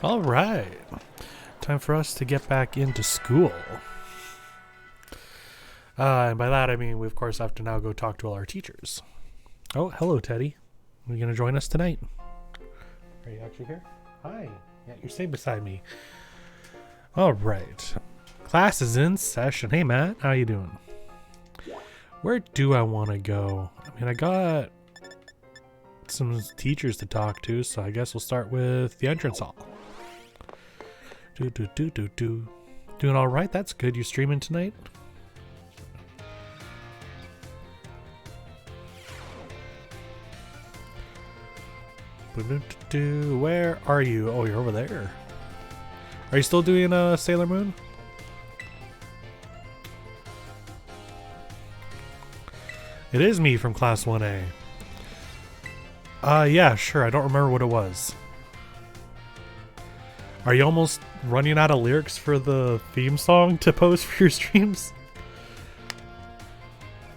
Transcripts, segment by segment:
All right. Time for us to get back into school. And by that, I mean we, of course, have to now go talk to all our teachers. Oh, hello, Teddy. Are you going to join us tonight? Are you actually here? Hi. Yeah, you're staying beside me. All right. Class is in session. Hey, Matt. How you doing? Where do I want to go? I mean, I got some teachers to talk to, so I guess we'll start with the entrance hall. Doing all right? That's good. You streaming tonight? Where are you? Oh, you're over there. Are you still doing Sailor Moon? It is me from Class 1A. Yeah, sure. I don't remember what it was. Are you almost running out of lyrics for the theme song to post for your streams?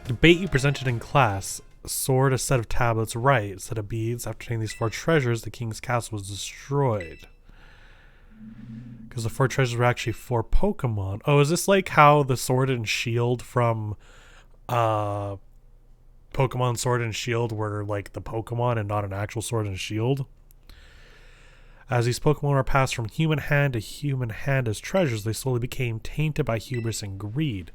Debate you presented in class. Sword, a set of tablets, right. A set of beads. After taking these 4 treasures, the king's castle was destroyed. Because the 4 treasures were actually 4 Pokemon. Oh, is this like how the sword and shield from Pokemon Sword and Shield were like the Pokemon and not an actual sword and shield? As these Pokemon were passed from human hand to human hand as treasures, they slowly became tainted by hubris and greed.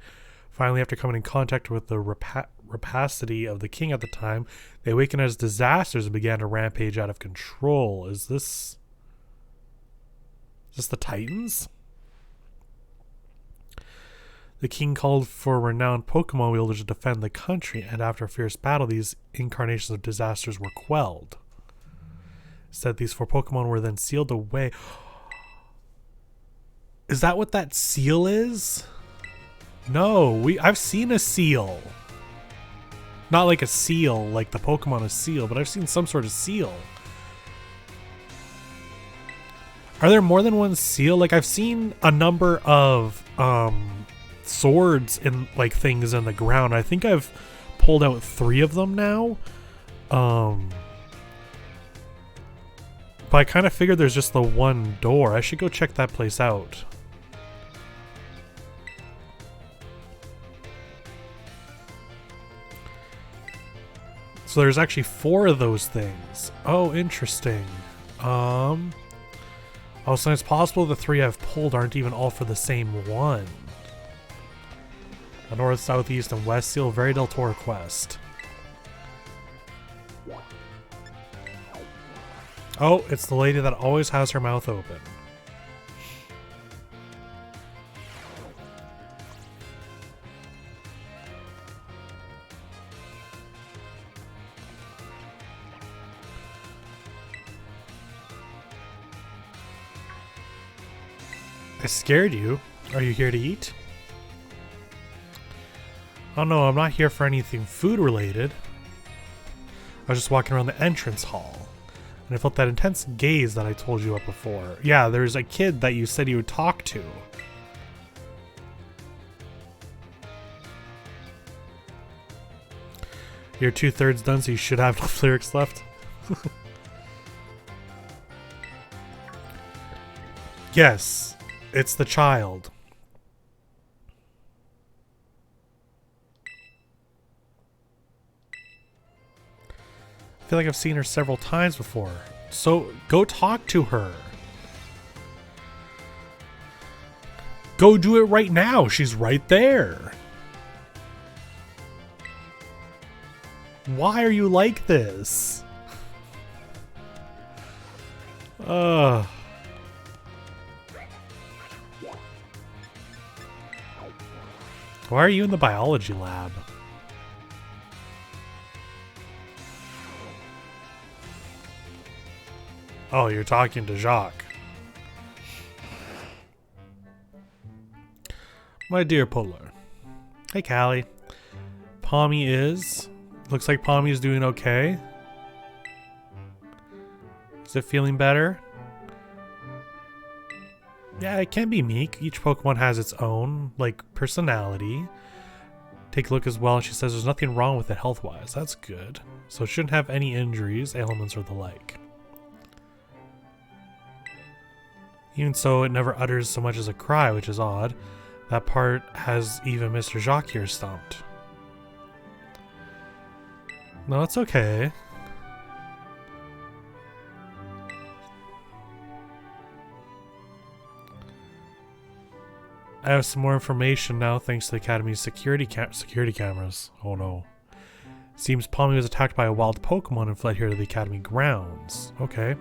Finally, after coming in contact with the rapacity of the king at the time, they awakened as disasters and began to rampage out of control. Is this the Titans? The king called for renowned Pokemon wielders to defend the country, and after a fierce battle, these incarnations of disasters were quelled. Said these 4 Pokemon were then sealed away. Is that what that seal is? No, I've seen a seal. Not like a seal, like the Pokemon is seal, but I've seen some sort of seal. Are there more than one seal? Like, I've seen a number of swords and like things in the ground. I think I've pulled out 3 of them now. But I kind of figured there's just the one door. I should go check that place out. So there's actually 4 of those things. Oh, interesting. Oh, so it's possible the 3 I've pulled aren't even all for the same one. The north, southeast, and west seal, very Del Toro quest. Oh, it's the lady that always has her mouth open. I scared you. Are you here to eat? Oh no, I'm not here for anything food related. I was just walking around the entrance hall, and I felt that intense gaze that I told you about before. Yeah, there's a kid that you said you would talk to. You're 2/3 done, so you should have enough lyrics left. Yes, it's the child. I feel like I've seen her several times before. So go talk to her. Go do it right now. She's right there. Why are you like this? Why are you in the biology lab? Oh, you're talking to Jacques. My dear Polar. Hey, Callie. Pommy is... Looks like Pommy is doing okay. Is it feeling better? Yeah, it can be meek. Each Pokemon has its own, like, personality. Take a look as well. She says there's nothing wrong with it health-wise. That's good. So it shouldn't have any injuries, ailments, or the like. Even so, it never utters so much as a cry, which is odd. That part has even Mr. Jacques here stumped. No, it's okay. I have some more information now thanks to the Academy's security cameras. Oh no. Seems Palmy was attacked by a wild Pokemon and fled here to the Academy grounds. Okay.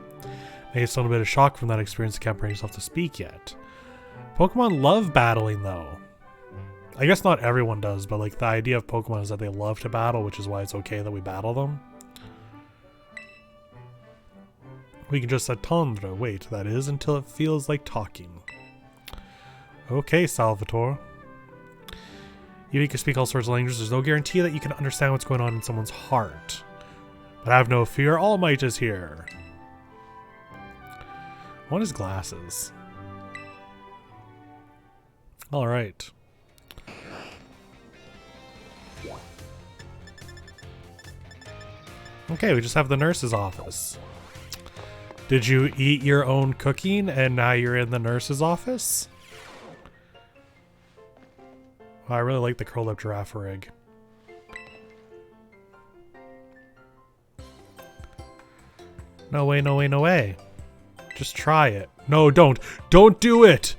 Maybe still in a bit of shock from that experience, can't bring himself to speak yet. Pokemon love battling though. I guess not everyone does, but like the idea of Pokemon is that they love to battle, which is why it's okay that we battle them. We can just attendre, wait, that is, until it feels like talking. Okay, Salvatore. Even if you can speak all sorts of languages, there's no guarantee that you can understand what's going on in someone's heart. But have no fear, All Might is here. I want his glasses. Alright. Okay, we just have the nurse's office. Did you eat your own cooking and now you're in the nurse's office? Oh, I really like the curled up giraffe rig. No way, no way, no way. Just try it. No, don't. Don't do it!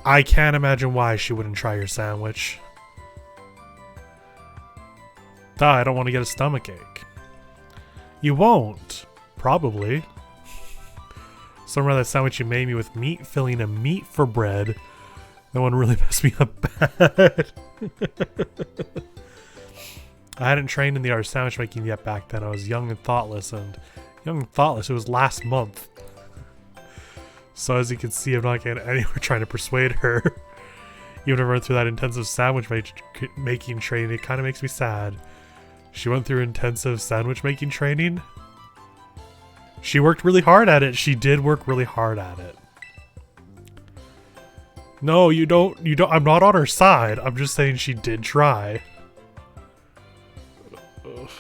I can't imagine why she wouldn't try your sandwich. Duh, I don't want to get a stomachache. You won't. Probably. Some of that sandwich you made me with meat filling and meat for bread. That one really messed me up bad. I hadn't trained in the art of sandwich making yet back then. I was young and thoughtless, it was last month. So as you can see, I'm not getting anywhere trying to persuade her. Even if I went through that intensive sandwich making training, it kind of makes me sad. She went through intensive sandwich making training? She worked really hard at it. She did work really hard at it. No, you don't, I'm not on her side. I'm just saying she did try. Ugh.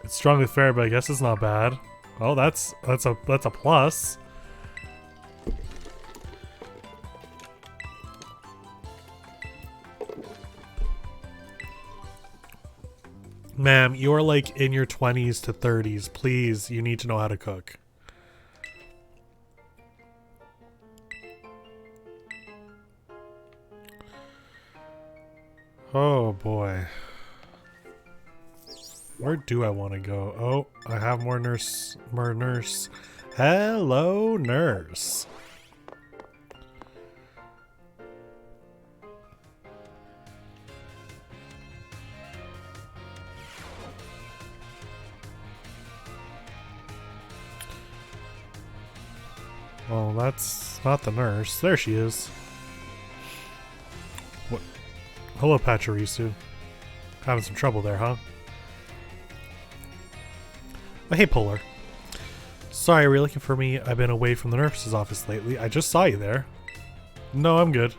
It's strongly fair, but I guess it's not bad. Oh, that's a plus. Ma'am, you're like in your 20s to 30s. Please, you need to know how to cook. Oh boy. Where do I want to go? Oh, I have more nurse. Hello, nurse. Well, that's not the nurse. There she is. What? Hello, Pachirisu. Having some trouble there, huh? Oh, hey, Polar. Sorry, were you looking for me? I've been away from the nurse's office lately. I just saw you there. No, I'm good.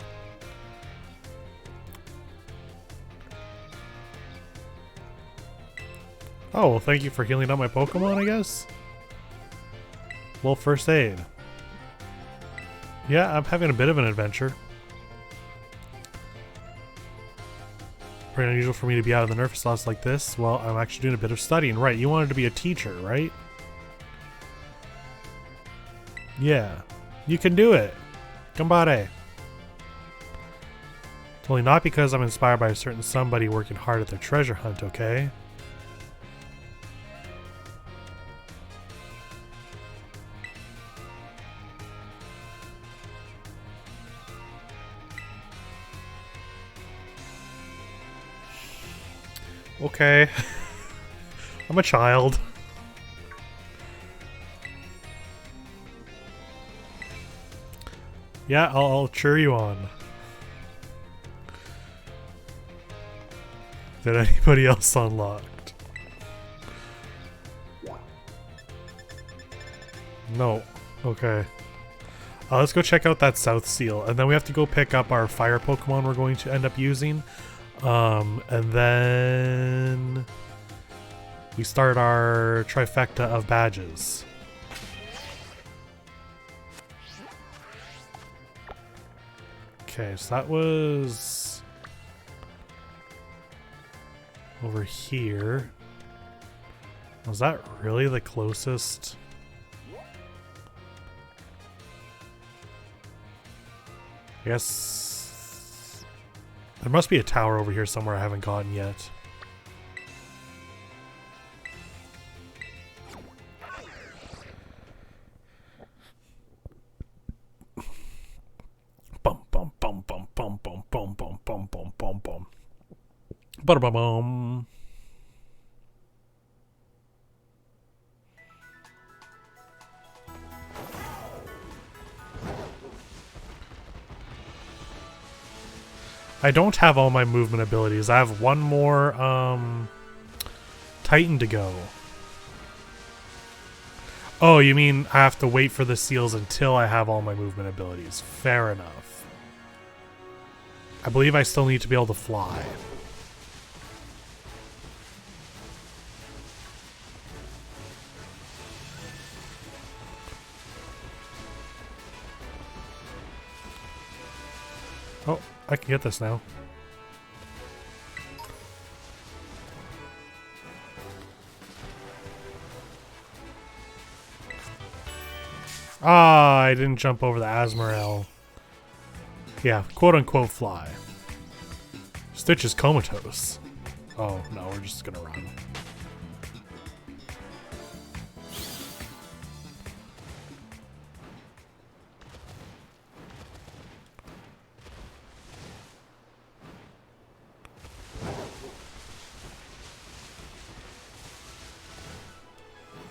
Oh, well, thank you for healing up my Pokemon, I guess? Well, first aid. Yeah, I'm having a bit of an adventure. Pretty unusual for me to be out of the nurse's office like this. Well, I'm actually doing a bit of studying. Right, you wanted to be a teacher, right? Yeah, you can do it. Gambare. It's only not because I'm inspired by a certain somebody working hard at their treasure hunt, okay? Okay. I'm a child. Yeah, I'll cheer you on. Did anybody else unlocked? No. Okay. Let's go check out that South Seal, and then we have to go pick up our fire Pokemon we're going to end up using. And then we start our trifecta of badges. Okay, so that was over here. Was that really the closest? I guess there must be a tower over here somewhere I haven't gotten yet. Bum bum bum bum bum bum bum bum bum bum bum bum. Ba-da-bum. I don't have all my movement abilities. I have one more Titan to go. Oh, you mean I have to wait for the seals until I have all my movement abilities. Fair enough. I believe I still need to be able to fly. Oh, I can get this now. Ah, I didn't jump over the Azrael. Yeah, quote-unquote fly. Stitch is comatose. Oh, no, we're just gonna run.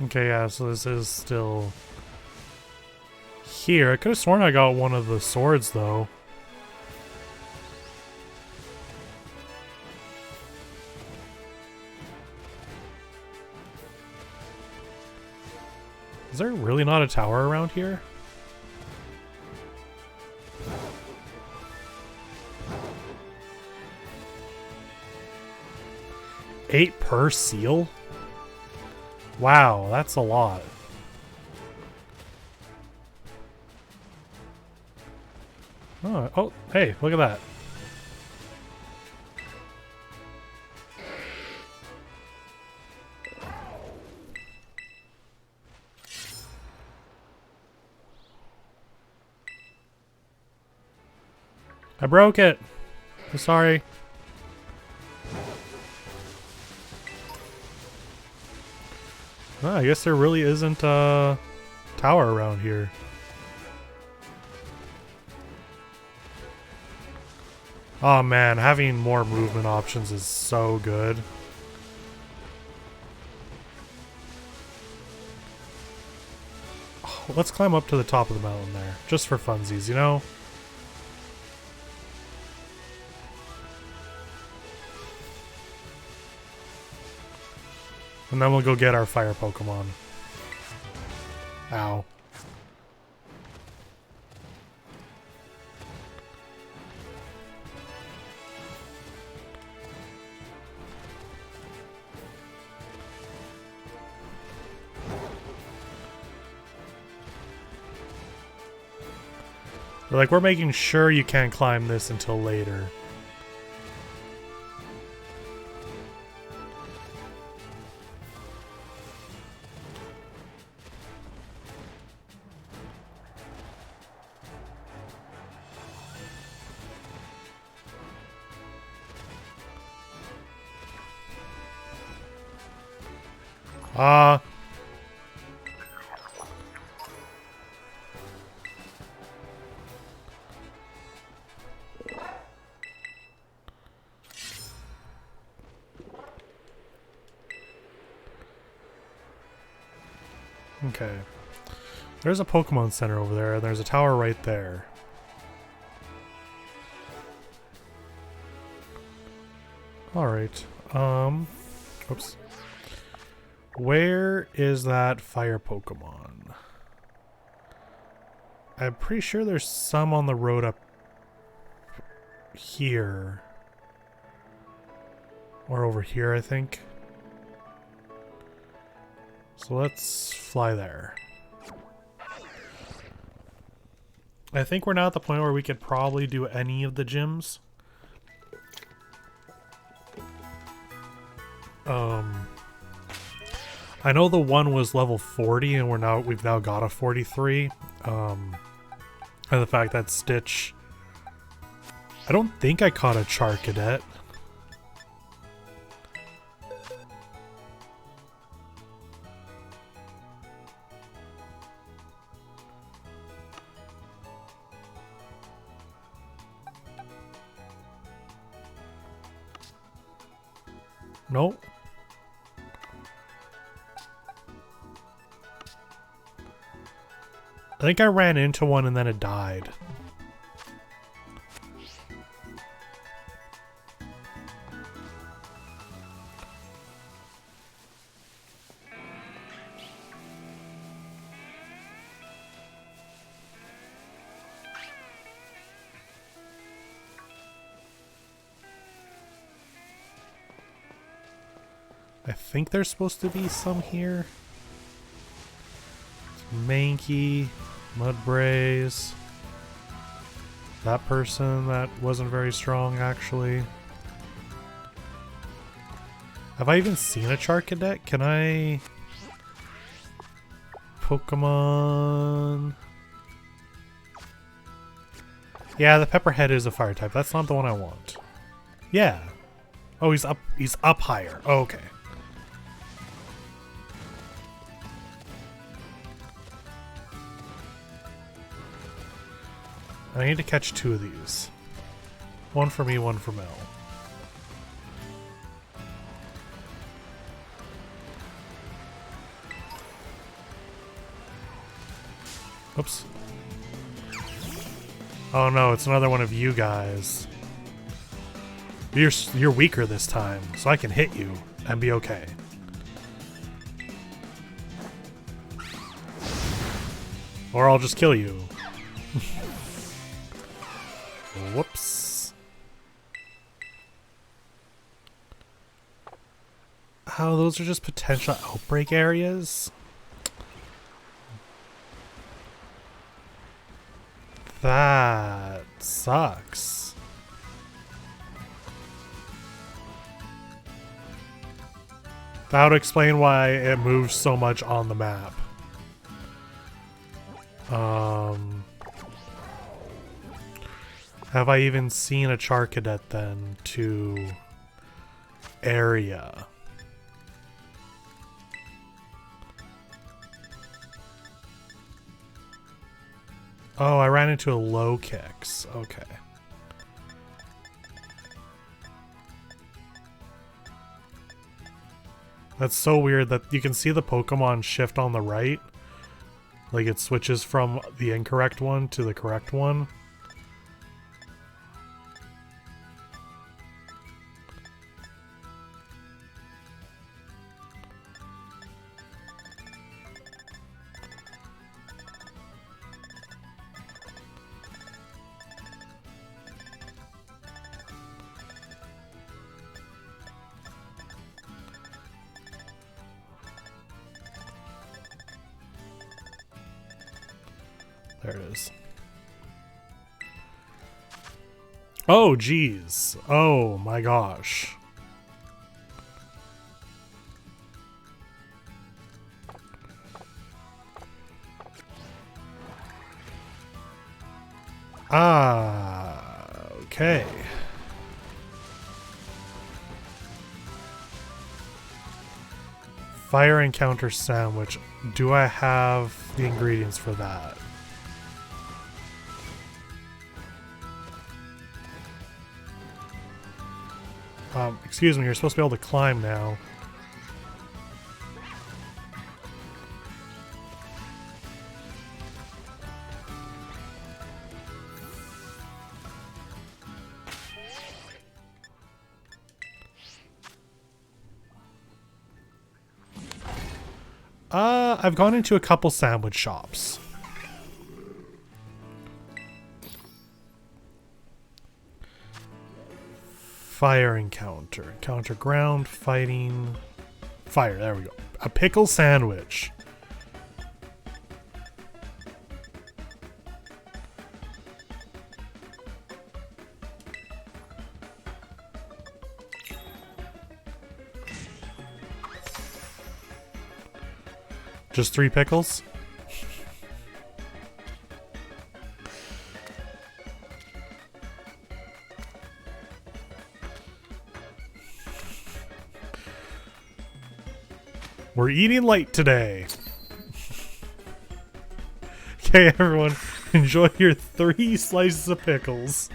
Okay, yeah, so this is still here. I could have sworn I got one of the swords, though. Is there really not a tower around here? $8 per seal? Wow, that's a lot. Oh, hey, look at that. I broke it. I'm sorry. Oh, I guess there really isn't a tower around here. Oh man, having more movement options is so good. Oh, let's climb up to the top of the mountain there, just for funsies, you know? And then we'll go get our fire Pokemon. Ow. They're like, we're making sure you can't climb this until later. Okay. There's a Pokemon Center over there, and there's a tower right there. Alright. Oops. Where is that fire Pokemon? I'm pretty sure there's some on the road up here. Or over here, I think. So let's fly there. I think we're now at the point where we could probably do any of the gyms. I know the one was level 40 and we've now got a 43. And the fact that Stitch, I don't think I caught a Char Cadet. Nope. I think I ran into one and then it died. I think there's supposed to be some here. Mankey, Mudbraze. That person that wasn't very strong, actually. Have I even seen a Char Cadet? Can I... Pokemon... Yeah, the Pepperhead is a fire type. That's not the one I want. Yeah. Oh, he's up higher. Oh, okay. I need to catch 2 of these. One for me, one for Mel. Oops. Oh no, it's another one of you guys. You're weaker this time, so I can hit you and be okay. Or I'll just kill you. Whoops. Oh, those are just potential outbreak areas? That sucks. That would explain why it moves so much on the map. Have I even seen a Char Cadet then to area? Oh, I ran into a low kicks. Okay. That's so weird that you can see the Pokemon shift on the right. Like it switches from the incorrect one to the correct one. There it is. Oh, geez. Oh, my gosh. Okay. Fire encounter sandwich. Do I have the ingredients for that? Excuse me, you're supposed to be able to climb now. I've gone into a couple sandwich shops. Fire encounter. Encounter ground, fighting, fire. There we go. A pickle sandwich. Just 3 pickles? We're eating light today. Okay, everyone, enjoy your 3 slices of pickles.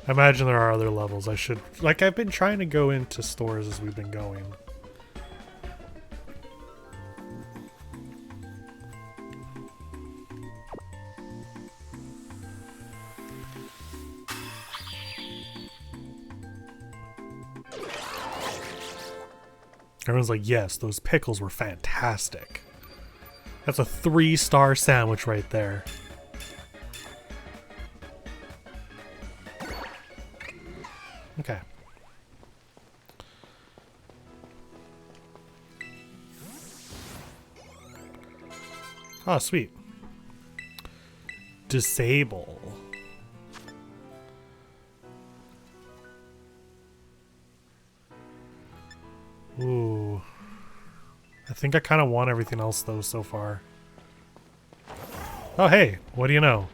I imagine there are other levels. I've been trying to go into stores as we've been going. Everyone's like, yes, those pickles were fantastic. That's a 3-star sandwich right there. Okay. Oh, sweet. Disable. Ooh. I think I kind of want everything else, though, so far. Oh, hey. What do you know?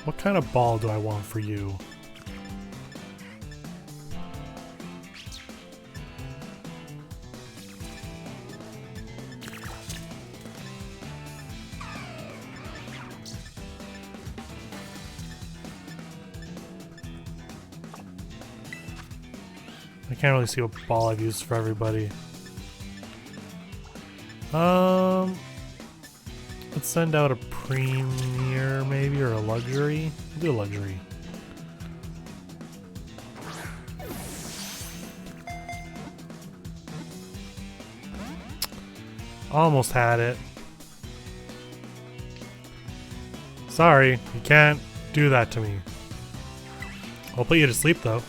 What kind of ball do I want for you? I can't really see what ball I've used for everybody. Let's send out a premier maybe, or a luxury. We'll do a luxury. Almost had it. Sorry, you can't do that to me. I'll put you to sleep though.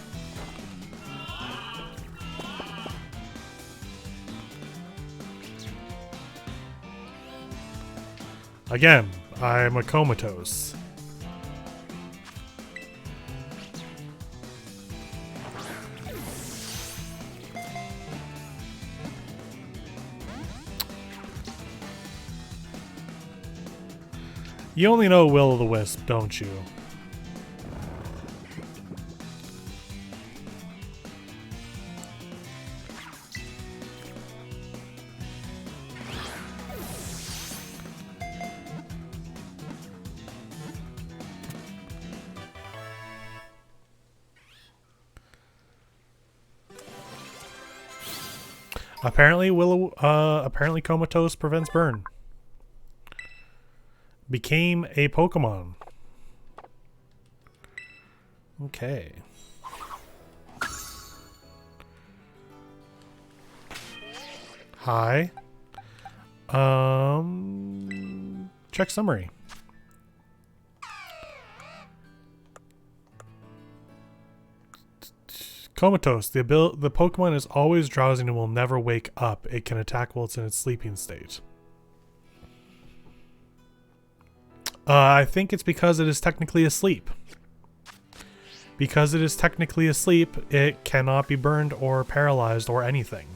Again, I'm a comatose. You only know Will-o'-the-Wisp, don't you? Apparently Comatose prevents burn. Became a Pokemon. Okay. Hi. Check summary. Comatose. The Pokemon is always drowsy and will never wake up. It can attack while it's in its sleeping state. I think it's because it is technically asleep. Because it is technically asleep, it cannot be burned or paralyzed or anything.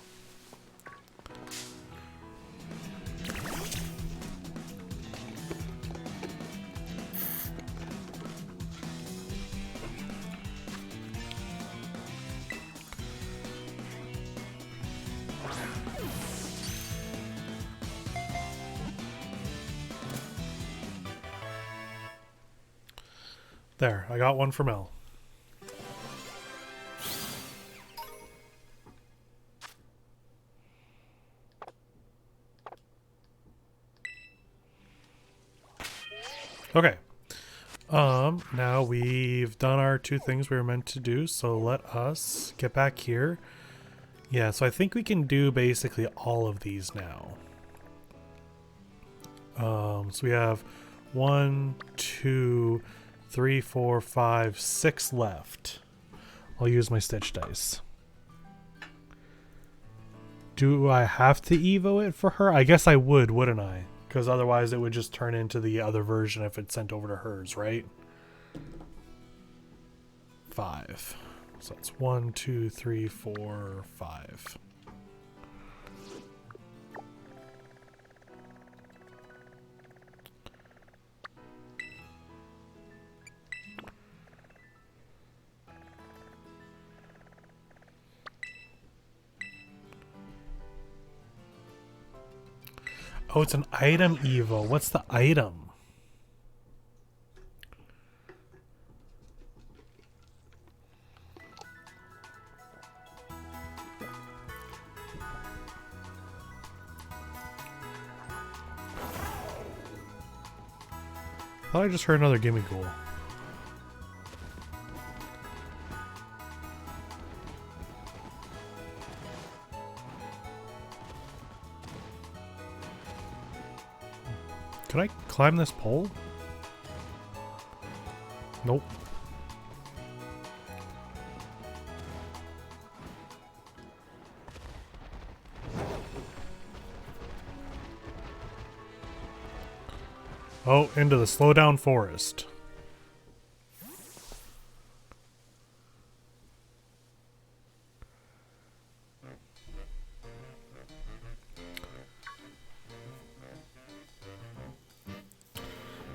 There, I got one for Mel. Okay. Now we've done our 2 things we were meant to do, so let us get back here. Yeah, so I think we can do basically all of these now. So we have 1, 2, 3, 4, 5, 6 left. I'll use my stitch dice. Do I have to evo it for her? I guess I would, wouldn't I? Because otherwise it would just turn into the other version if it's sent over to hers, right? 5. So that's 1, 2, 3, 4, 5. Oh, it's an item evo. What's the item? I thought I just heard another gimme goal. Can I climb this pole? Nope. Oh, into the slowdown forest.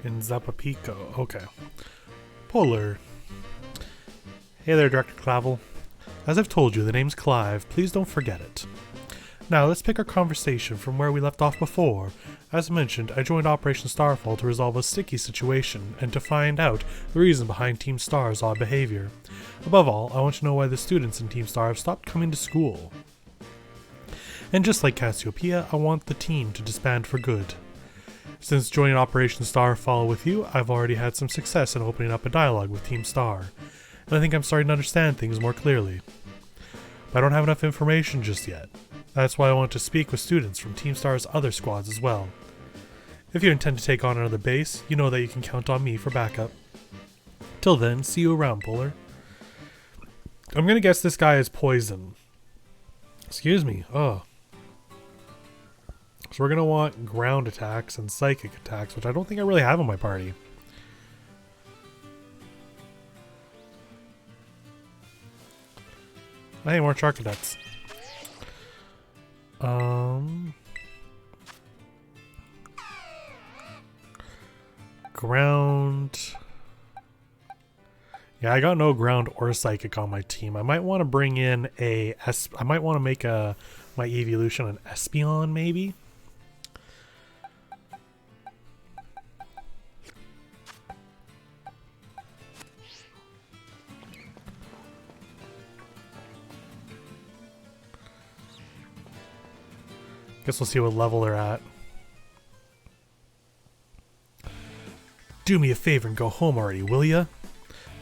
In Zapapico. Okay. Polar. Hey there, Dr. Clavel. As I've told you, the name's Clive. Please don't forget it. Now, let's pick our conversation from where we left off before. As mentioned, I joined Operation Starfall to resolve a sticky situation and to find out the reason behind Team Star's odd behavior. Above all, I want to know why the students in Team Star have stopped coming to school. And just like Cassiopeia, I want the team to disband for good. Since joining Operation Starfall with you, I've already had some success in opening up a dialogue with Team Star, and I think I'm starting to understand things more clearly. But I don't have enough information just yet. That's why I want to speak with students from Team Star's other squads as well. If you intend to take on another base, you know that you can count on me for backup. Till then, see you around, Polar. I'm gonna guess this guy is poison. Excuse me. Oh. So we're going to want ground attacks and psychic attacks, which I don't think I really have in my party. I need more Charcadettes. Ground. Yeah, I got no ground or psychic on my team. I might want to bring in I might want to make my evolution an Espeon, maybe? Guess we'll see what level they're at. Do me a favor and go home already, will ya?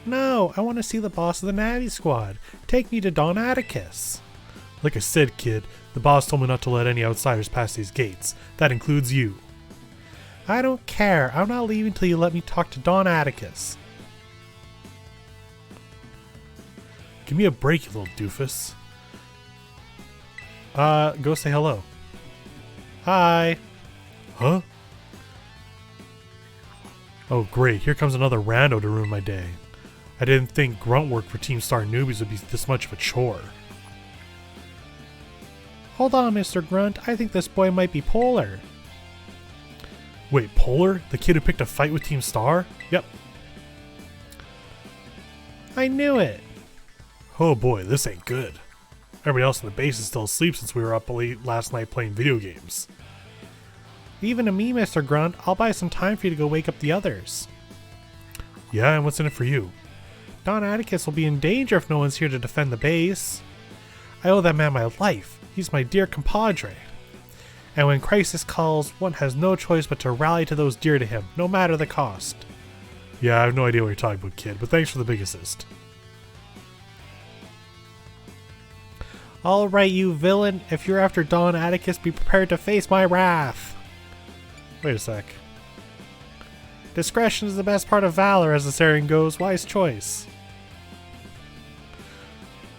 No, I want to see the boss of the Natty Squad. Take me to Don Atticus. Like I said, kid, the boss told me not to let any outsiders pass these gates. That includes you. I don't care. I'm not leaving till you let me talk to Don Atticus. Give me a break, you little doofus. Go say hello. Hi. Huh? Oh great, here comes another rando to ruin my day. I didn't think grunt work for Team Star newbies would be this much of a chore. Hold on, Mr. Grunt. I think this boy might be Polar. Wait, Polar? The kid who picked a fight with Team Star? Yep. I knew it. Oh boy, this ain't good. Everybody else in the base is still asleep since we were up late last night playing video games. Even to me, Mr. Grunt, I'll buy some time for you to go wake up the others. Yeah, and what's in it for you? Don Atticus will be in danger if no one's here to defend the base. I owe that man my life. He's my dear compadre. And when crisis calls, one has no choice but to rally to those dear to him, no matter the cost. Yeah, I have no idea what you're talking about, kid, but thanks for the big assist. Alright, you villain. If you're after Don Atticus, be prepared to face my wrath. Wait a sec. Discretion is the best part of valor, as the saying goes. Wise choice.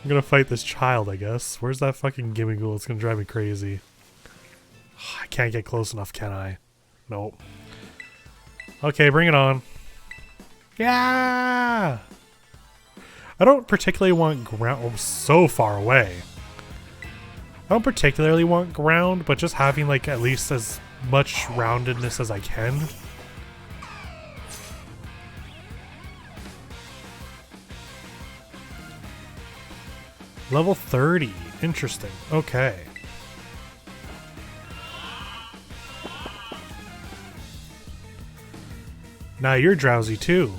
I'm gonna fight this child, I guess. Where's that fucking gimmighoul? It's gonna drive me crazy. I can't get close enough, can I? Nope. Okay, bring it on. Yeah! I don't particularly want ground. Oh, so far away. I don't particularly want ground, but just having like at least as much roundedness as I can. Level 30. Interesting. Okay. Now you're drowsy too.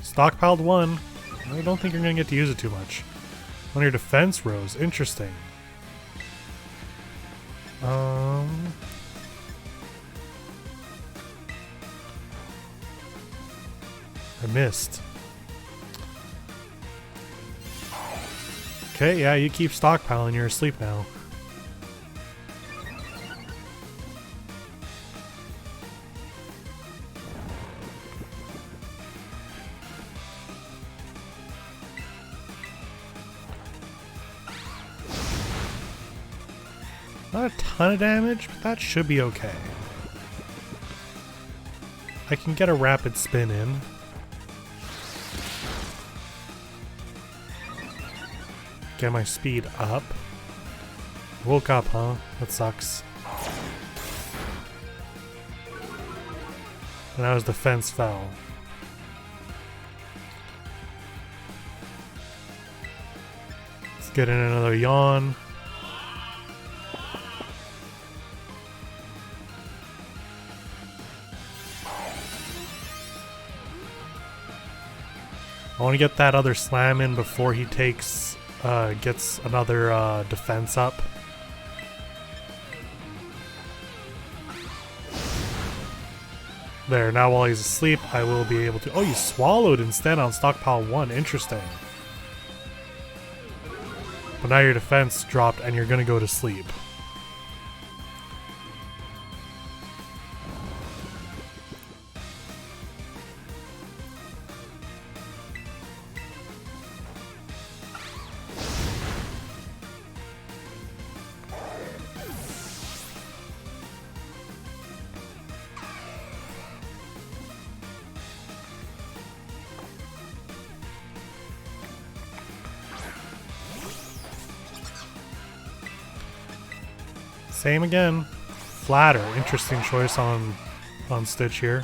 Stockpiled 1. I don't think you're going to get to use it too much. On your defense rose. Interesting. I missed. Okay, yeah, you keep stockpiling. You're asleep now. Not a ton of damage, but that should be okay. I can get a rapid spin in. Get my speed up. Woke up, huh? That sucks. And now his defense fell. Let's get in another yawn. I want to get that other slam in before he takes, gets another defense up. There, now while he's asleep, I will be able to... Oh, you swallowed instead on stockpile 1. Interesting. But now your defense dropped and you're going to go to sleep. Same again. Flatter. Interesting choice on Stitch here.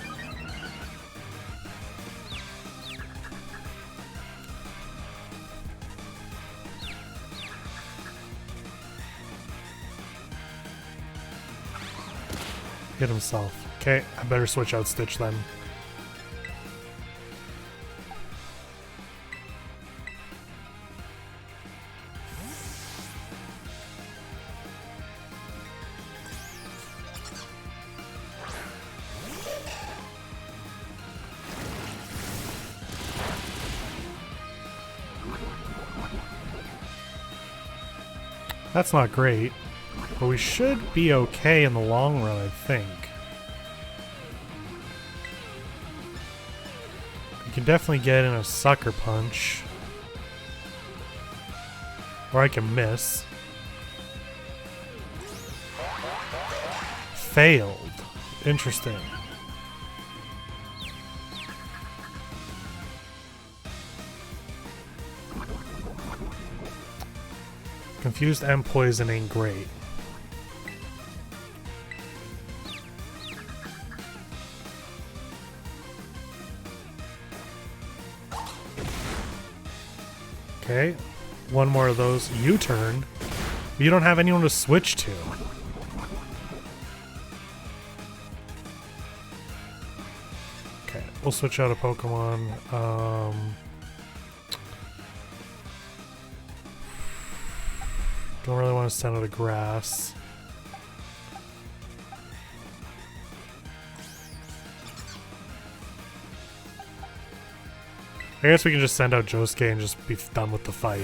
Hit himself. Okay, I better switch out Stitch then. That's not great, but we should be okay in the long run, I think. We can definitely get in a sucker punch. Or I can miss. Failed. Interesting. Confused and poison ain't great. Okay, one more of those. U-turn. You don't have anyone to switch to. Okay, we'll switch out a Pokemon. Don't really want to send out a grass. I guess we can just send out Josuke and just be done with the fight.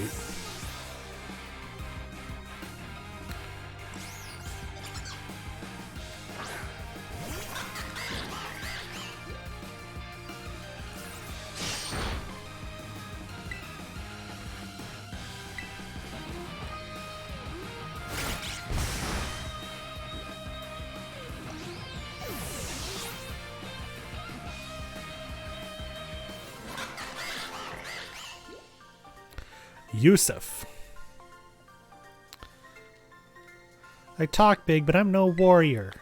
Yusuf. I talk big, but I'm no warrior.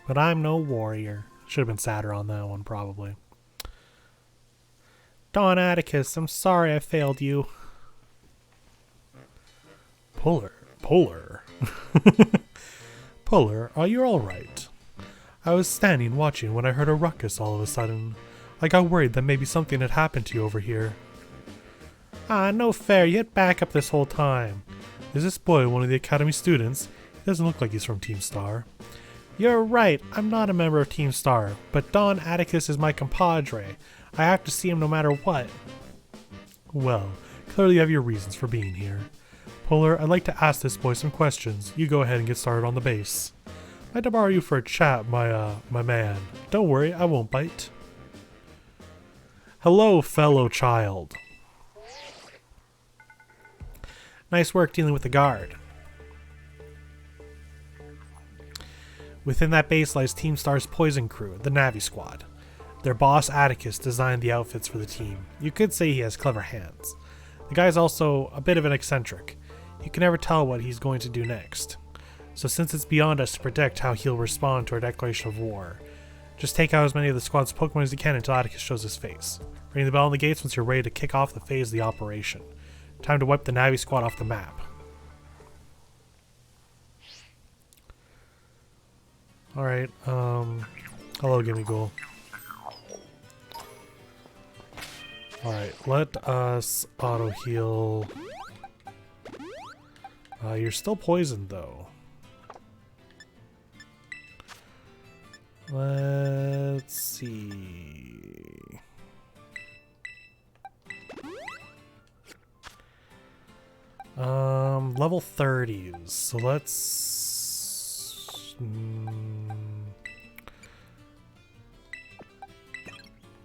Should have been sadder on that one, probably. Don Atticus, I'm sorry I failed you. Puller. Puller, are you alright? I was standing watching when I heard a ruckus all of a sudden. I got worried that maybe something had happened to you over here. Ah, no fair, you had backup this whole time. Is this boy one of the Academy students? He doesn't look like he's from Team Star. You're right, I'm not a member of Team Star, but Don Atticus is my compadre. I have to see him no matter what. Well, clearly you have your reasons for being here. Puller, I'd like to ask this boy some questions. You go ahead and get started on the base. I'd like to borrow you for a chat, my man. Don't worry, I won't bite. Hello, fellow child. Nice work dealing with the guard. Within that base lies Team Star's poison crew, the Navi Squad. Their boss, Atticus, designed the outfits for the team. You could say he has clever hands. The guy's also a bit of an eccentric. You can never tell what he's going to do next. So since it's beyond us to predict how he'll respond to our declaration of war, just take out as many of the squad's Pokemon as you can until Atticus shows his face. Ring the bell on the gates once you're ready to kick off the phase of the operation. Time to wipe the Navi Squad off the map. Alright, hello Gimmighoul. Alright, let us auto-heal. You're still poisoned though. Let's see. Level 30s. So let's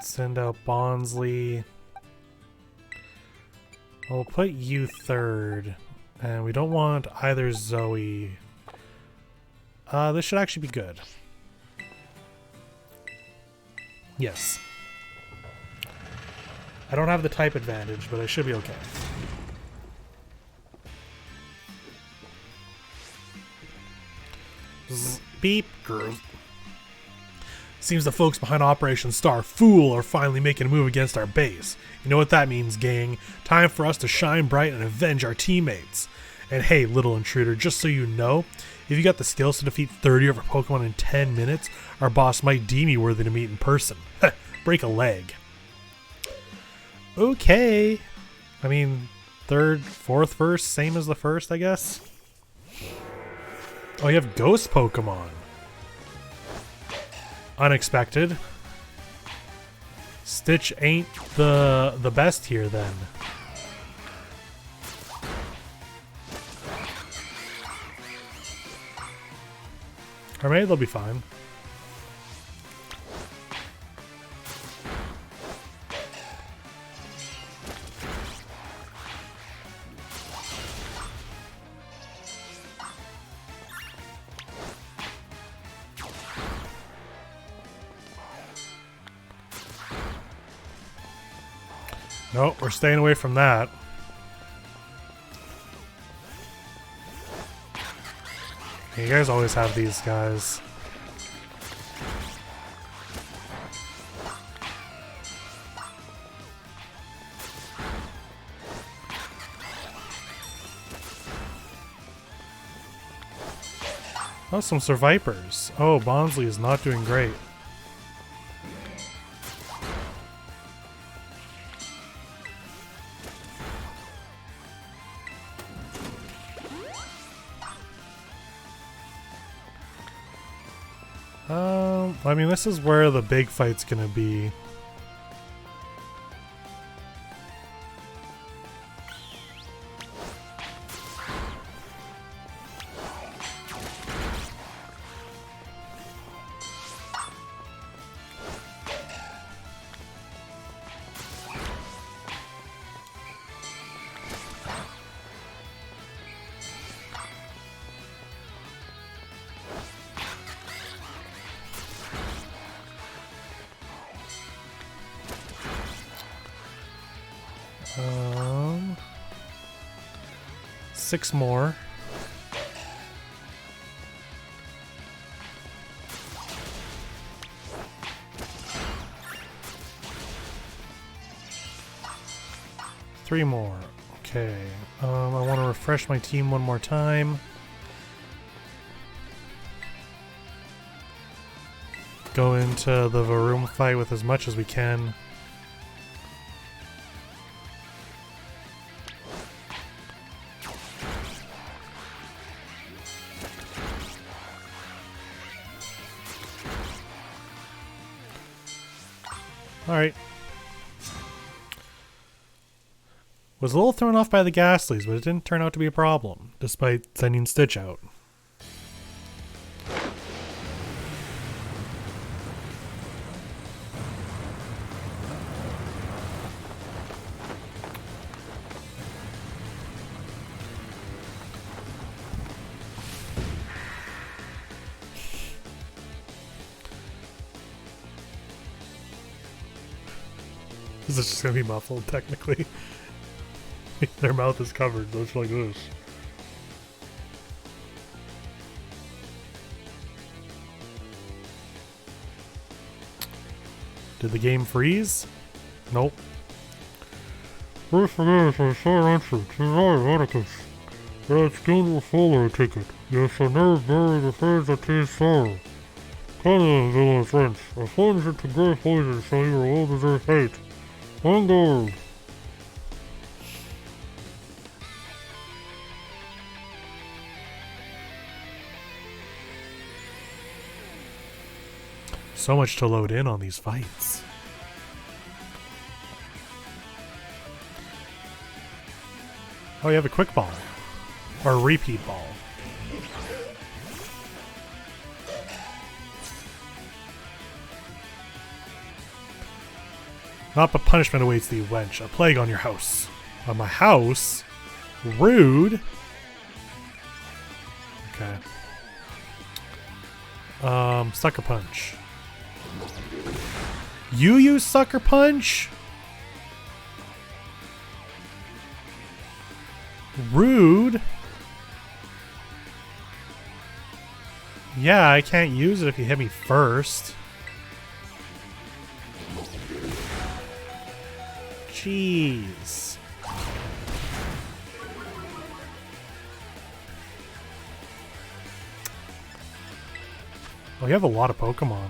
send out Bonsly. I'll put you third, and we don't want either Zoe. This should actually be good. Yes. I don't have the type advantage, but I should be okay. Beep, girls. Seems the folks behind Operation Star Fool are finally making a move against our base. You know what that means, gang. Time for us to shine bright and avenge our teammates. And hey, little intruder, just so you know, if you got the skills to defeat 30 of our Pokemon in 10 minutes, our boss might deem you worthy to meet in person. Break a leg. Okay. I mean, third, fourth verse, same as the first, I guess. Oh, you have ghost Pokemon. Unexpected. Stitch ain't the best here then. Or maybe they'll be fine. Nope, we're staying away from that. You guys always have these guys. Oh, some Survivors. Oh, Bonsly is not doing great. I mean, this is where the big fight's gonna be. Six more. Three more. Okay. I want to refresh my team one more time. Go into the Varum fight with as much as we can. Alright. Was a little thrown off by the Ghastlies, but it didn't turn out to be a problem, despite sending Stitch out. This is just gonna be muffled, technically. Their mouth is covered, so it's like this. Did the game freeze? Nope. First again, I saw answer to Ironicus. That's still a fuller ticket. You shall never bury the phrase that is sorrow. Call them, villain friends. A plunge into great poison shall your well-deserved hate. Onward! So much to load in on these fights. Oh, you have a quick ball. Or a repeat ball. Not but punishment awaits thee, wench. A plague on your house. On my house? Rude. Okay. Sucker punch. You use sucker punch? Rude. Yeah, I can't use it if you hit me first. Jeez. Oh, you have a lot of Pokemon.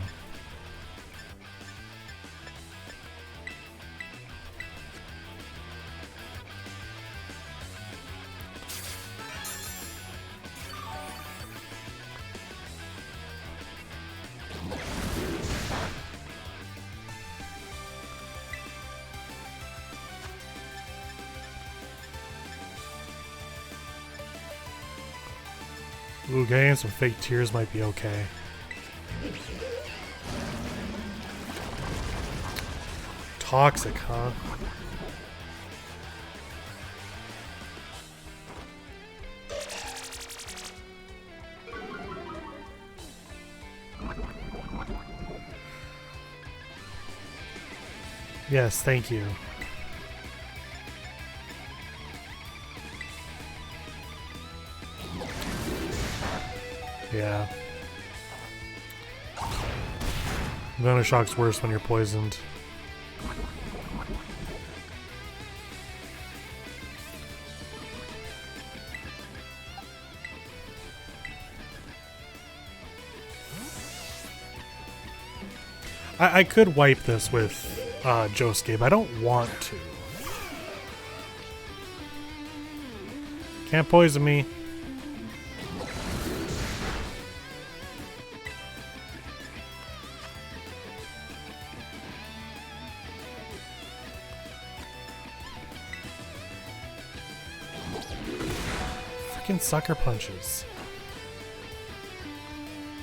Ooh, getting some fake tears might be okay. Toxic, huh? Yes, thank you. Yeah. Venoshock's worse when you're poisoned. I could wipe this with Josuke, but I don't want to. Can't poison me. Freaking sucker punches.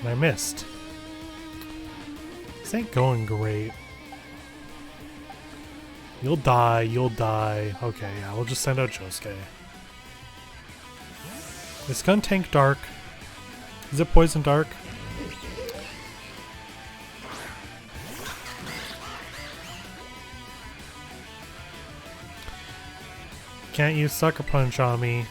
And I missed. This ain't going great. You'll die, you'll die. Okay, yeah, we'll just send out Josuke. Is Skuntank dark? Is it poison dark? Can't use Sucker Punch on me.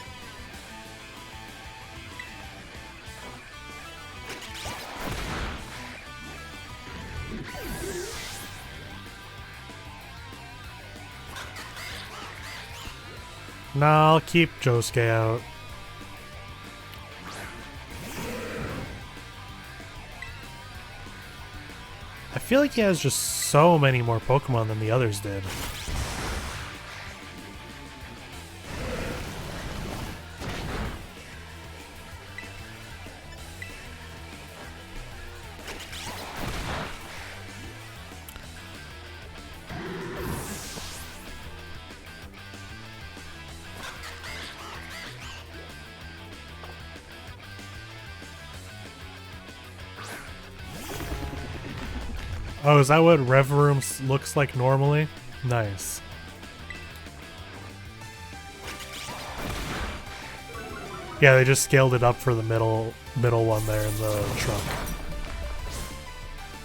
Nah, I'll keep Josuke out. I feel like he has just so many more Pokemon than the others did. Oh, is that what Revroom looks like normally? Nice. Yeah, they just scaled it up for the middle one there in the trunk.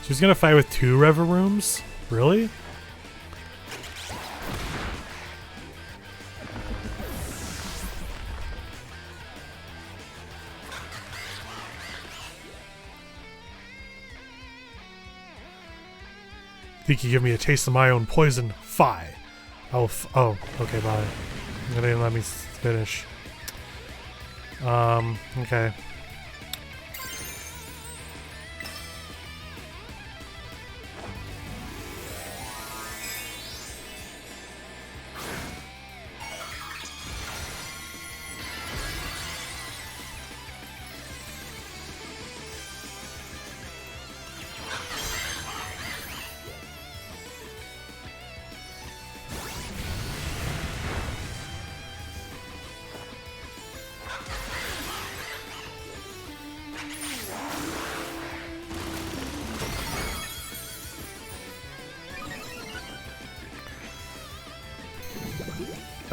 So he's gonna fight with 2 Revrooms? Really? Think you give me a taste of my own poison? Fie. Oh, okay, bye. They didn't let me finish. Okay.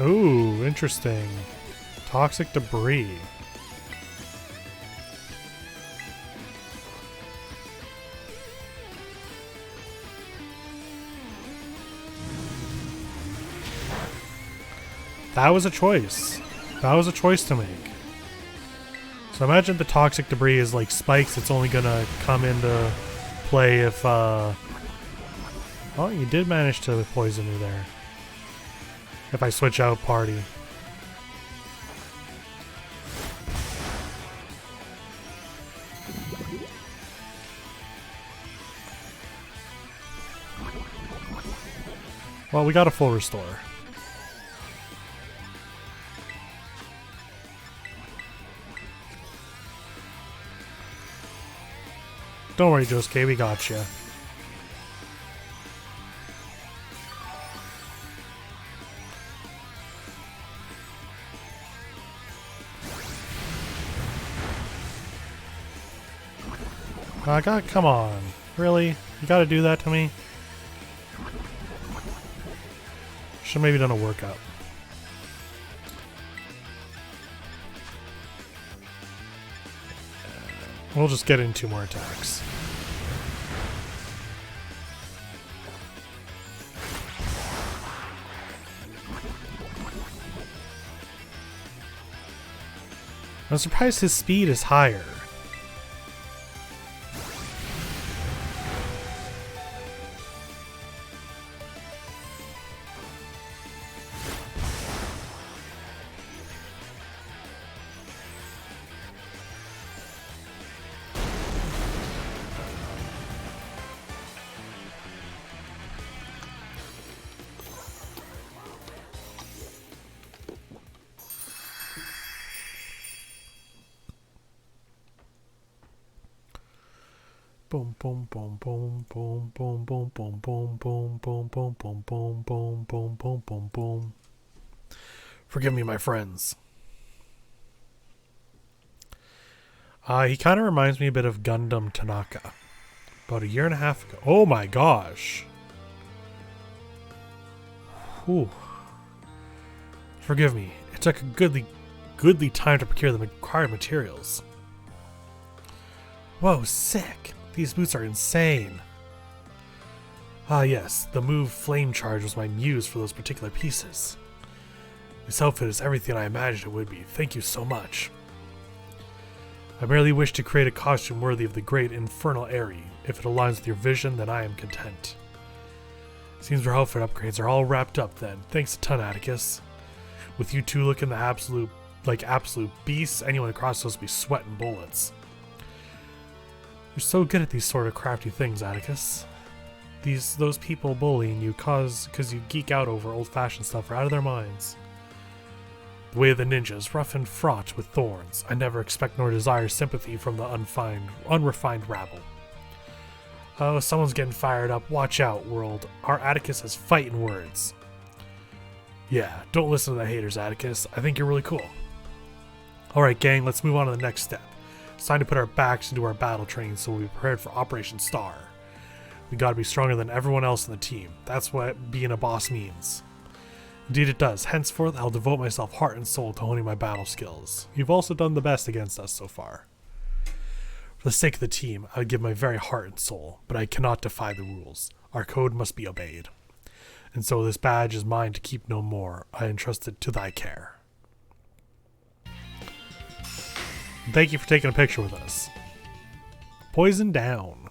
Ooh, interesting. Toxic debris. That was a choice. That was a choice to make. So imagine the toxic debris is like spikes. It's only gonna come into play if, oh, you did manage to poison me there. If I switch out party. Well, we got a full restore. Don't worry, Josuke, we got you. Come on. Really? You gotta do that to me? Should maybe done a workout. We'll just get in 2 more attacks. I'm surprised his speed is higher. Boom boom boom boom boom boom boom boom boom boom boom boom boom boom boom boom boom boom boom. Forgive me, my friends. He kind of reminds me a bit of Gundam Tanaka. About a year and a half ago. Oh my gosh. Whew. Forgive me. It took a goodly time to procure the required materials. Whoa, sick. These boots are insane. Ah yes, the move Flame Charge was my muse for those particular pieces. This outfit is everything I imagined it would be. Thank you so much. I merely wish to create a costume worthy of the great Infernal Aerie. If it aligns with your vision, then I am content. Seems our outfit upgrades are all wrapped up then. Thanks a ton, Atticus. With you two looking the absolute beasts, anyone across those will be sweating bullets. You're so good at these sort of crafty things, Atticus. Those people bullying you cause you geek out over old-fashioned stuff are out of their minds. The way of the ninja is rough and fraught with thorns. I never expect nor desire sympathy from the unrefined rabble. Oh, someone's getting fired up. Watch out, world. Our Atticus has fighting words. Yeah, don't listen to the haters, Atticus. I think you're really cool. Alright, gang, let's move on to the next step. It's time to put our backs into our battle training so we'll be prepared for Operation Star. We gotta be stronger than everyone else in the team. That's what being a boss means. Indeed it does. Henceforth, I'll devote myself heart and soul to honing my battle skills. You've also done the best against us so far. For the sake of the team, I would give my very heart and soul, but I cannot defy the rules. Our code must be obeyed. And so this badge is mine to keep no more. I entrust it to thy care. Thank you for taking a picture with us. Poison down.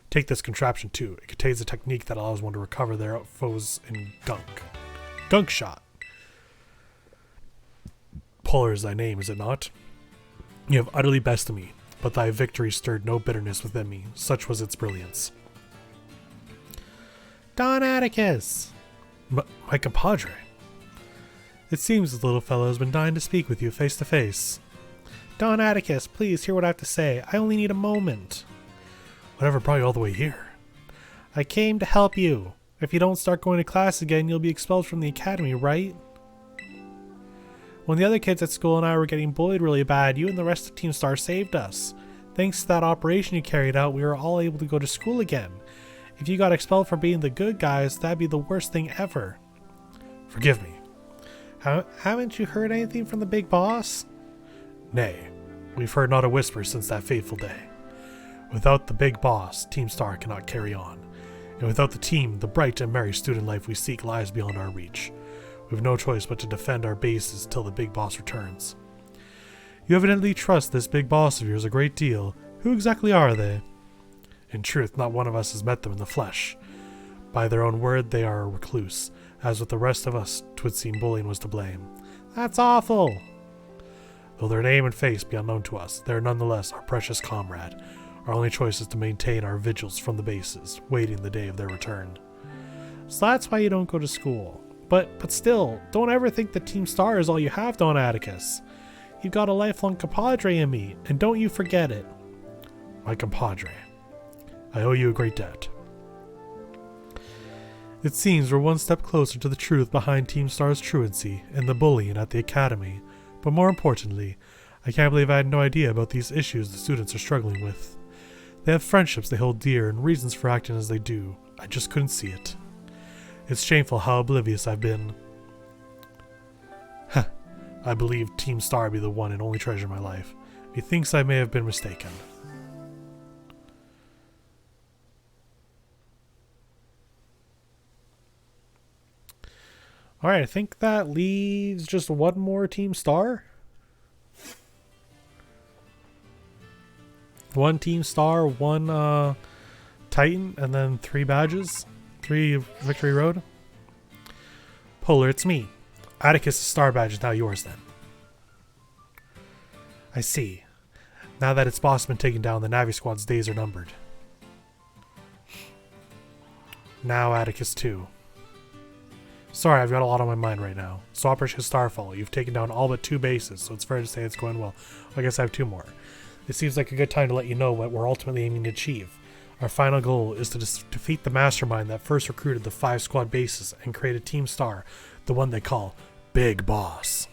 Take this contraption too. It contains a technique that allows one to recover their foes in gunk. Gunk shot. Polar is thy name, is it not? You have utterly bested me, but thy victory stirred no bitterness within me. Such was its brilliance. Don Atticus! My compadre. It seems the little fellow has been dying to speak with you face to face. Don Atticus, please hear what I have to say. I only need a moment. Whatever brought you all the way here? I came to help you. If you don't start going to class again, you'll be expelled from the academy, right? When the other kids at school and I were getting bullied really bad, you and the rest of Team Star saved us. Thanks to that operation you carried out, we were all able to go to school again. If you got expelled for being the good guys, that'd be the worst thing ever. Forgive me. Haven't you heard anything from the big boss? Nay, we've heard not a whisper since that fateful day. Without the big boss, Team Star cannot carry on. And without the team, the bright and merry student life we seek lies beyond our reach. We have no choice but to defend our bases till the big boss returns. You evidently trust this big boss of yours a great deal. Who exactly are they? In truth, not one of us has met them in the flesh. By their own word, they are a recluse. As with the rest of us, 'twould seem bullying was to blame. That's awful! Though their name and face be unknown to us, they are nonetheless our precious comrade. Our only choice is to maintain our vigils from the bases, waiting the day of their return. So that's why you don't go to school. But still, don't ever think that Team Star is all you have, Don Atticus. You've got a lifelong compadre in me, and don't you forget it. My compadre. I owe you a great debt. It seems we're one step closer to the truth behind Team Star's truancy and the bullying at the academy. But more importantly, I can't believe I had no idea about these issues the students are struggling with. They have friendships they hold dear and reasons for acting as they do. I just couldn't see it. It's shameful how oblivious I've been. Heh, I believe Team Star be the one and only treasure in my life. Methinks I may have been mistaken. Alright, I think that leaves just one more Team Star. One Team Star, one Titan, and then 3 badges. 3 Victory Road. Polar, it's me. Atticus' Star badge is now yours then. I see. Now that its boss has been taken down, the Navi Squad's days are numbered. Now Atticus too. Sorry, I've got a lot on my mind right now. So Operation Starfall, you've taken down all but 2 bases, so it's fair to say it's going well. I guess I have 2 more. It seems like a good time to let you know what we're ultimately aiming to achieve. Our final goal is to defeat the mastermind that first recruited the 5 squad bases and create a Team Star, the one they call Big Boss.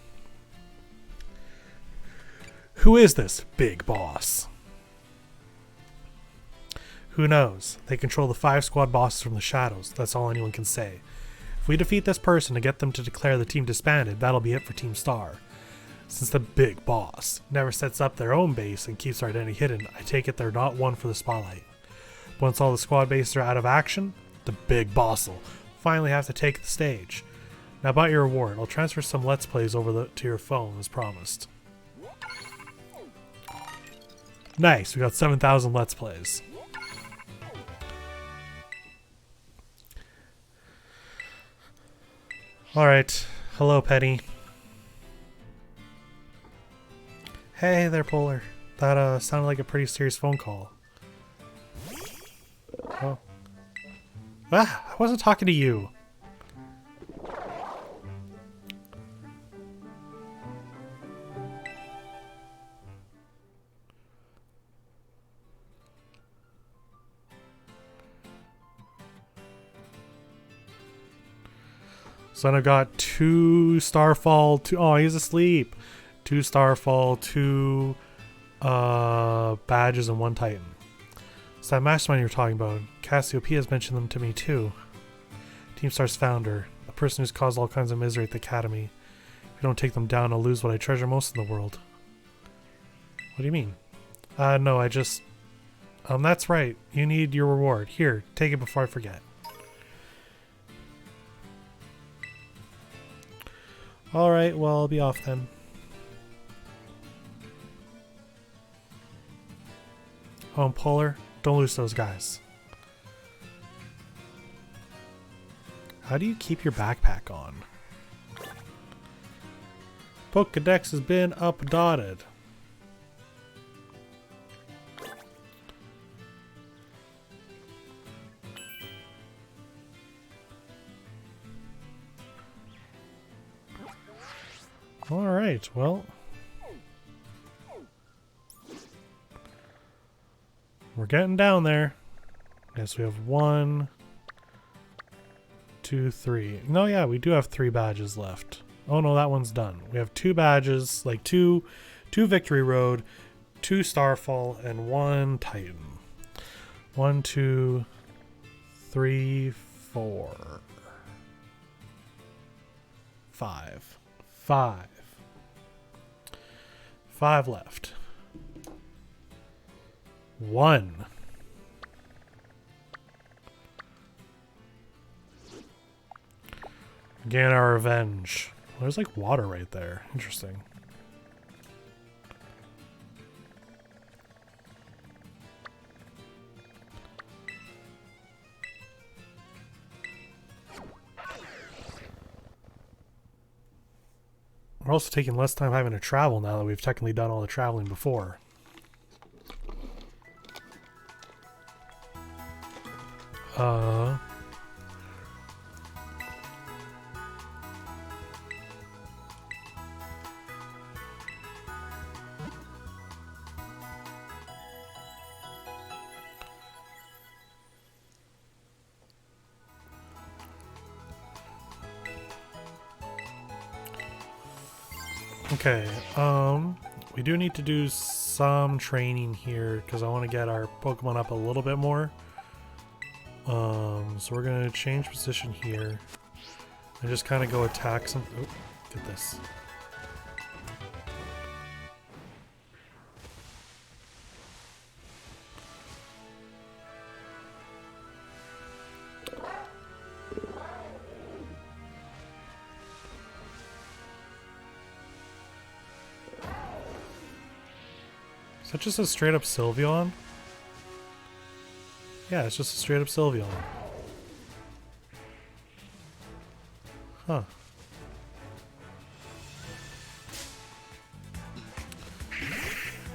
Who is this big boss? Who knows? They control the 5 squad bosses from the shadows. That's all anyone can say. If we defeat this person to get them to declare the team disbanded, that'll be it for Team Star. Since the big boss never sets up their own base and keeps their identity hidden, I take it they're not one for the spotlight. Once all the squad bases are out of action, the big boss will finally have to take the stage. Now about your reward, I'll transfer some Let's Plays over to your phone as promised. Nice, we got 7,000 Let's Plays. Alright, hello Penny. Hey there, Polar. That sounded like a pretty serious phone call. Oh. Ah, I wasn't talking to you. So then I've got 2 Starfall, 2... Oh, he's asleep. 2 Starfall, 2 badges, and 1 Titan. So that mastermind you're talking about, Cassiopeia has mentioned them to me too. Team Star's founder, a person who's caused all kinds of misery at the Academy. If you don't take them down, I'll lose what I treasure most in the world. What do you mean? No, I just... that's right. You need your reward. Here, take it before I forget. Alright, well, I'll be off then. Oh, and Polar, don't lose those guys. How do you keep your backpack on? Pokedex has been updated. Alright, well. We're getting down there. Yes, we have 1, 2, 3. No, yeah, we do have 3 badges left. Oh no, that one's done. We have 2 badges, like 2 Victory Road, 2 Starfall, and 1 Titan. 1, 2, 3, 4, 5. 5 left. 1. Gain our revenge. Well, there's like water right there. Interesting. We're also taking less time having to travel now that we've technically done all the traveling before. Okay, we do need to do some training here because I want to get our Pokemon up a little bit more. So we're going to change position here and just kind of go attack some... Oh, get this. Is that just a straight up Sylveon? Yeah, it's just a straight up Sylveon. Huh.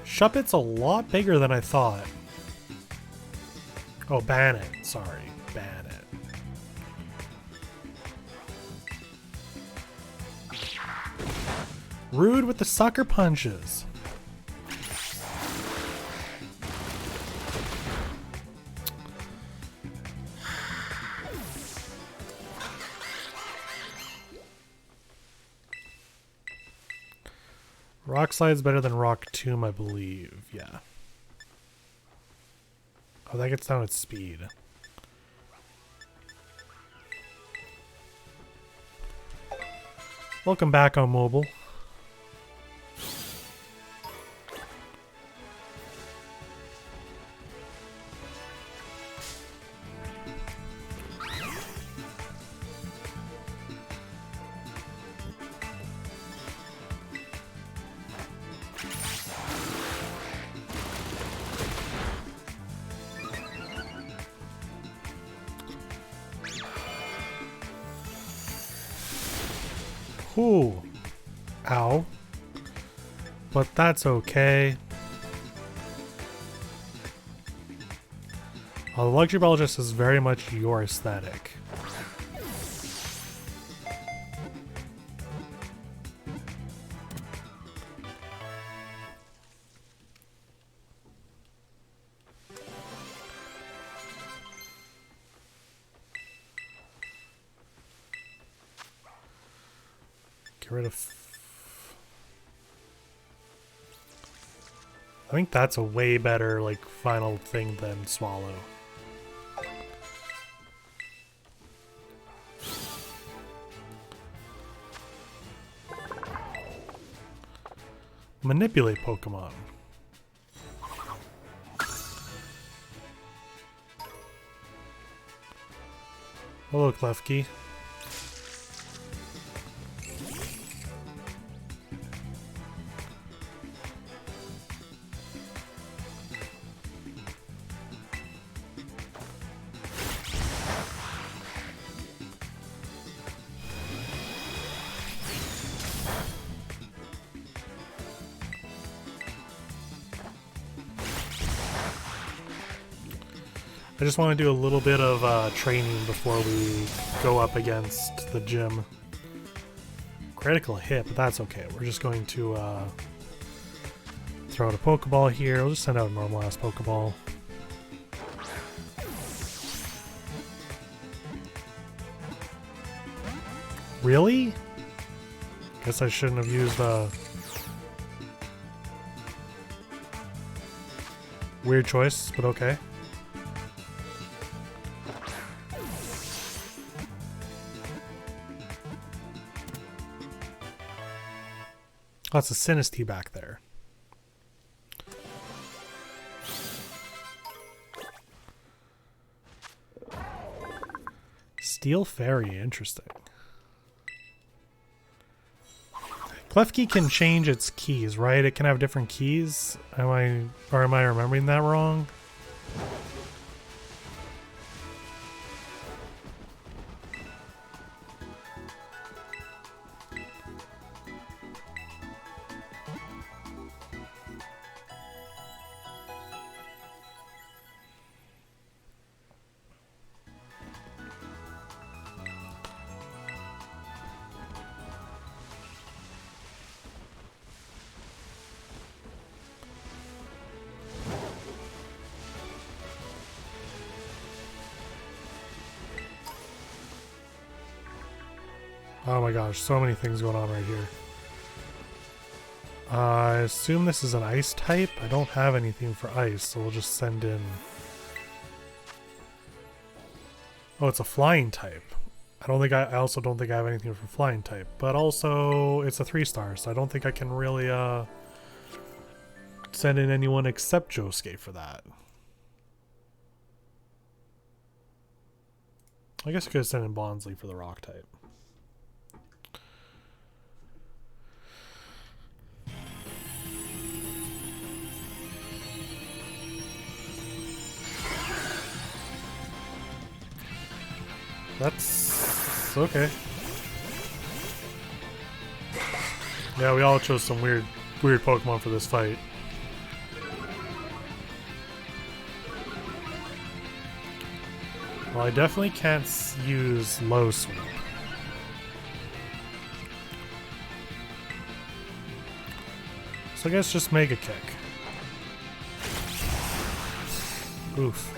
Shuppet's a lot bigger than I thought. Oh, ban it. Sorry. Ban it. Rude with the sucker punches. Rock Slide's better than Rock Tomb, I believe. Yeah. Oh, that gets down its speed. Welcome back on mobile. Ooh. Ow. But that's okay. The Luxury Biologist is very much your aesthetic. Get rid of... I think that's a way better, like, final thing than Swallow. Manipulate Pokemon. Hello, Klefki. I just want to do a little bit of training before we go up against the gym. Critical hit, but that's okay. We're just going to throw out a Pokeball here. We'll just send out a normal ass Pokeball. Really? Guess I shouldn't have used weird choice, but okay. That's a Sinistea back there. Steel Fairy, interesting. Klefki can change its keys, right? It can have different keys. Am I remembering that wrong? Oh my gosh, so many things going on right here. I assume this is an ice type. I don't have anything for ice, so we'll just send in... Oh, it's a flying type. I also don't think I have anything for flying type. But also, it's a 3-star, so I don't think I can really send in anyone except Josuke for that. I guess I could send in Bonsly for the rock type. That's okay. Yeah, we all chose some weird Pokemon for this fight. Well, I definitely can't use Low Sweep. So I guess just Mega Kick. Oof.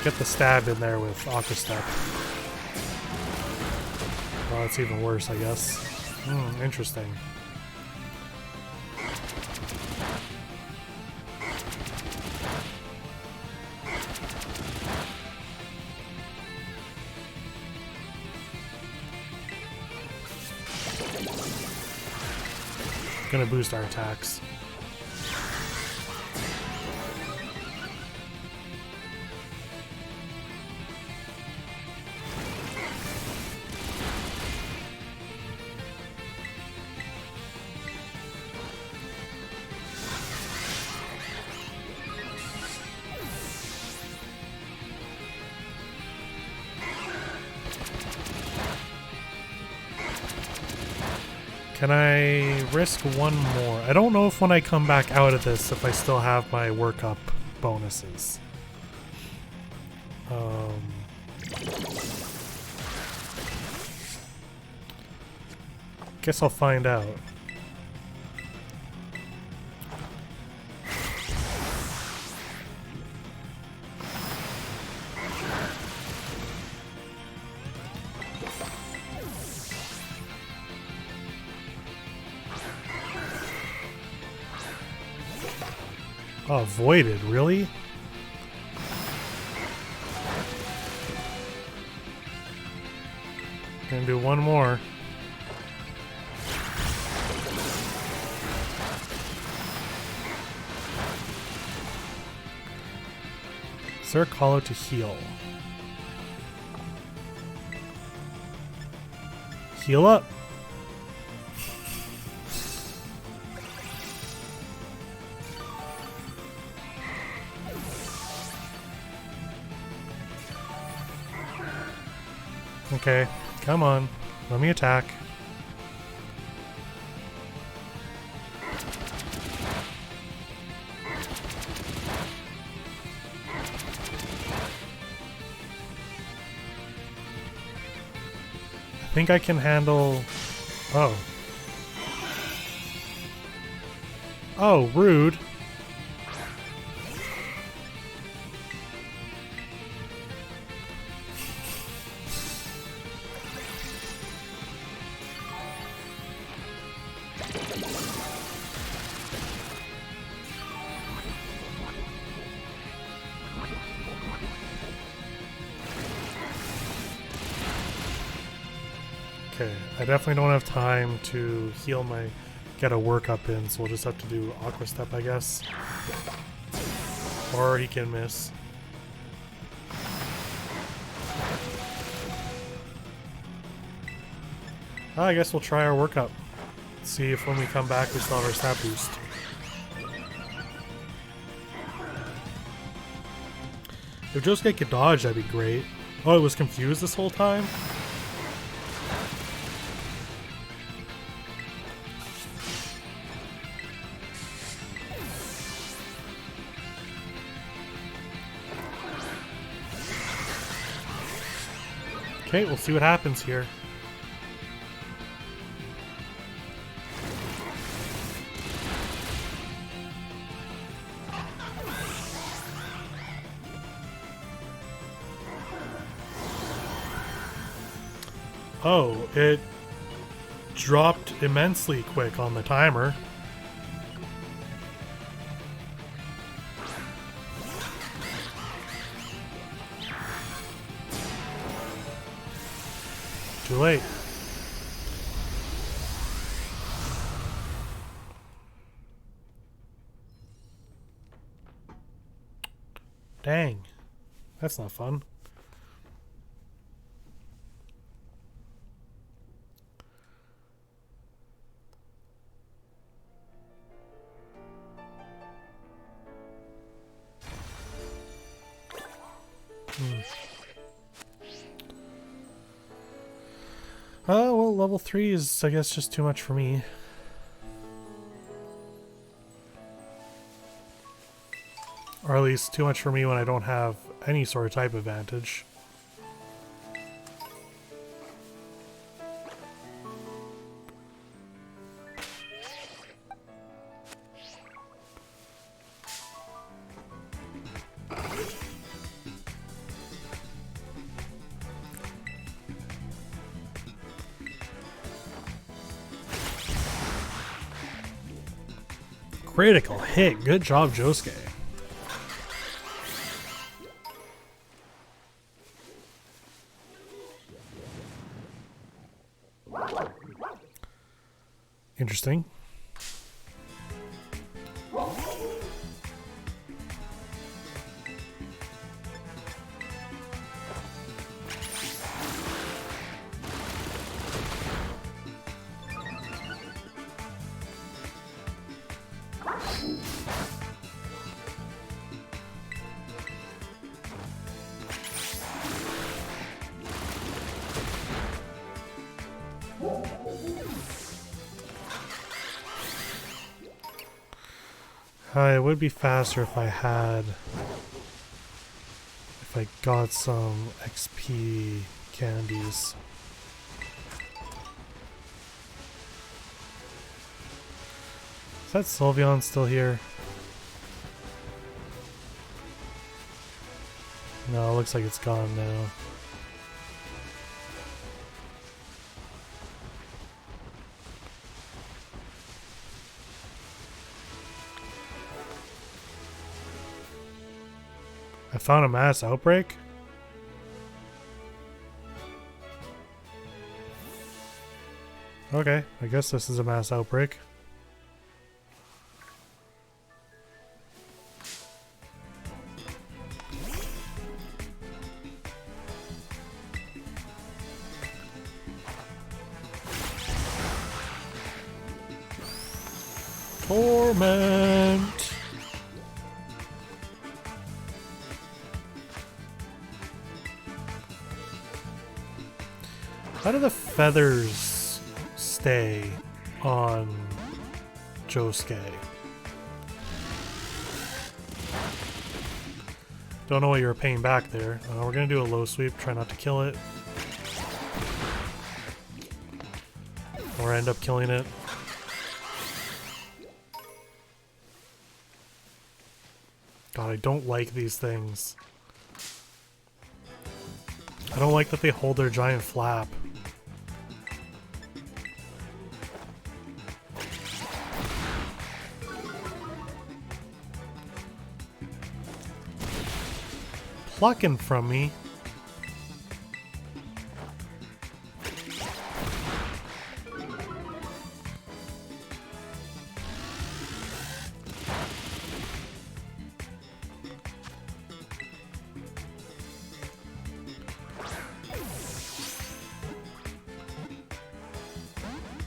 Get the stab in there with Aqua Step. Well, it's even worse, I guess. Interesting. Gonna boost our attacks. Can I risk one more? I don't know if when I come back out of this, if I still have my workup bonuses. Guess I'll find out. Oh, avoided, really? Gonna do one more. Is there a call out to heal? Heal up. Okay, come on. Let me attack. I think I can handle... Oh. Oh, rude. Okay, I definitely don't have time to heal get a workup in, so we'll just have to do Aqua Step, I guess. Or he can miss. I guess we'll try our workup. See if when we come back we still have our stat boost. If Josuke could dodge, that'd be great. Oh, it was confused this whole time? Okay, we'll see what happens here. Oh, it dropped immensely quick on the timer. Too late. Dang. That's not fun. Oh, well, level 3 is, I guess, just too much for me. Or at least too much for me when I don't have any sort of type advantage. Critical hit. Good job, Josuke. Interesting. It would be faster if I got some XP candies. Is that Sylveon still here? No, it looks like it's gone now. I found a mass outbreak? Okay, I guess this is a mass outbreak. Torment! How do the feathers stay on Josuke? Don't know what you were paying back there. We're gonna do a low sweep, try not to kill it. Or end up killing it. God, I don't like these things. I don't like that they hold their giant flap. Plucking from me.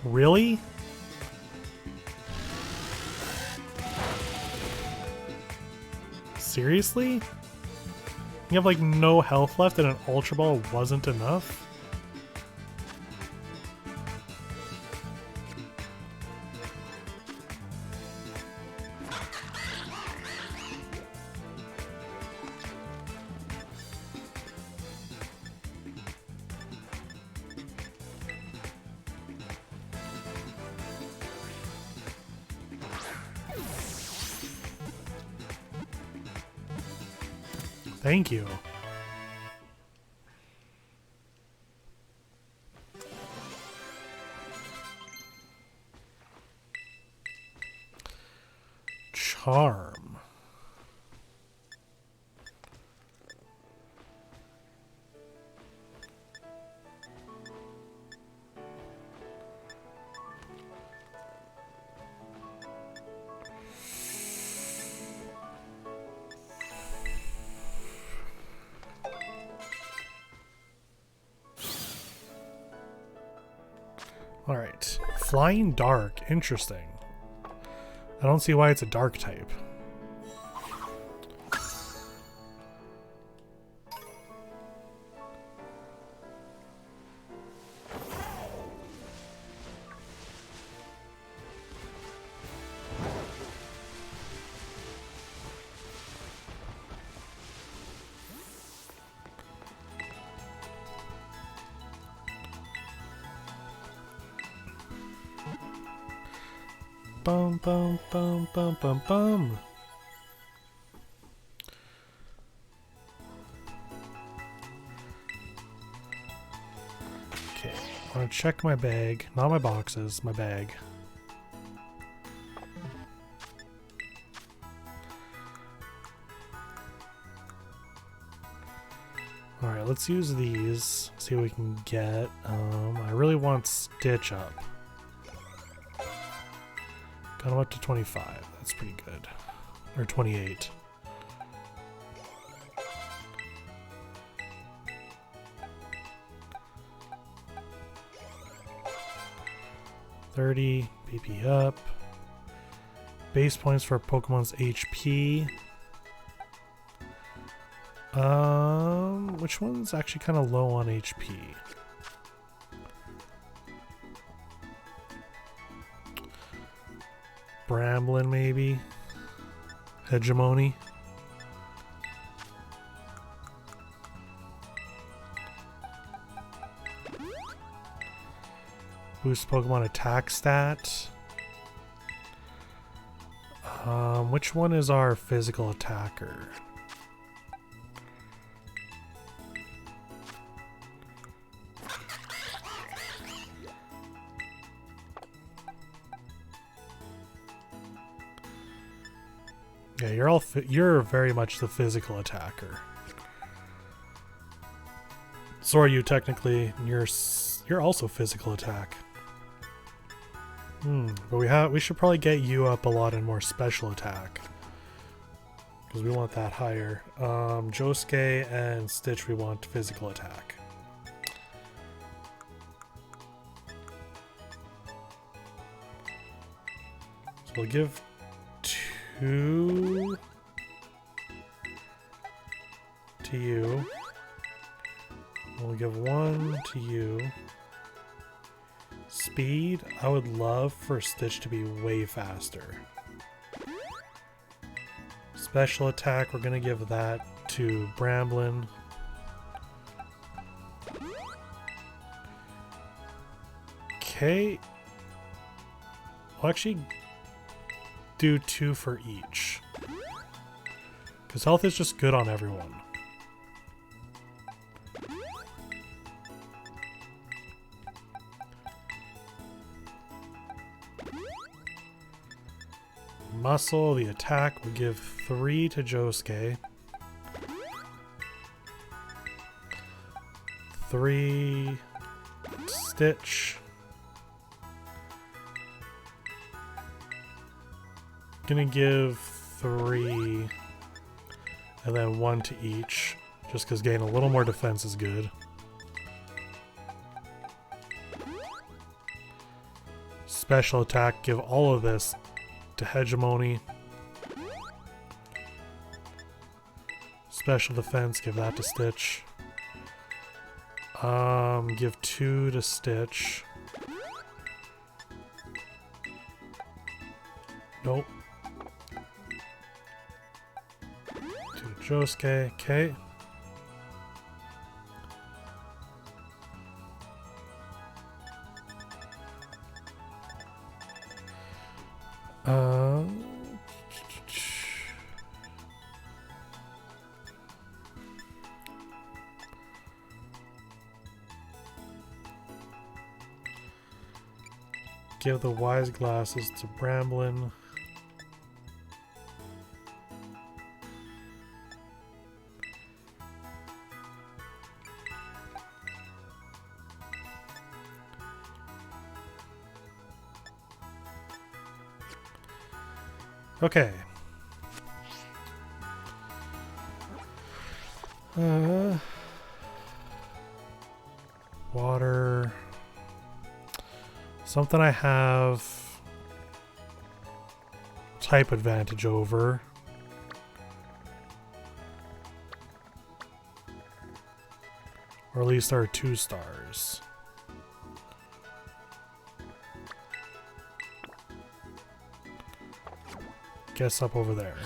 Really? Seriously? You have like no health left and an Ultra Ball wasn't enough? Thank you. Charm. Alright. Flying Dark. Interesting. I don't see why it's a dark type. Bum bum bum bum bum bum. Okay, I want to check my bag, not my boxes, my bag. Alright, let's use these. See what we can get. I really want Stitch up. Got him up to 25. That's pretty good. Or 28. $30 BP up. Base points for Pokemon's HP. Which one's actually kind of low on HP? Bramblin, maybe? Hegemony? Boost Pokemon attack stat. Which one is our physical attacker? Yeah, you're very much the physical attacker. So are you technically? You're also physical attack. But we should probably get you up a lot in more special attack. Because we want that higher. Josuke and Stitch we want physical attack. So we'll give 2 to you. We'll give 1 to you. Speed, I would love for Stitch to be way faster. Special attack, we're gonna give that to Bramblin. Okay. We'll actually do 2 for each. Because health is just good on everyone. Muscle, the attack, we'll give 3 to Josuke. 3 Stitch. Gonna give 3 and then 1 to each, just because getting a little more defense is good. Special attack, give all of this to Hegemony. Special defense, give that to Stitch. Give 2 to Stitch. Nope. 2 to Josuke, okay. Give the wise glasses to Bramblin. Okay. Water. Something I have type advantage over. Or at least our 2 stars. Guess up over there.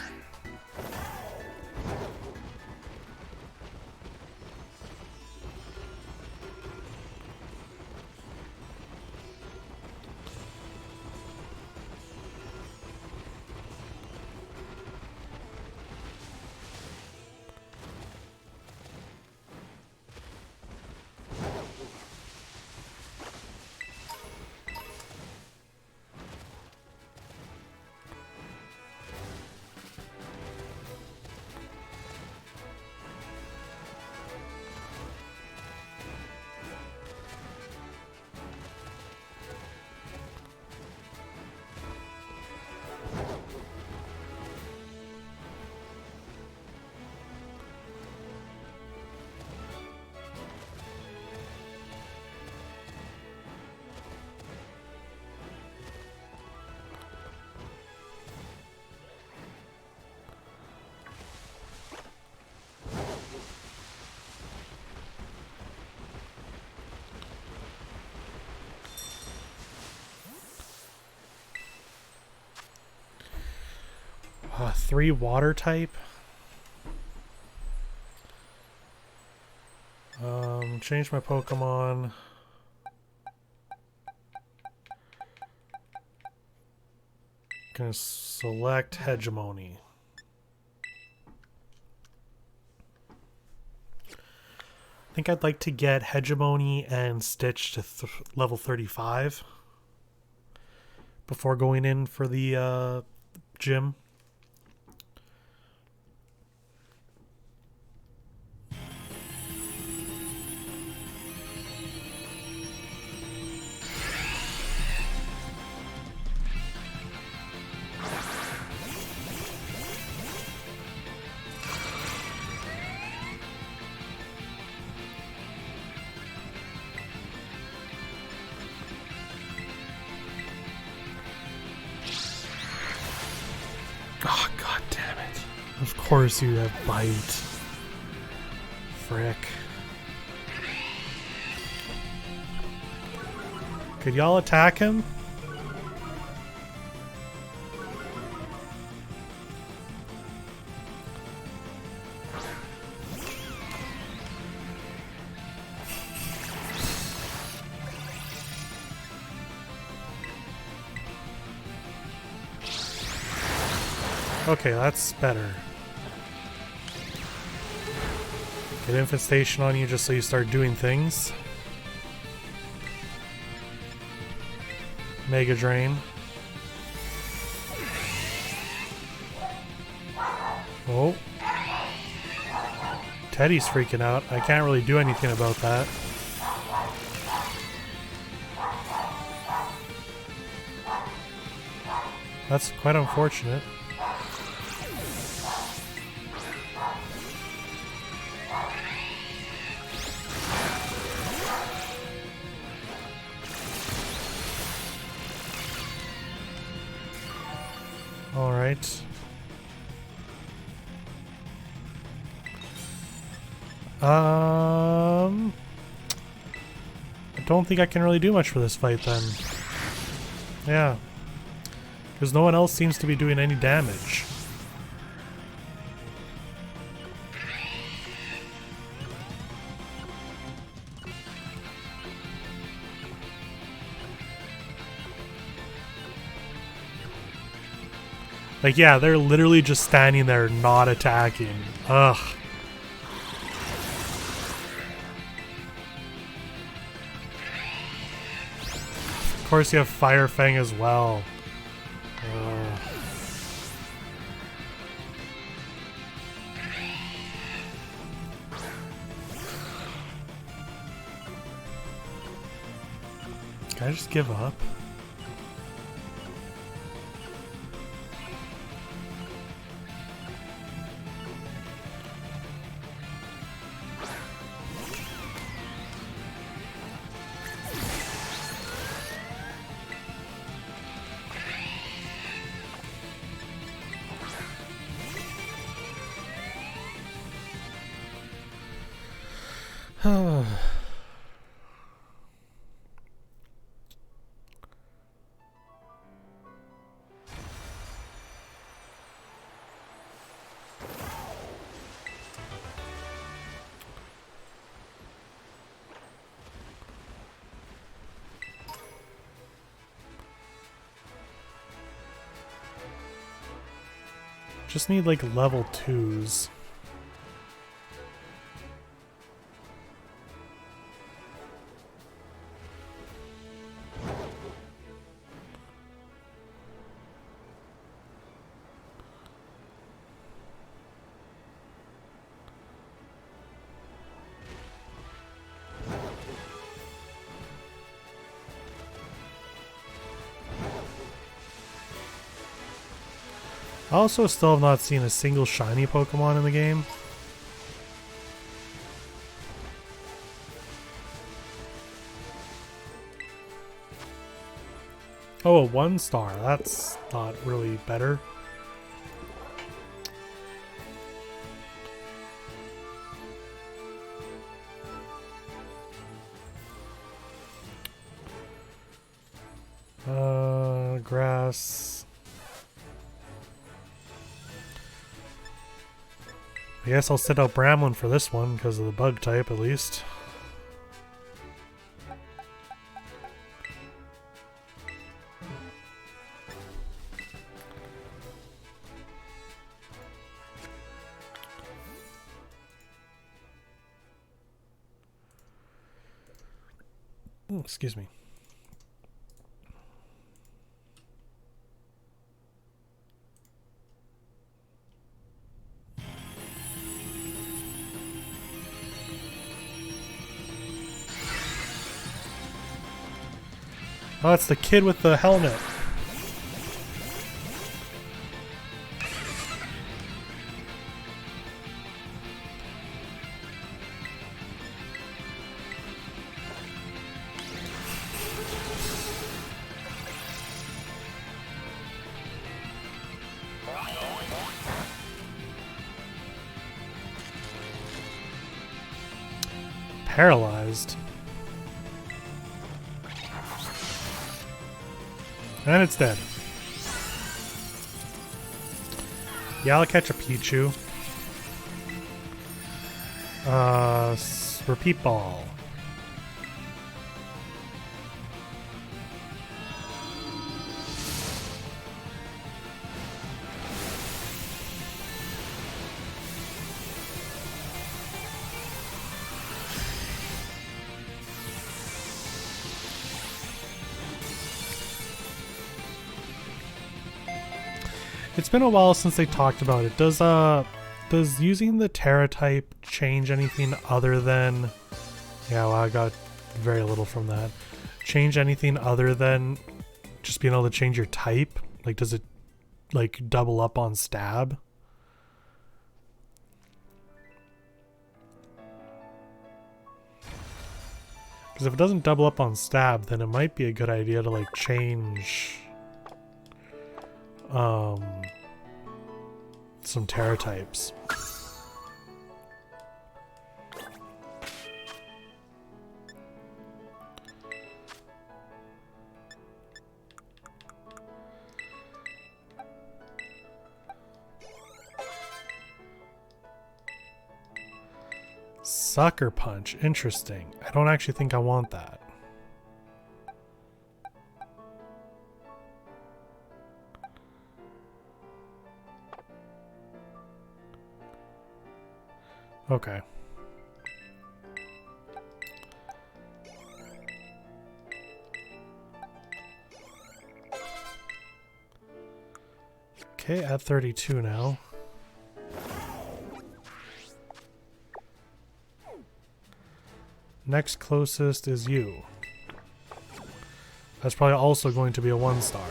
3 water type. Change my Pokemon. Gonna select Hegemony. I think I'd like to get Hegemony and Stitch to level 35 before going in for the gym. Oh, god damn it. Of course you have Bite. Frick. Could y'all attack him? Okay, that's better. Get infestation on you just so you start doing things. Mega Drain. Oh. Teddy's freaking out. I can't really do anything about that. That's quite unfortunate. Alright. I don't think I can really do much for this fight then. Yeah. Because no one else seems to be doing any damage. Like, yeah, they're literally just standing there not attacking. Ugh. Of course you have Fire Fang as well. Can I just give up? Just need like level 2s. I also still have not seen a single shiny Pokemon in the game. Oh, a 1-star. That's not really better. Grass. I guess I'll sit out Bramlin for this one because of the bug type at least. Ooh, excuse me. Oh, it's the kid with the helmet. Paralyzed. And it's dead. Yeah, I'll catch a Pichu. Repeat ball. It's been a while since they talked about it. Does using the Terra type change anything other than... Yeah, well, I got very little from that. Change anything other than just being able to change your type? Like, does it, like, double up on stab? Because if it doesn't double up on stab, then it might be a good idea to, like, change... some Terra types. Sucker Punch. Interesting. I don't actually think I want that. Okay. Okay, at 32 now. Next closest is you. That's probably also going to be a 1-star.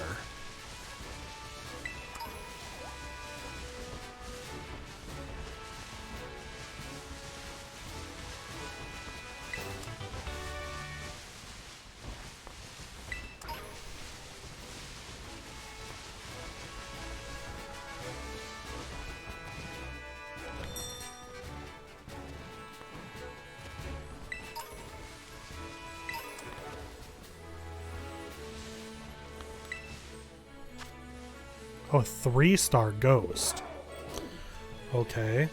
Oh, 3-star Ghost. Okay.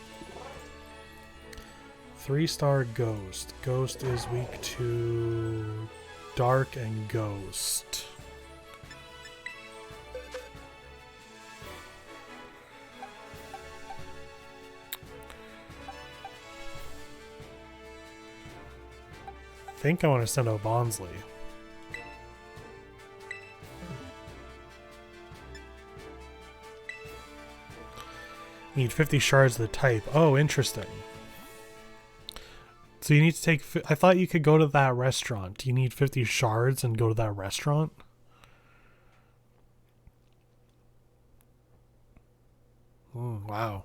3-star Ghost. Ghost is weak to Dark and Ghost. I think I want to send out Bonsly. Need 50 shards of the type. Oh, interesting. So you need to take... I thought you could go to that restaurant. Do you need 50 shards and go to that restaurant? Wow.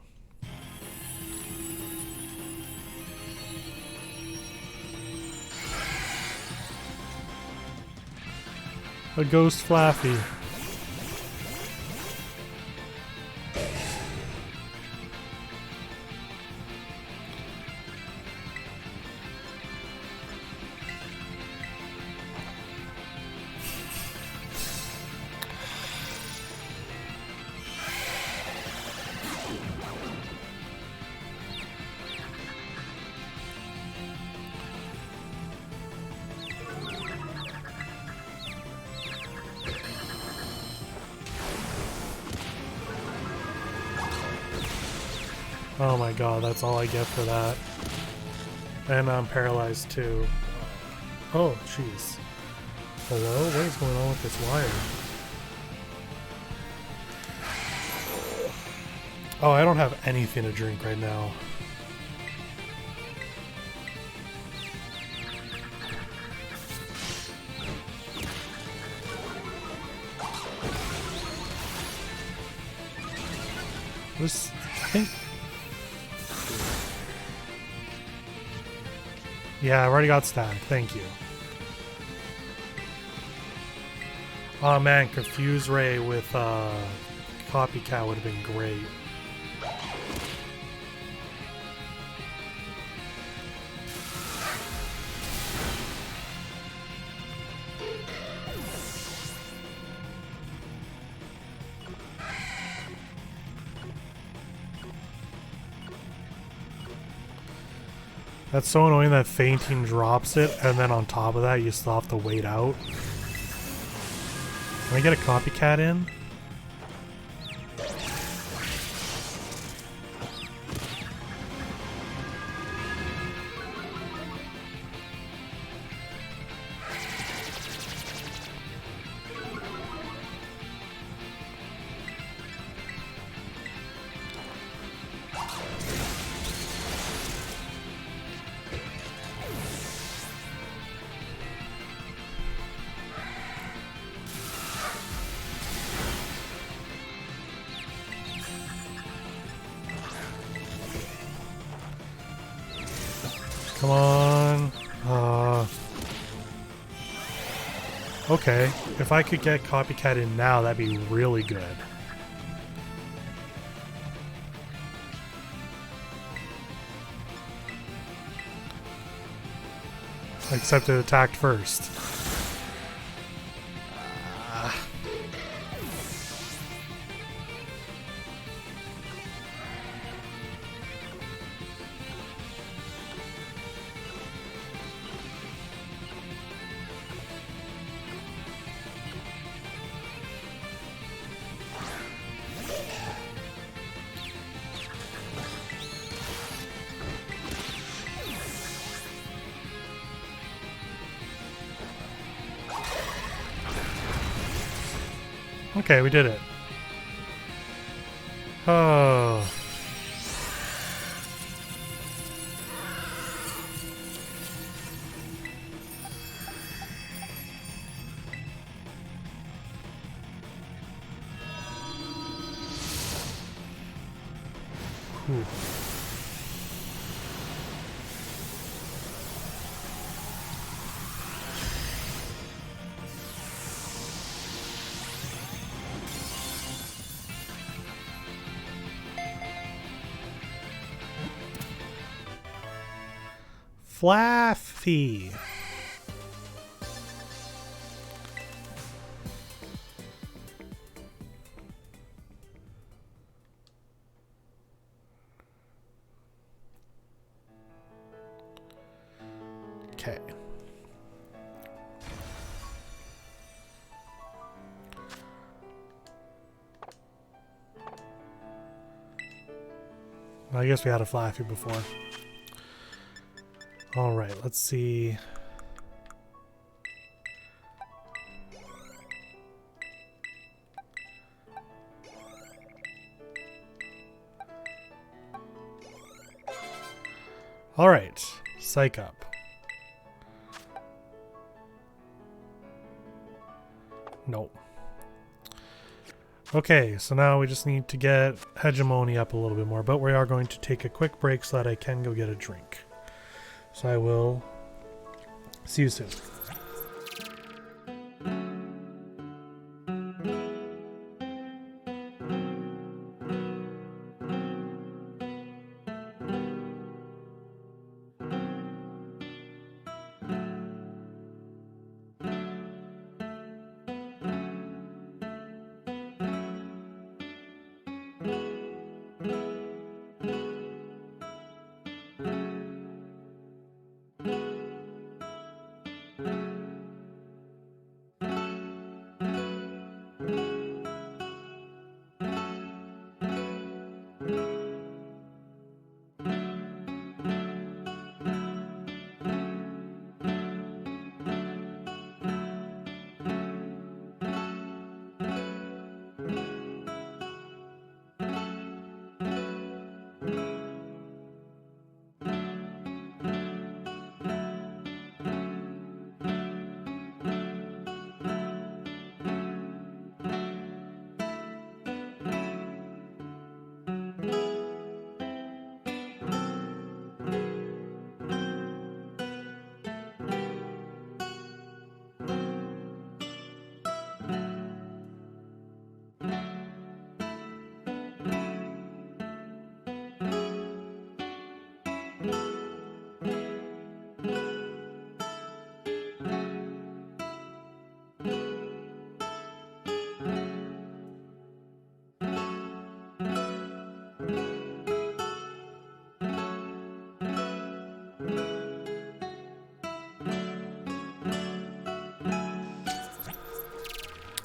A Ghost Flaffy. Oh my god, that's all I get for that. And I'm paralyzed too. Oh, jeez. Hello? What is going on with this wire? Oh, I don't have anything to drink right now. This, I think... Yeah, I've already got stacked. Thank you. Oh man, Confuse Ray with Copycat would have been great. That's so annoying that fainting drops it, and then on top of that, you still have to wait out. Can I get a copycat in? Come on. Okay. If I could get Copycat in now, that'd be really good. Except it attacked first. Okay, we did it. Oh. Whew. Flaffy. Okay. I guess we had a Flaffy before. Alright, let's see. Alright, psych up. Nope. Okay, so now we just need to get Hegemony up a little bit more, but we are going to take a quick break so that I can go get a drink. So I will see you soon.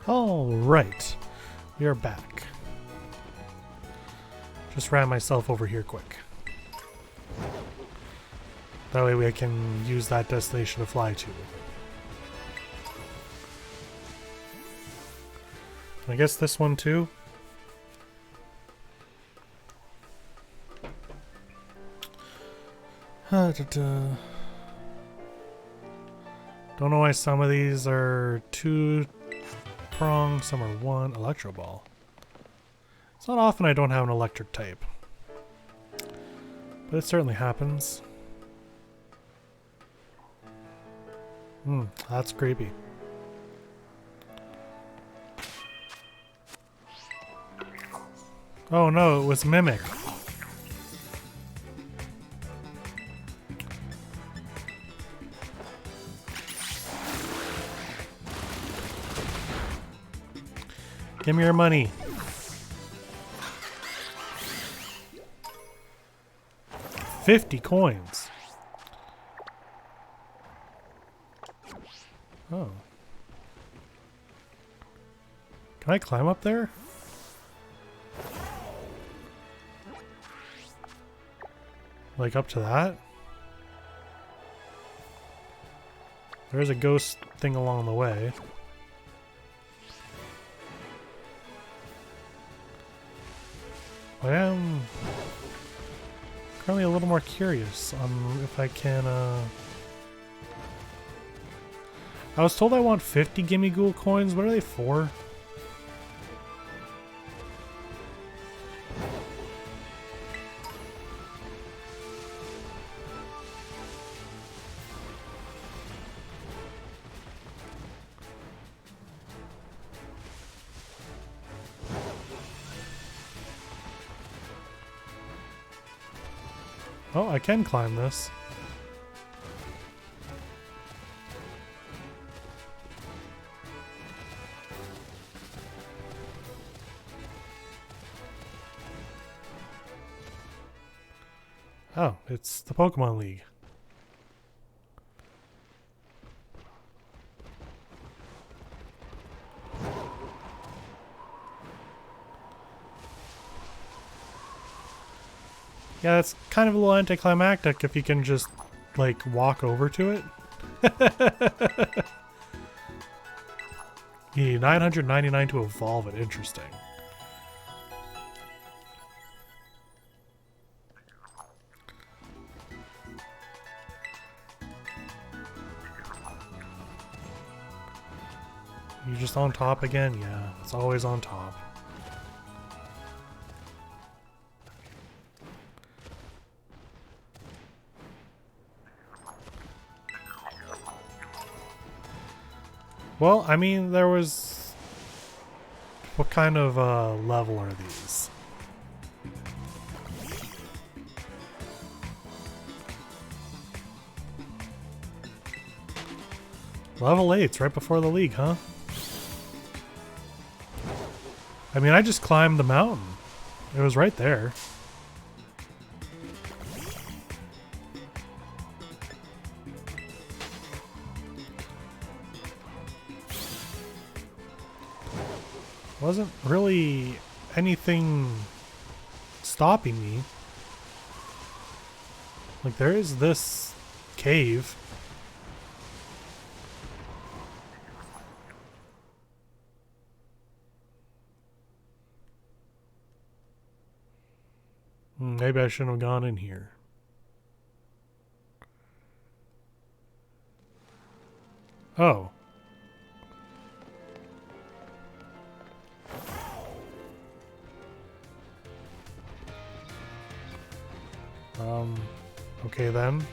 All right, we are back. Just ran myself over here quick. That way we can use that destination to fly to. I guess this one too. Don't know why some of these are 2-prong, some are 1. Electro ball. It's not often I don't have an electric type, but it certainly happens. That's creepy. Oh no, it was Mimic. Give me your money. $50. Oh. Can I climb up there? Like up to that? There's a ghost thing along the way. I am currently a little more curious on if I can, I was told I want 50 Gimme Ghoul coins. What are they for? Oh, I can climb this. Oh, it's the Pokemon League. Yeah, it's kind of a little anticlimactic if you can just, like, walk over to it. You need 999 to evolve it. Interesting. You just on top again? Yeah, it's always on top. Well, I mean, there was... What kind of level are these? Level 8's right before the league, huh? I mean, I just climbed the mountain. It was right there. Wasn't really anything stopping me. Like, there is this cave. Maybe I shouldn't have gone in here. Oh. Okay then.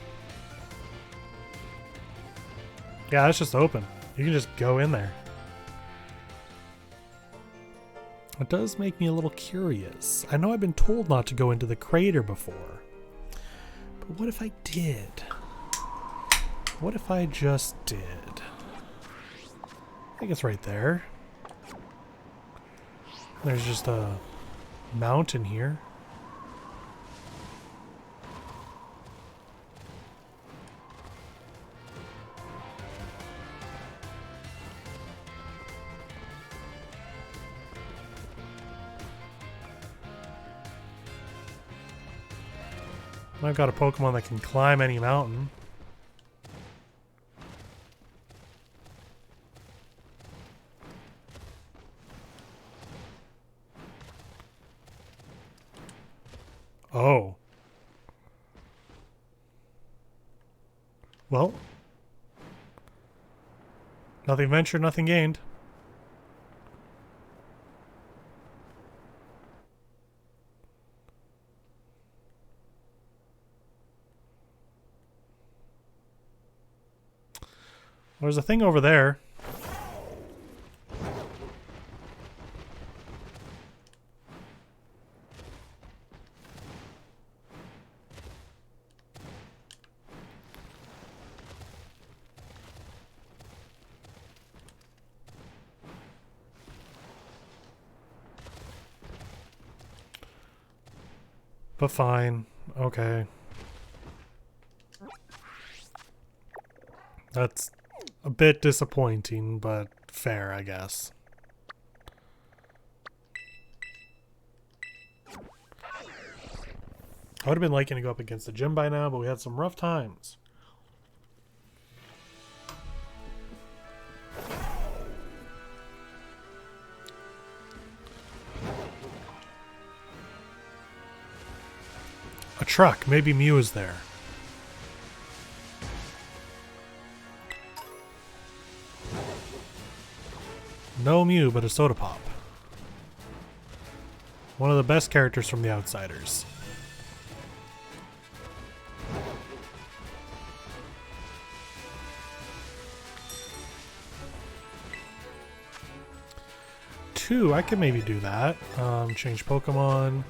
Yeah, it's just open. You can just go in there. It does make me a little curious. I know I've been told not to go into the crater before. But what if I did? What if I just did? I think it's right there. There's just a mountain here. I've got a Pokemon that can climb any mountain. Oh. Well. Nothing ventured, nothing gained. There's a thing over there. But fine. Okay. That's a bit disappointing, but fair, I guess. I would have been liking to go up against the gym by now, but we had some rough times. A truck. Maybe Mew is there. No Mew, but a Soda Pop. One of the best characters from The Outsiders. Two, I could maybe do that. Change Pokemon.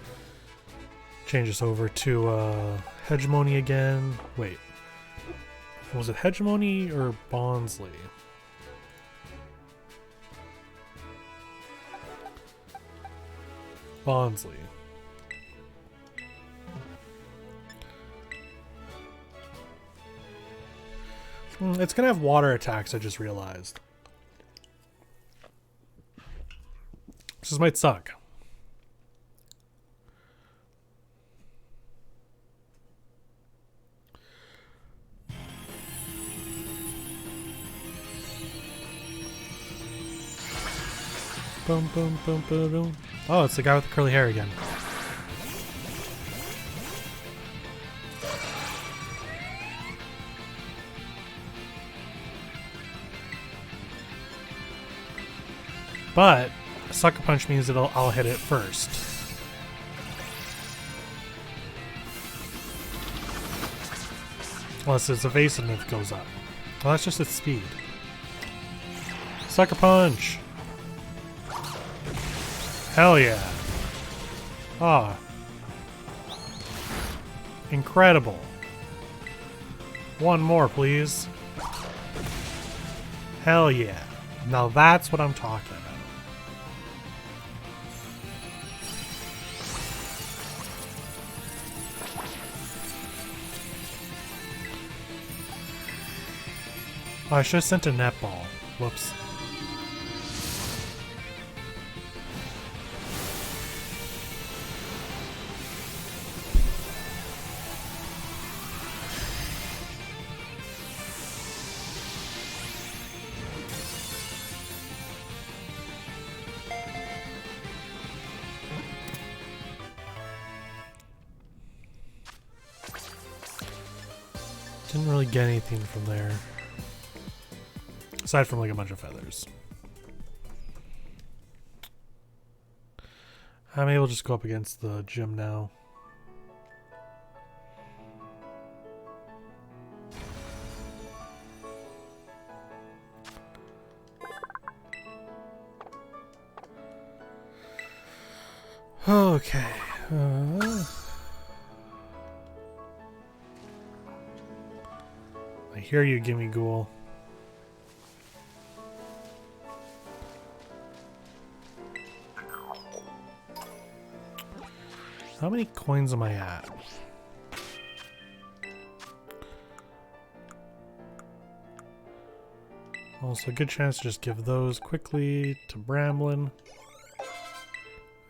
Change this over to Hegemony again. Wait. Was it Hegemony or Bonsly? Bonsly. It's gonna have water attacks, I just realized. This might suck. Boom, boom, boom, boom, boom. Oh, it's the guy with the curly hair again. But Sucker Punch means that I'll hit it first. Unless its evasiveness goes up. Well, that's just its speed. Sucker Punch! Hell yeah. Ah. Incredible. One more, please. Hell yeah. Now that's what I'm talking about. Oh, I should have sent a netball. Whoops. Didn't really get anything from there. Aside from like a bunch of feathers. I'm able to just go up against the gym now. Okay. I hear you, Gimme Ghoul. How many coins am I at? Also, a good chance to just give those quickly to Bramblin.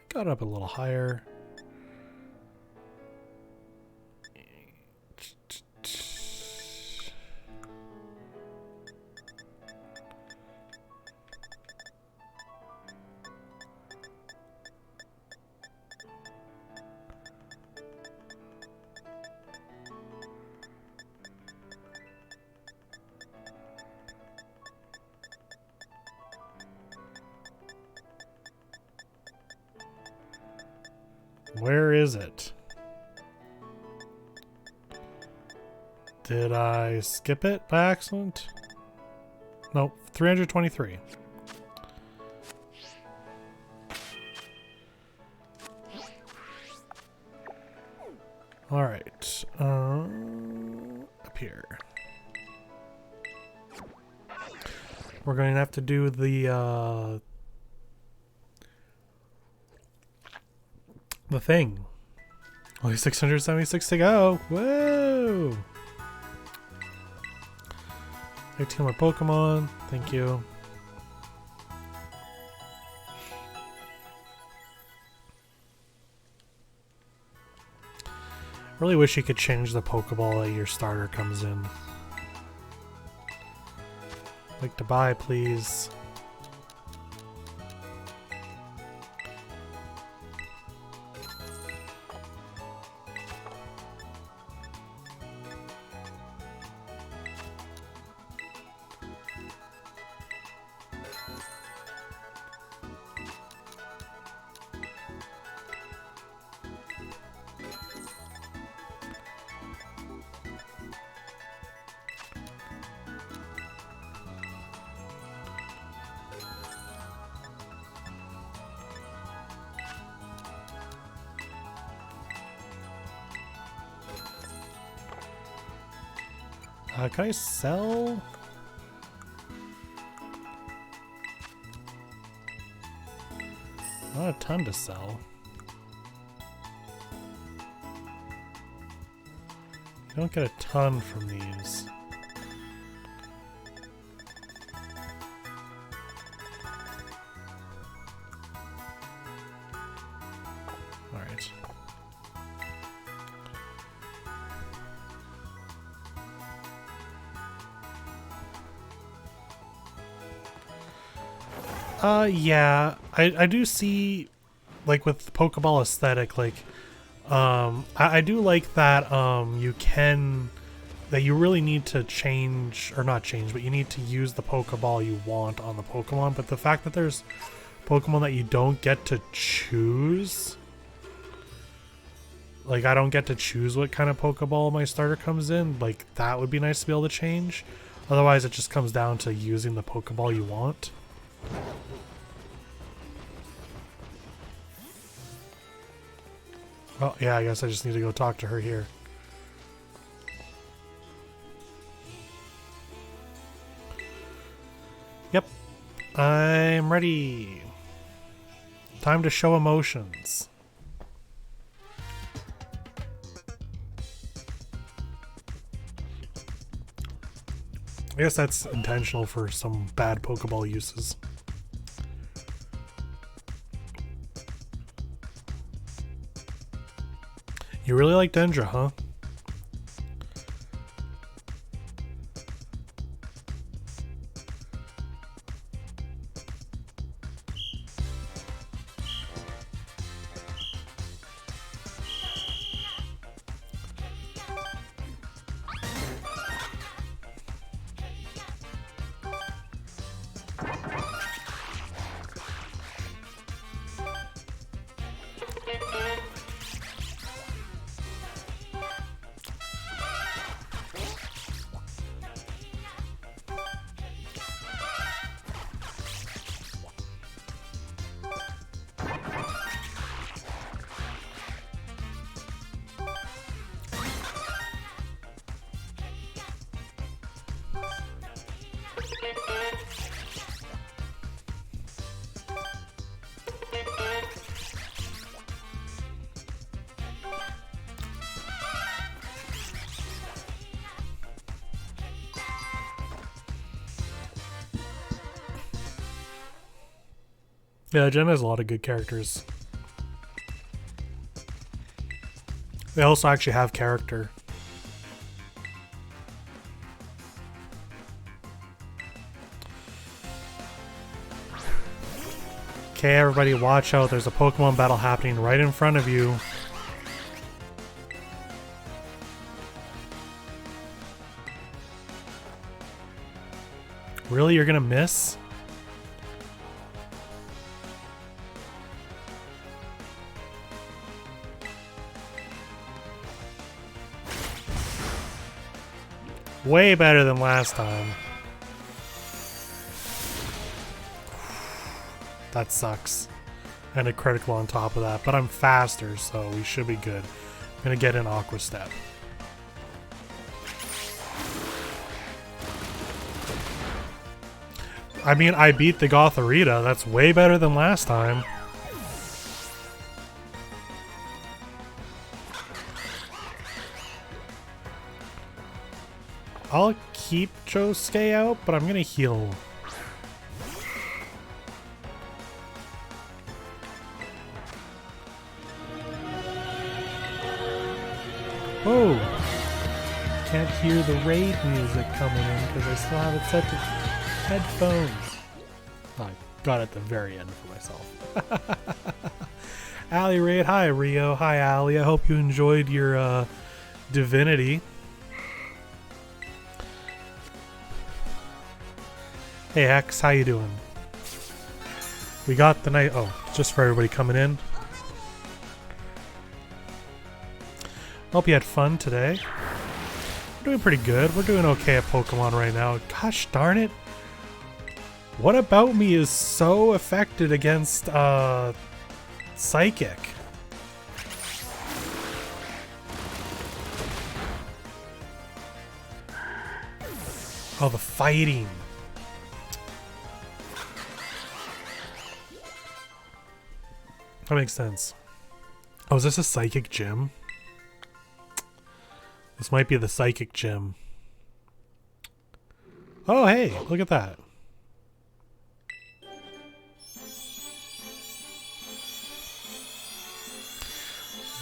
Got up a little higher. Where is it? Did I skip it by accident? Nope, 323. Alright, up here. We're going to have to do the thing. Only 676 to go. Whoa! 18 more Pokemon. Thank you. Really wish you could change the Pokeball that your starter comes in. Like to buy, please. Can I sell? Not a ton to sell. You don't get a ton from these. Alright. Yeah, I do see, like, with the Pokeball aesthetic, like, I do like that, that you really need to change, or not change, but you need to use the Pokeball you want on the Pokemon, but the fact that there's Pokemon that you don't get to choose, like, I don't get to choose what kind of Pokeball my starter comes in, like, that would be nice to be able to change. Otherwise, it just comes down to using the Pokeball you want. Oh, yeah, I guess I just need to go talk to her here. Yep. I'm ready. Time to show emotions. I guess that's intentional for some bad Pokeball uses. You really like Dendra, huh? Yeah, Gen has a lot of good characters. They also actually have character. Okay, everybody watch out. There's a Pokemon battle happening right in front of you. Really? You're gonna miss? Way better than last time. That sucks. And a critical on top of that. But I'm faster, so we should be good. I'm gonna get an Aqua Step. I mean, I beat the Gothorita. That's way better than last time. I'll keep Josuke out, but I'm gonna heal. Oh! Can't hear the raid music coming in because I still have it set to headphones. Oh, I got it at the very end for myself. Allie Raid, hi Rio, hi Allie. I hope you enjoyed your Divinity. Hey X, how you doing? We got the night. Oh, just for everybody coming in. Hope you had fun today. We're doing pretty good. We're doing okay at Pokemon right now. Gosh darn it. What about me is so affected against Psychic? Oh, the fighting. That makes sense. Oh, is this a Psychic gym? This might be the Psychic gym. Oh, hey, look at that.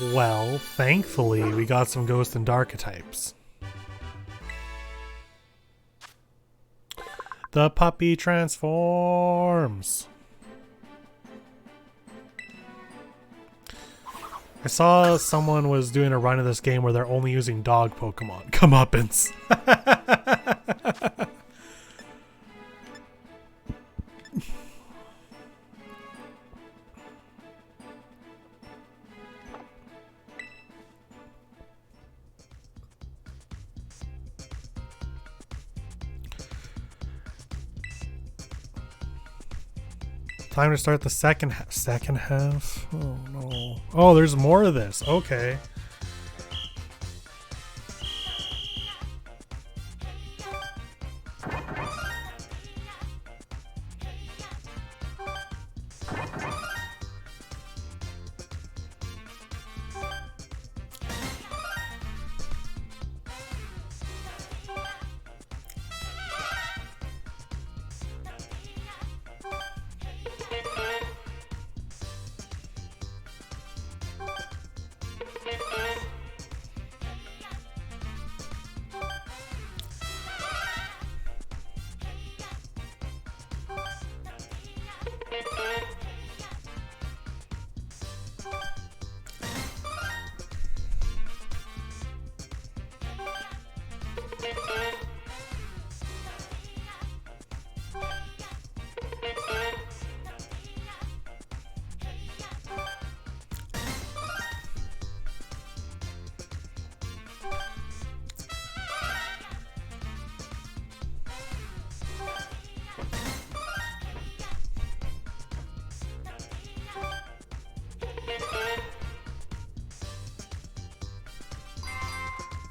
Well, thankfully, we got some Ghost and Dark types. The puppy transforms. I saw someone was doing a run of this game where they're only using dog Pokemon. Comeuppance. Time to start the second half. Oh no. Oh, there's more of this. Okay.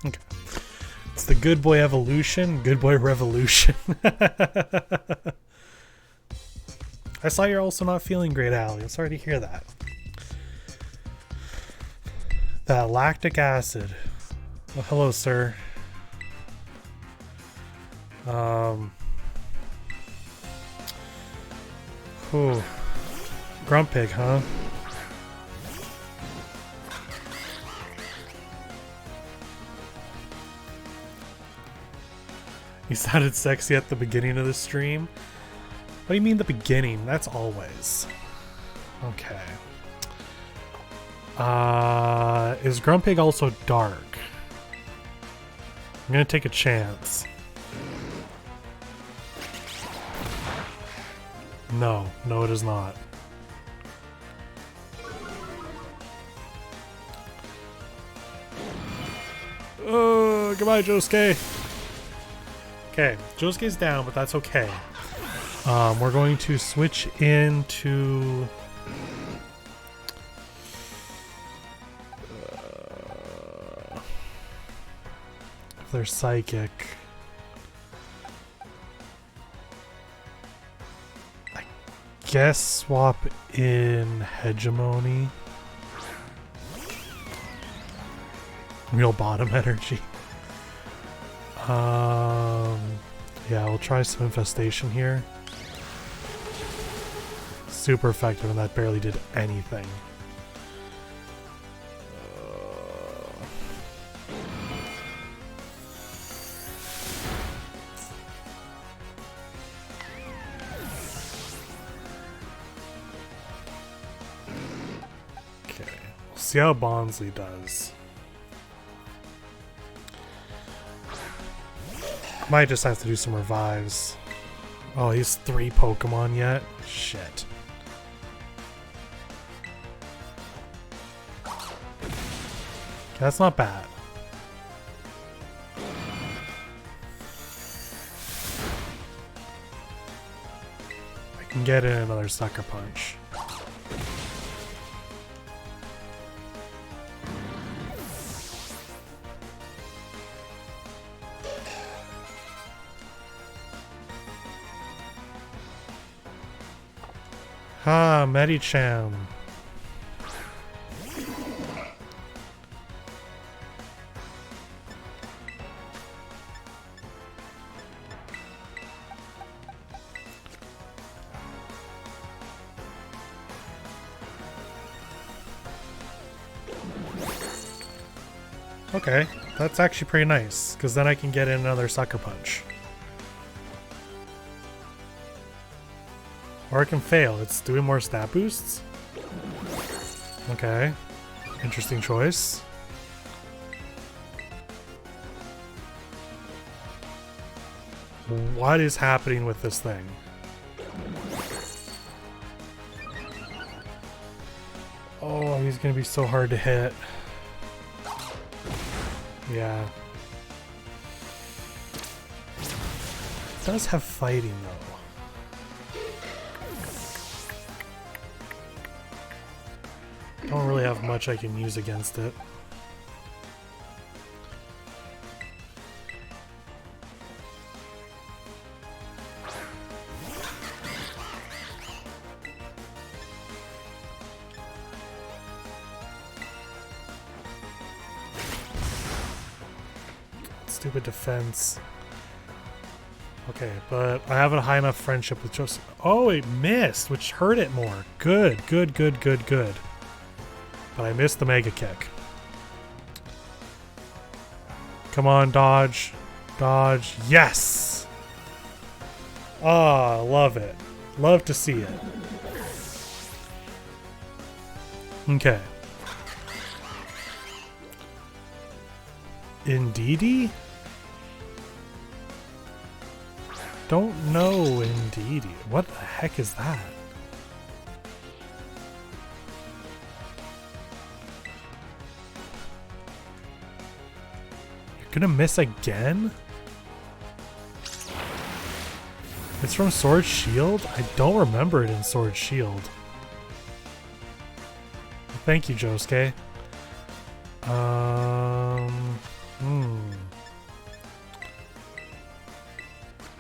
Okay. It's the Good Boy Evolution, Good Boy Revolution. I saw you're also not feeling great, Allie. I'm sorry to hear that. That lactic acid. Oh, hello, sir. Whew. Grumpig, huh? You sounded sexy at the beginning of the stream. What do you mean the beginning? That's always. Okay. Is Grumpig also dark? I'm gonna take a chance. No, no it is not. Oh, goodbye, Josuke. Okay, Josuke's down, but that's okay. We're going to switch into... if they're psychic... I guess swap in hegemony. Real bottom energy. Yeah, we'll try some infestation here. Super effective, and that barely did anything. Okay, we'll see how Bonsly does. Might just have to do some revives. Oh, he's 3 Pokemon yet? Shit. That's not bad. I can get in another Sucker Punch. Ah, Medicham. Okay, that's actually pretty nice, because then I can get in another Sucker Punch. Or I can fail. It's doing more stat boosts? Okay. Interesting choice. What is happening with this thing? Oh, he's gonna be so hard to hit. Yeah. It does have fighting though. Don't really have much I can use against it. Stupid defense. Okay, but I have a high enough friendship with Joseph. Oh, it missed, which hurt it more. Good, good, good, good, good. But I missed the Mega Kick. Come on, dodge. Dodge. Yes! Ah, love it. Love to see it. Okay. Indeedee? Don't know Indeedee. What the heck is that? Gonna miss again? It's from Sword Shield? I don't remember it in Sword Shield. Thank you, Josuke.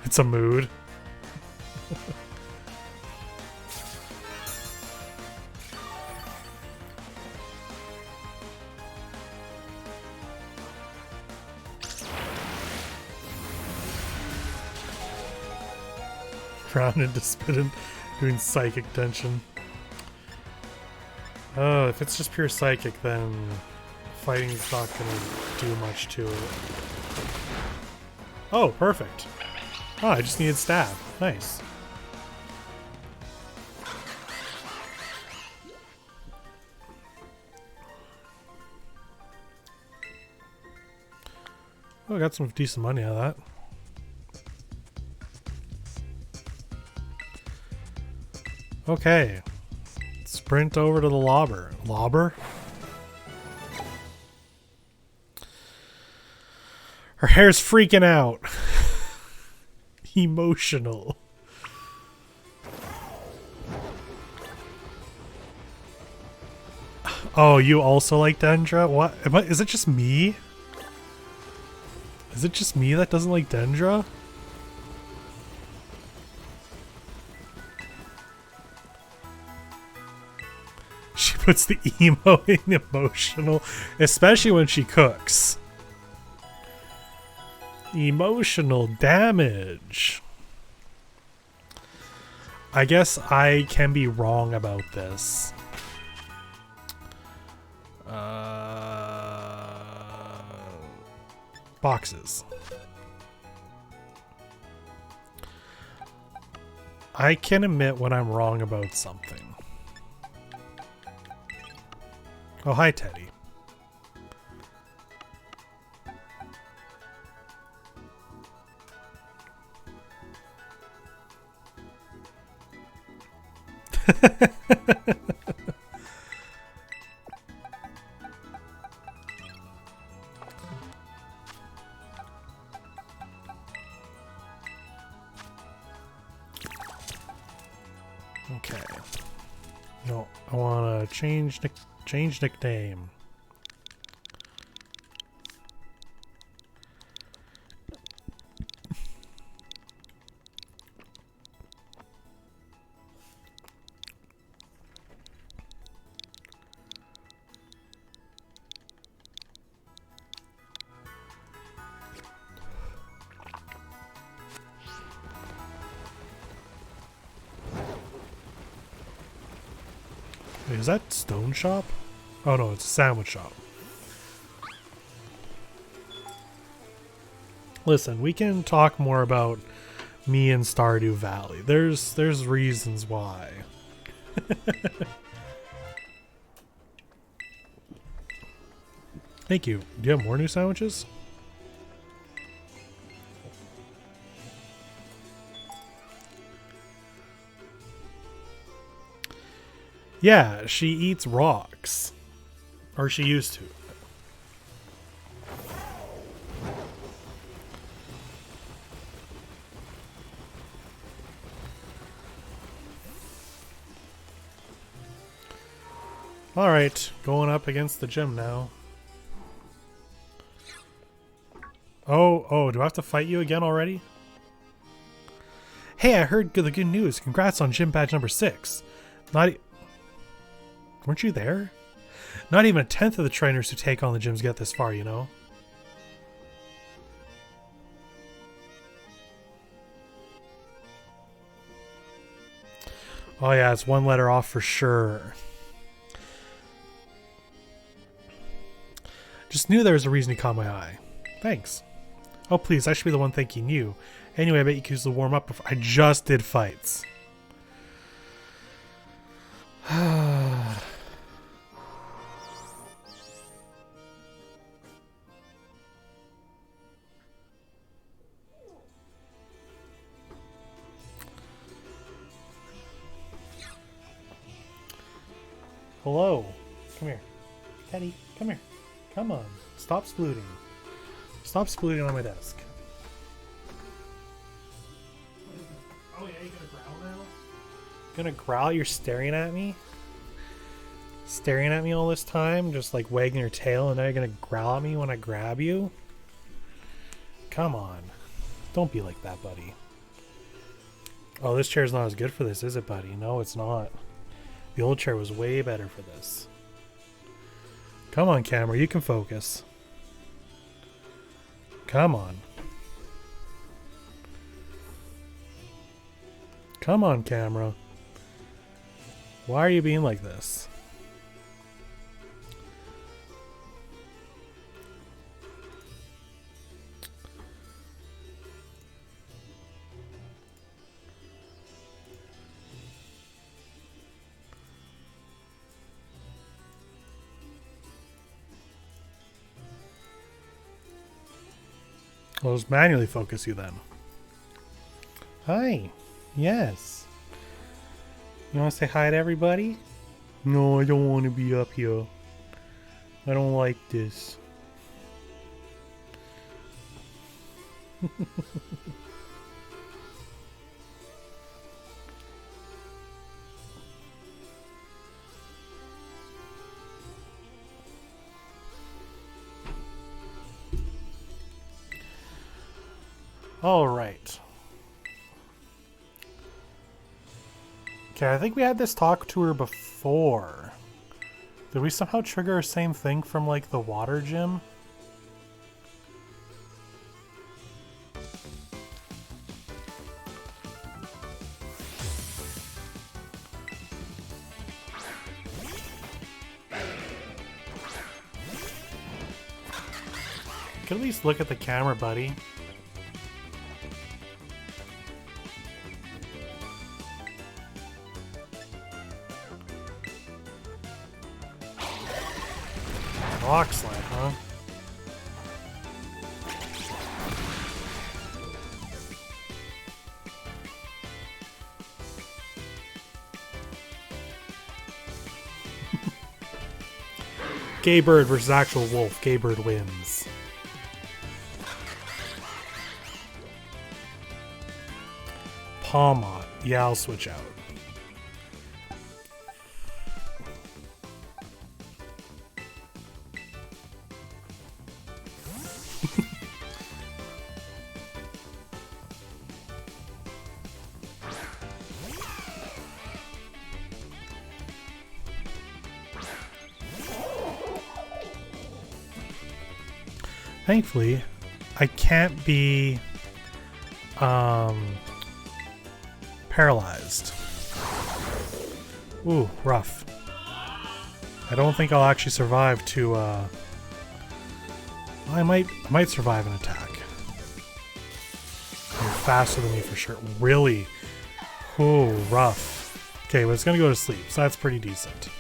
It's a mood. Round into spitting, doing psychic tension. Oh, if it's just pure psychic, then fighting's not gonna do much to it. Oh, perfect. Oh, I just needed stab. Nice. Oh, I got some decent money out of that. Okay. Sprint over to the lobber. Lobber? Her hair's freaking out. Emotional. Oh, you also like Dendra? What? Is it just me? Is it just me that doesn't like Dendra? She puts the emo in emotional, especially when she cooks. Emotional damage. I guess I can be wrong about this. Boxes. I can admit when I'm wrong about something. Oh, hi, Teddy. Okay. No, I want to change nickname. Wait, is that Stone Shop? Oh no, it's a sandwich shop. Listen, we can talk more about me and Stardew Valley. There's reasons why. Thank you. Do you have more new sandwiches? Yeah, she eats rocks. Or she used to. Alright, going up against the gym now. Oh, do I have to fight you again already? Hey, I heard the good news. Congrats on gym badge number 6. Weren't you there? Not even a tenth of the trainers who take on the gyms get this far, you know? Oh yeah, it's one letter off for sure. Just knew there was a reason he caught my eye. Thanks. Oh please, I should be the one thanking you. Anyway, I bet you could use the warm up before I just did fights. Hello. Come here. Teddy, come here. Come on. Stop splooting. Stop splooting on my desk. Oh yeah, you gonna growl now? Gonna growl? You're staring at me? Staring at me all this time? Just like wagging your tail, and now you're gonna growl at me when I grab you? Come on. Don't be like that, buddy. Oh, this chair's not as good for this, is it, buddy? No, it's not. The old chair was way better for this. Come on, camera, you can focus. Come on. Come on, camera. Why are you being like this? I'll just manually focus you then. Hi. Yes. You want to say hi to everybody? No, I don't want to be up here. I don't like this. All right. Okay, I think we had this talk to her before. Did we somehow trigger the same thing from, like, the water gym? Could at least look at the camera, buddy. Rock slide, huh? Gay bird versus actual wolf. Gay bird wins. Palmont. Yeah, I'll switch out. Thankfully, I can't be paralyzed. Ooh, rough. I don't think I'll actually survive to I might survive an attack. You're faster than me for sure. Really? Oh, rough. Okay, but it's gonna go to sleep, so that's pretty decent.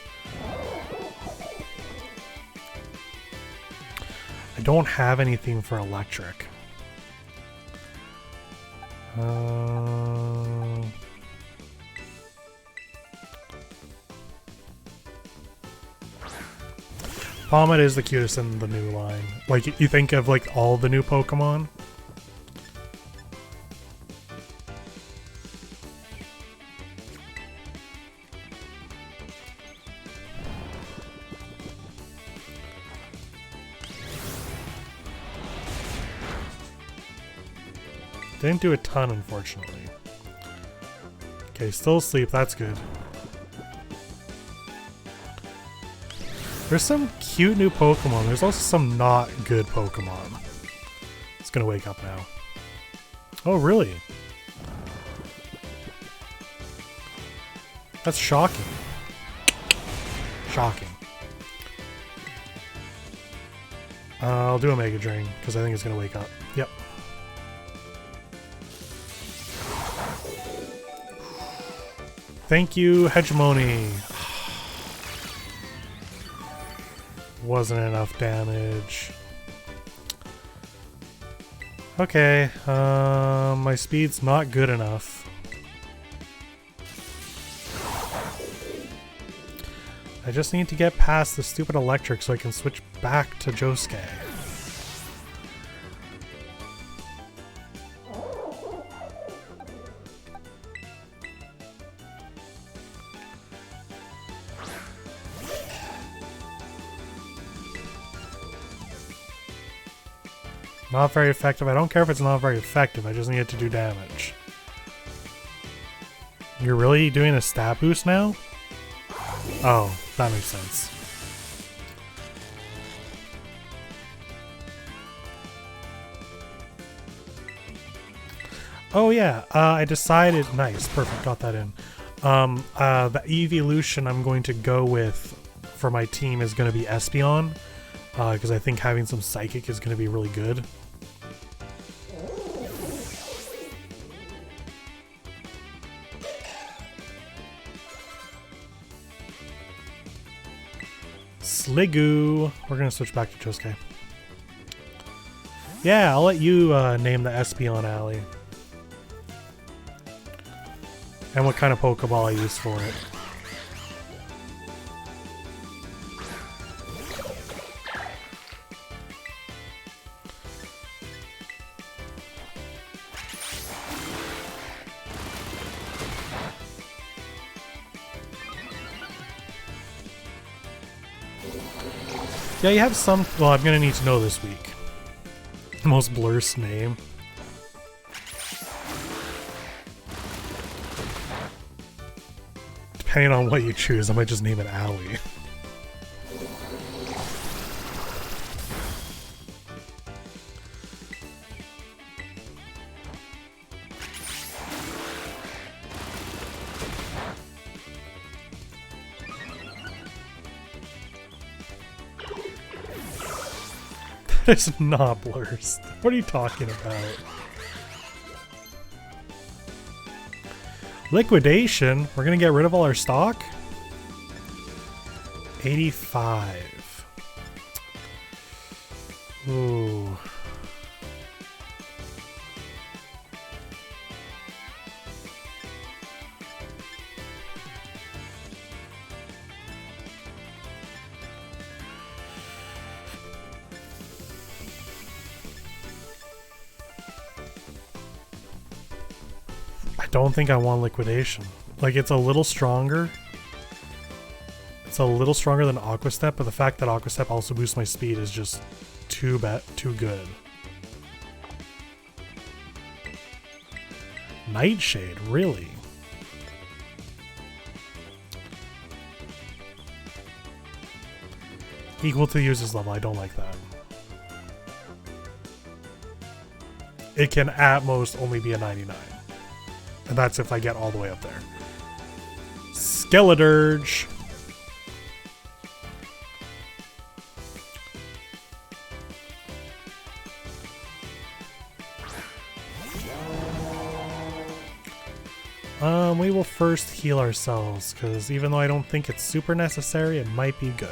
I don't have anything for electric. Palmet is the cutest in the new line. Like, you think of, like, all the new Pokemon. Didn't do a ton, unfortunately. Okay, still asleep. That's good. There's some cute new Pokemon. There's also some not good Pokemon. It's gonna wake up now. Oh, really? That's shocking. Shocking. I'll do a Mega Drain, because I think it's gonna wake up. Yep. Thank you, Hegemony. Wasn't enough damage. Okay, my speed's not good enough. I just need to get past the stupid electric so I can switch back to Josuke. Not very effective. I don't care if it's not very effective. I just need it to do damage. You're really doing a stat boost now? Oh, that makes sense. Oh yeah, I decided... Nice, perfect, got that in. The evolution I'm going to go with for my team is going to be Espeon. Because I think having some Psychic is going to be really good. Sliggoo! We're going to switch back to Josuke. Yeah, I'll let you name the Espeon alley. And what kind of Pokeball I use for it. Yeah, you have some... Well, I'm gonna need to know this week. The most blurst name. Depending on what you choose, I might just name it Allie. There's Nobblers. What are you talking about? Liquidation? We're gonna get rid of all our stock? 85. Ooh. I don't think I want liquidation. Like, it's a little stronger. It's a little stronger than Aqua Step, but the fact that Aqua Step also boosts my speed is just too good. Nightshade, really? Equal to the user's level, I don't like that. It can at most only be a 99. And that's if I get all the way up there. Skeledirge. We will first heal ourselves, because even though I don't think it's super necessary, it might be good.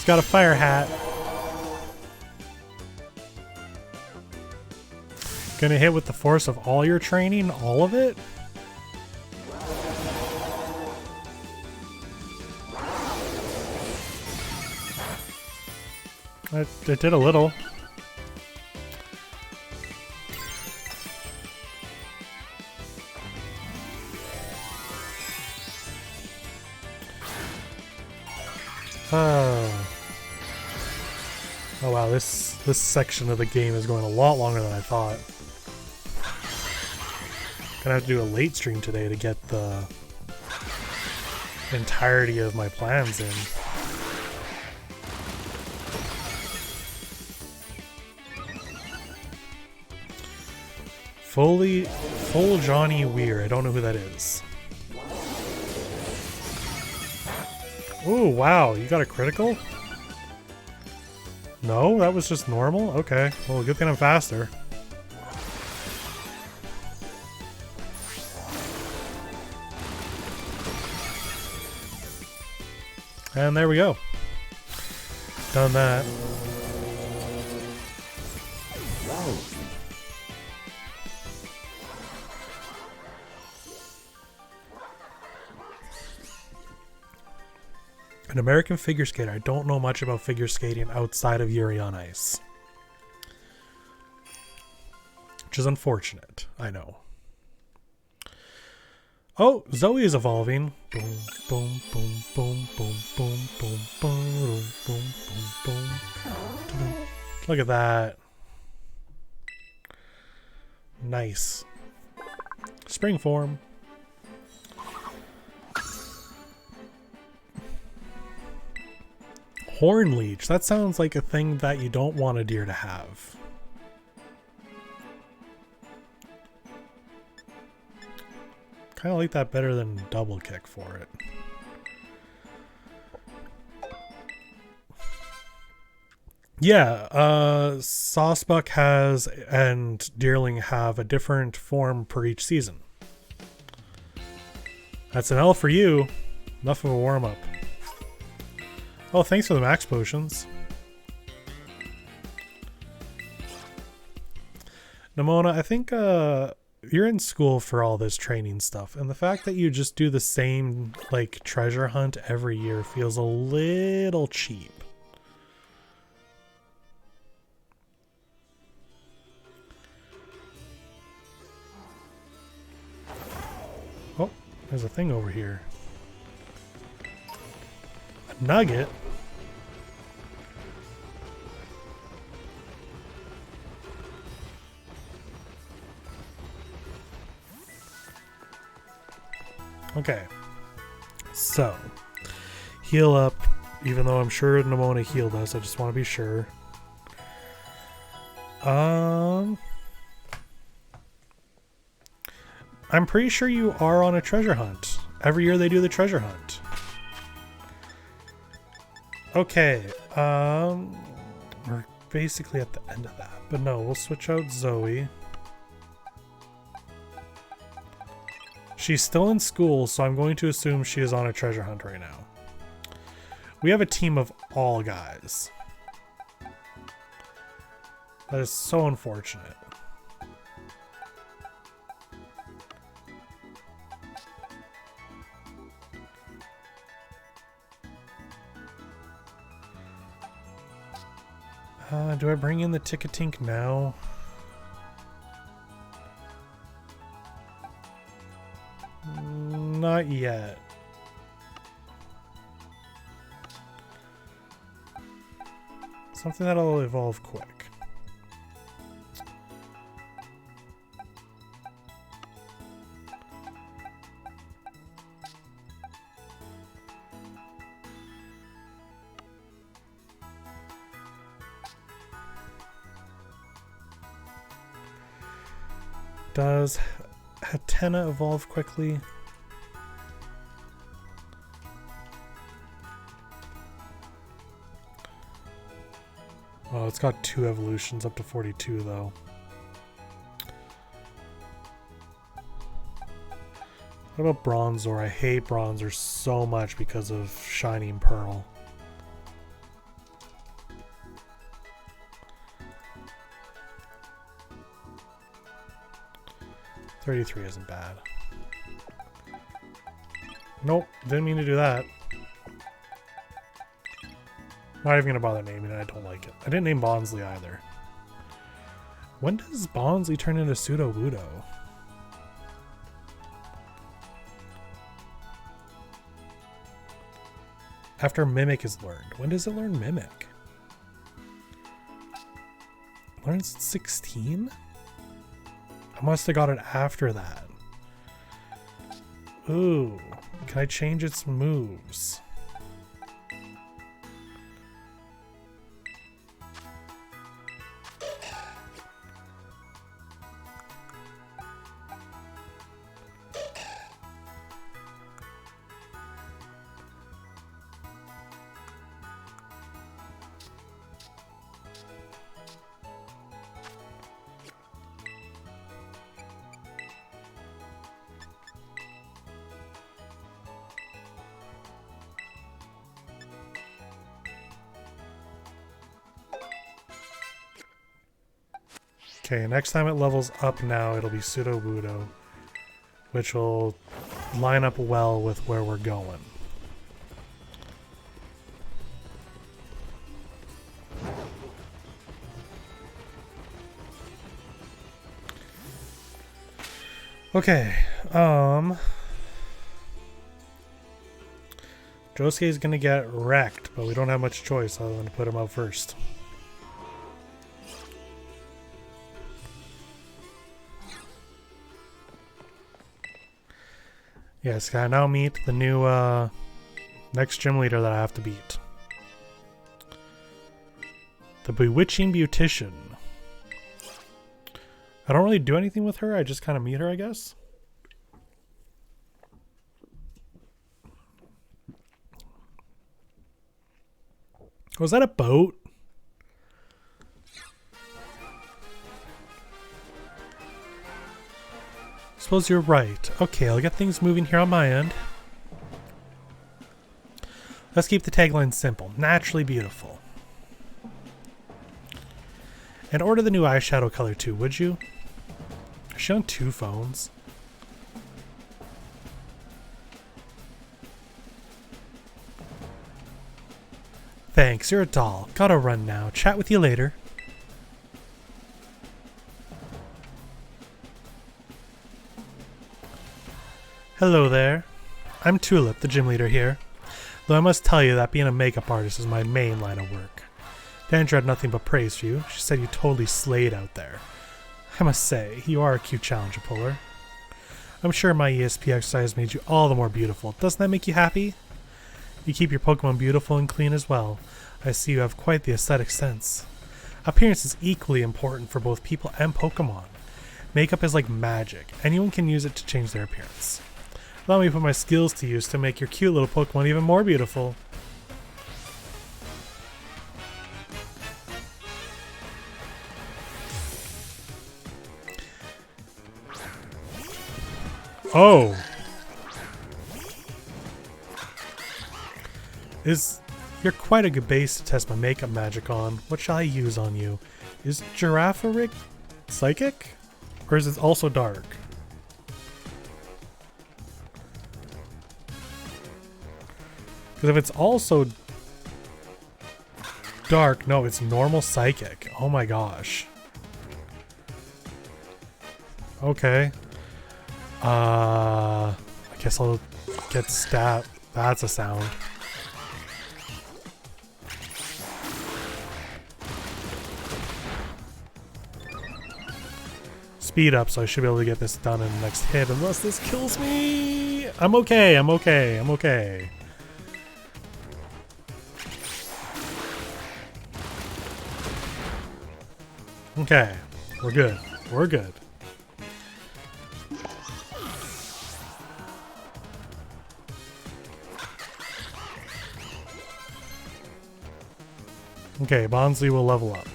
Got a fire hat. Gonna hit with the force of all your training, all of it? It did a little. Oh wow, this section of the game is going a lot longer than I thought. Gonna have to do a late stream today to get the entirety of my plans in. Full Johnny Weir, I don't know who that is. Ooh, wow, you got a critical? No, that was just normal? Okay, well, good thing I'm faster. And there we go. Done that. An American figure skater. I don't know much about figure skating outside of Yuri on Ice. Which is unfortunate, I know. Oh, Zoe is evolving. Boom, boom, boom, boom, boom, boom, boom, boom, boom, boom, boom. Look at that. Nice. Spring form. Horn Leech. That sounds like a thing that you don't want a deer to have. Kind of like that better than double kick for it. Yeah, Saucebuck has and Deerling have a different form per each season. That's an L for you. Enough of a warm-up. Oh, thanks for the max potions. Nimona, I think you're in school for all this training stuff, and the fact that you just do the same like treasure hunt every year feels a little cheap. Oh, there's a thing over here. A nugget? Okay, so heal up, even though I'm sure Nimona healed us. I just want to be sure. I'm pretty sure you are on a treasure hunt. Every year they do the treasure hunt. Okay, we're basically at the end of that, but no, we'll switch out Zoe. She's still in school, so I'm going to assume she is on a treasure hunt right now. We have a team of all guys. That is so unfortunate. Do I bring in the Tickatink now? Not yet. Something that'll evolve quick. Does Hatena evolve quickly? Oh, it's got 2 evolutions up to 42 though. What about Bronzor? I hate Bronzor so much because of Shining Pearl. $33 isn't bad. Nope, didn't mean to do that. Not even gonna bother naming it, I don't like it. I didn't name Bonsley either. When does Bonsley turn into Sudowoodo? After Mimic is learned. When does it learn Mimic? Learns at 16? I must have got it after that. Ooh, can I change its moves? Okay, next time it levels up now, it'll be Sudowoodo, which will line up well with where we're going. Okay, Josuke is gonna get wrecked, but we don't have much choice other than to put him out first. Yes, can I now meet the new next gym leader that I have to beat? The Bewitching Beautician. I don't really do anything with her, I just kind of meet her, I guess. Was that a boat? Suppose you're right. Okay, I'll get things moving here on my end. Let's keep the tagline simple. Naturally beautiful. And order the new eyeshadow color too, would you? Is she on 2 phones? Thanks, you're a doll. Gotta run now. Chat with you later. Hello there. I'm Tulip, the gym leader here. Though I must tell you that being a makeup artist is my main line of work. Dandra had nothing but praise for you. She said you totally slayed out there. I must say, you are a cute challenger puller. I'm sure my ESP exercise made you all the more beautiful. Doesn't that make you happy? You keep your Pokemon beautiful and clean as well. I see you have quite the aesthetic sense. Appearance is equally important for both people and Pokemon. Makeup is like magic. Anyone can use it to change their appearance. Allow me to put my skills to use to make your cute little Pokemon even more beautiful. Oh! You're quite a good base to test my makeup magic on. What shall I use on you? Is Girafarig psychic? Or is it also dark? Because if it's also dark, no, it's normal psychic. Oh my gosh. Okay. I guess I'll get stabbed. That's a sound. Speed up, so I should be able to get this done in the next hit, unless this kills me. I'm okay, I'm okay, I'm okay. Okay, we're good. We're good. Okay, Bonsley will level up.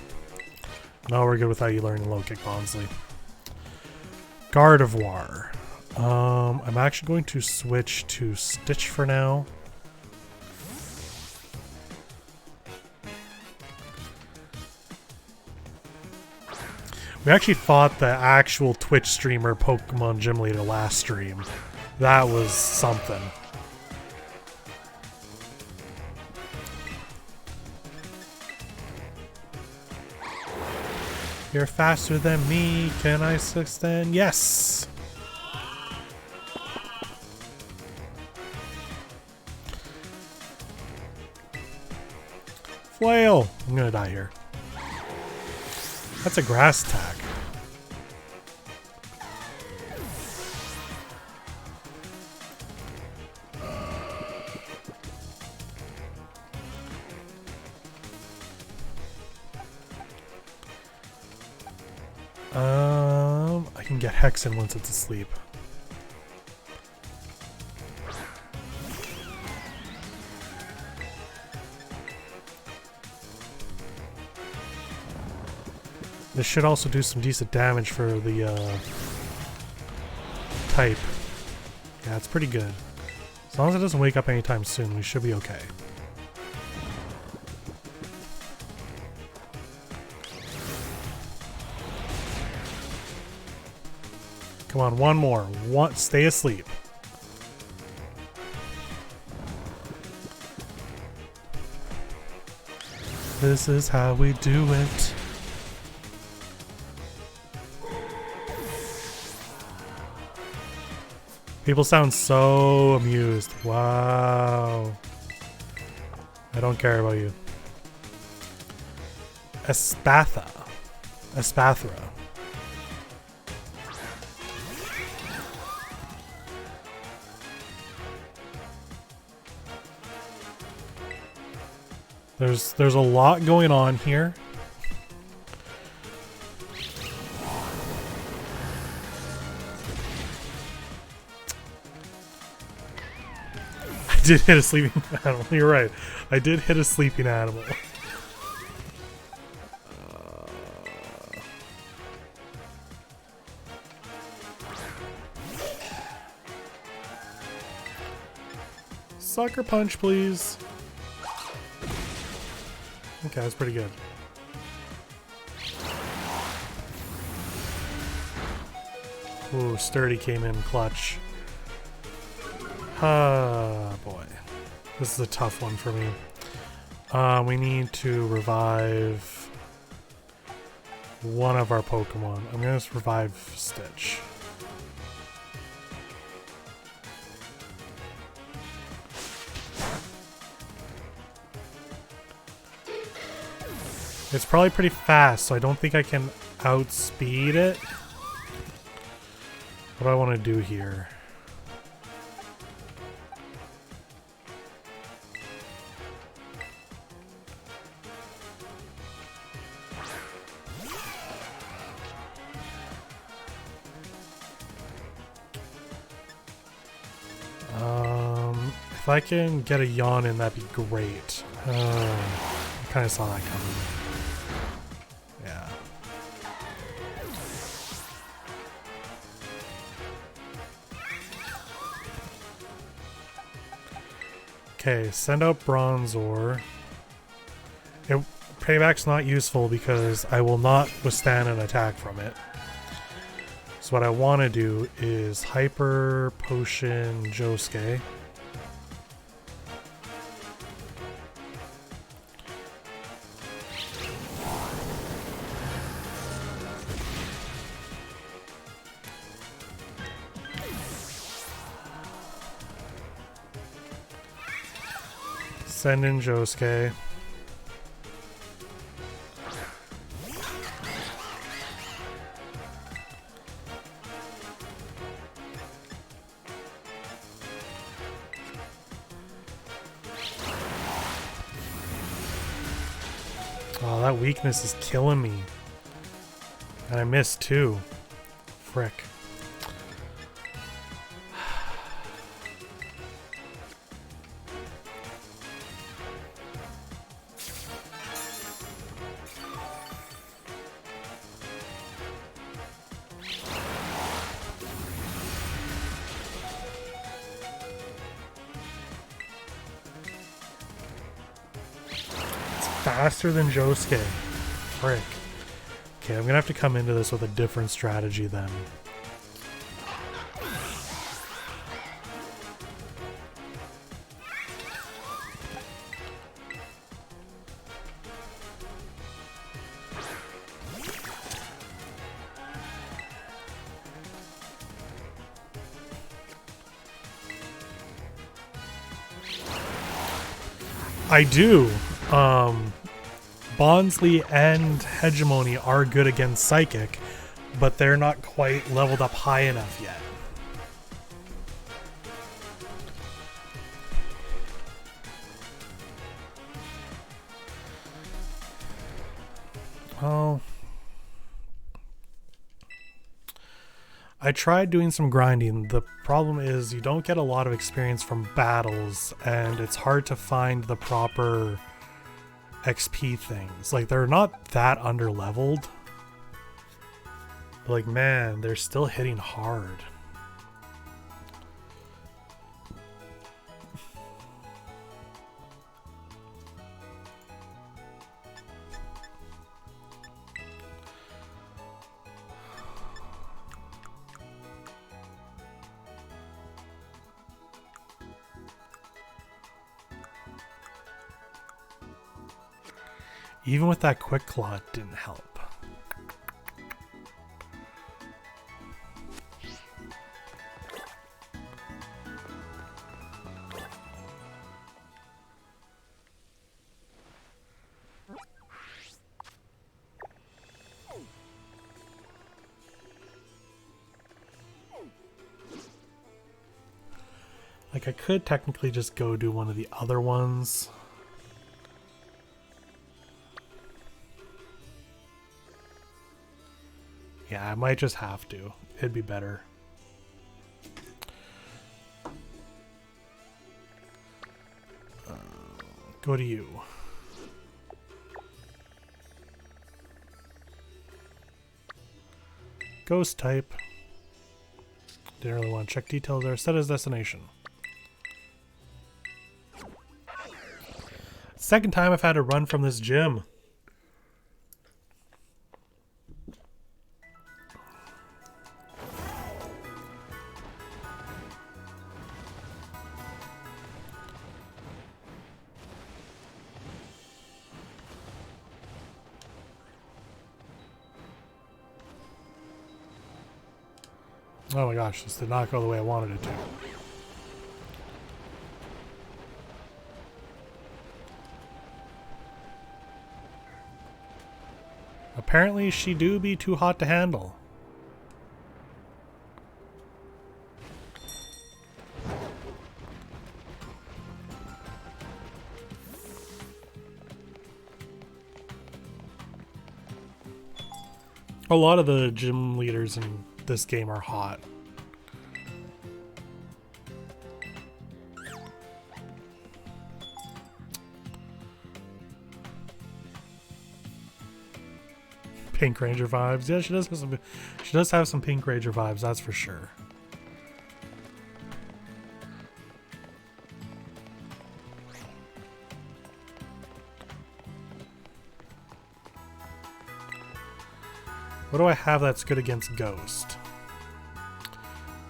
Now we're good without you learning low kick, Bonsley. Gardevoir. I'm actually going to switch to Stitch for now. We actually fought the actual Twitch streamer Pokemon Gym Leader last stream. That was something. You're faster than me. Can I extend? Yes! Flail! I'm gonna die here. That's a grass attack. I can get Hexen once it's asleep. This should also do some decent damage for the type. Yeah, it's pretty good. As long as it doesn't wake up anytime soon, we should be okay. Come on, one more. Stay asleep. This is how we do it. People sound so amused. Wow. I don't care about you. Espathra. There's a lot going on here. I did hit a sleeping animal. You're right. I did hit a sleeping animal. Sucker punch, please. Okay, that's pretty good. Ooh, Sturdy came in clutch. Ah, boy. This is a tough one for me. We need to revive one of our Pokemon. I'm going to revive Stitch. It's probably pretty fast, so I don't think I can outspeed it. What do I want to do here? If I can get a yawn in, that'd be great. I kind of saw that coming. Yeah. Okay, send out Bronzor. Payback's not useful because I will not withstand an attack from it. So what I want to do is Hyper Potion Josuke. Send in Josuke. Oh, that weakness is killing me. And I missed too. Frick. Faster than Josuke. Frick. Okay, I'm gonna have to come into this with a different strategy then. I do. Bonsly and Hegemony are good against Psychic, but they're not quite leveled up high enough yet. Oh. I tried doing some grinding. The problem is you don't get a lot of experience from battles, and it's hard to find the proper XP things. Like, they're not that underleveled. But like, man, they're still hitting hard. Even with that Quick Claw, it didn't help. Like, I could technically just go do one of the other ones. Yeah, I might just have to. It'd be better. Go to you. Ghost type. Didn't really want to check details there. Set as destination. Second time I've had to run from this gym. Oh my gosh, this did not go the way I wanted it to. Apparently she do be too hot to handle. A lot of the gym leaders in this game are hot. Pink Ranger vibes. Yeah, she does have some Pink Ranger vibes, that's for sure. What do I have that's good against Ghost?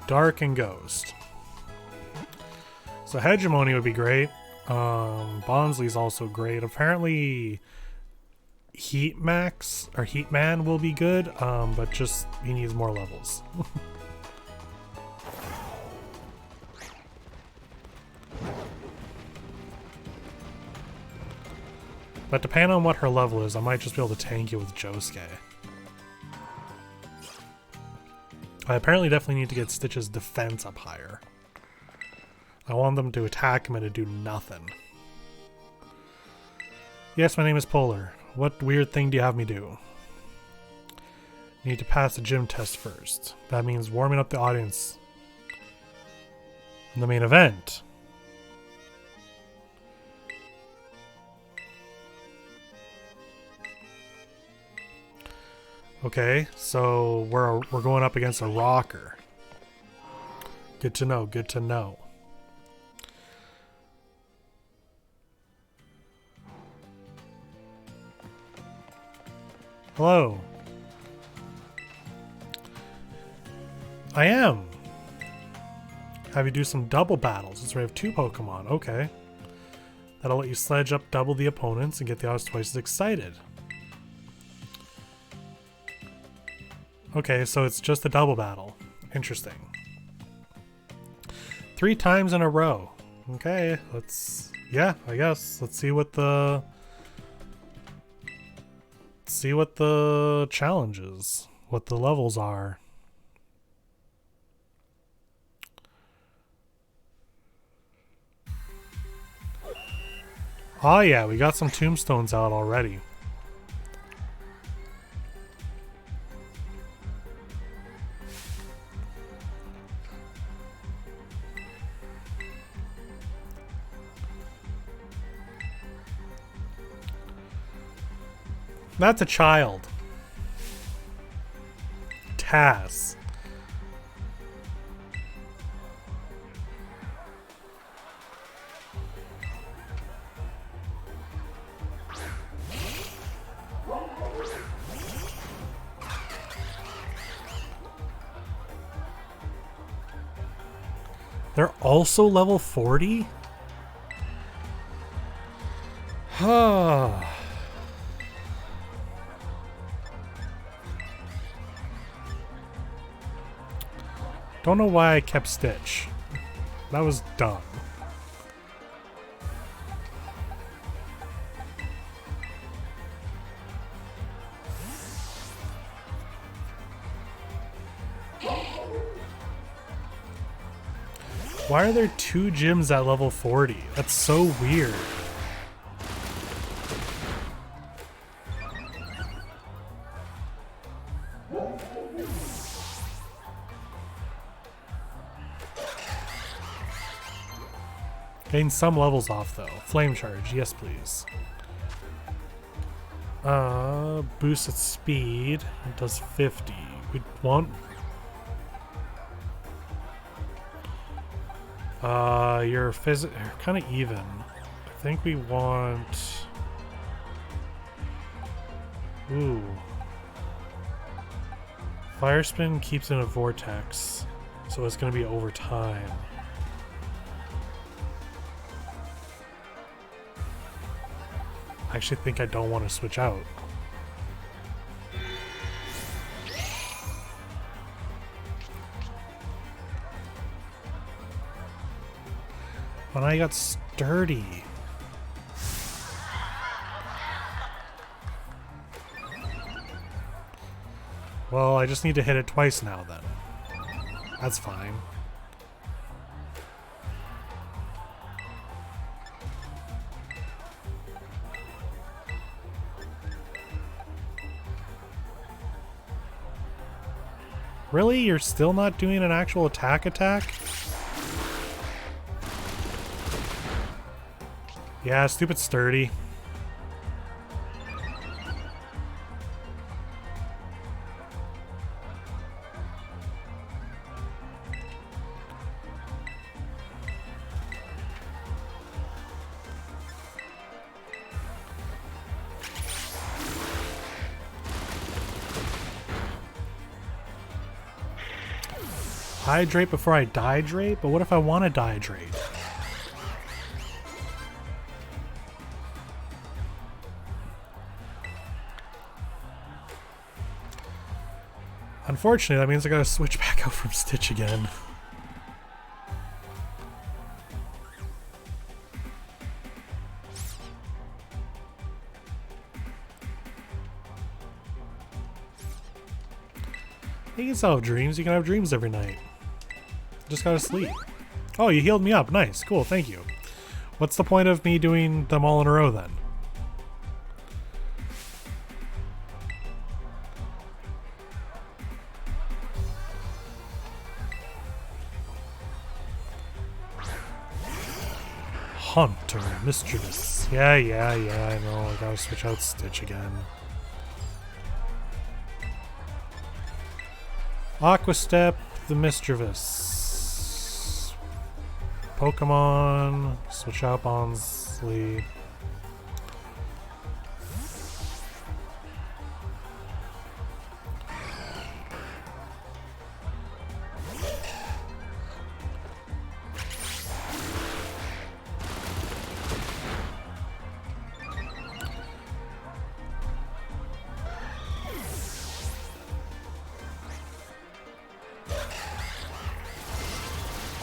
Dark and Ghost. So Hegemony would be great. Bonsly's also great. Apparently Heat Max or Heat Man will be good, but just he needs more levels. But depending on what her level is, I might just be able to tank it with Josuke. I apparently definitely need to get Stitch's defense up higher. I want them to attack him and to do nothing. Yes, my name is Polar. What weird thing do you have me do? You need to pass the gym test first. That means warming up the audience in the main event. Okay, so we're going up against a rocker. Good to know, good to know. Hello. I am. Have you do some double battles since we have 2 Pokemon. Okay. That'll let you sledge up double the opponents and get the odds twice as excited. Okay, so it's just a double battle. Interesting. 3 times in a row. Okay, yeah, I guess. Let's see what the challenge is, what the levels are. Oh yeah, we got some tombstones out already. That's a child. Taz. They're also level 40? Huh. Don't know why I kept Stitch. That was dumb. Why are there 2 gyms at level 40? That's so weird. Getting some levels off though. Flame charge, yes please. Boost its speed. It does 50. We want. You're kind of even. I think we want. Ooh. Fire spin keeps in a vortex, so it's gonna be over time. I actually think I don't want to switch out. When I got sturdy. Well, I just need to hit it twice now then. That's fine. Really? You're still not doing an actual attack? Yeah, stupid sturdy. Hydrate before I dihydrate? But what if I want to dihydrate? Unfortunately, that means I gotta switch back out from Stitch again. You can still have dreams. You can have dreams every night. Just gotta sleep. Oh, you healed me up. Nice. Cool. Thank you. What's the point of me doing them all in a row then? Hunter, mischievous. Yeah, I know. I gotta switch out Stitch again. Aqua Step, the mischievous. Pokemon, switch out Bonsly.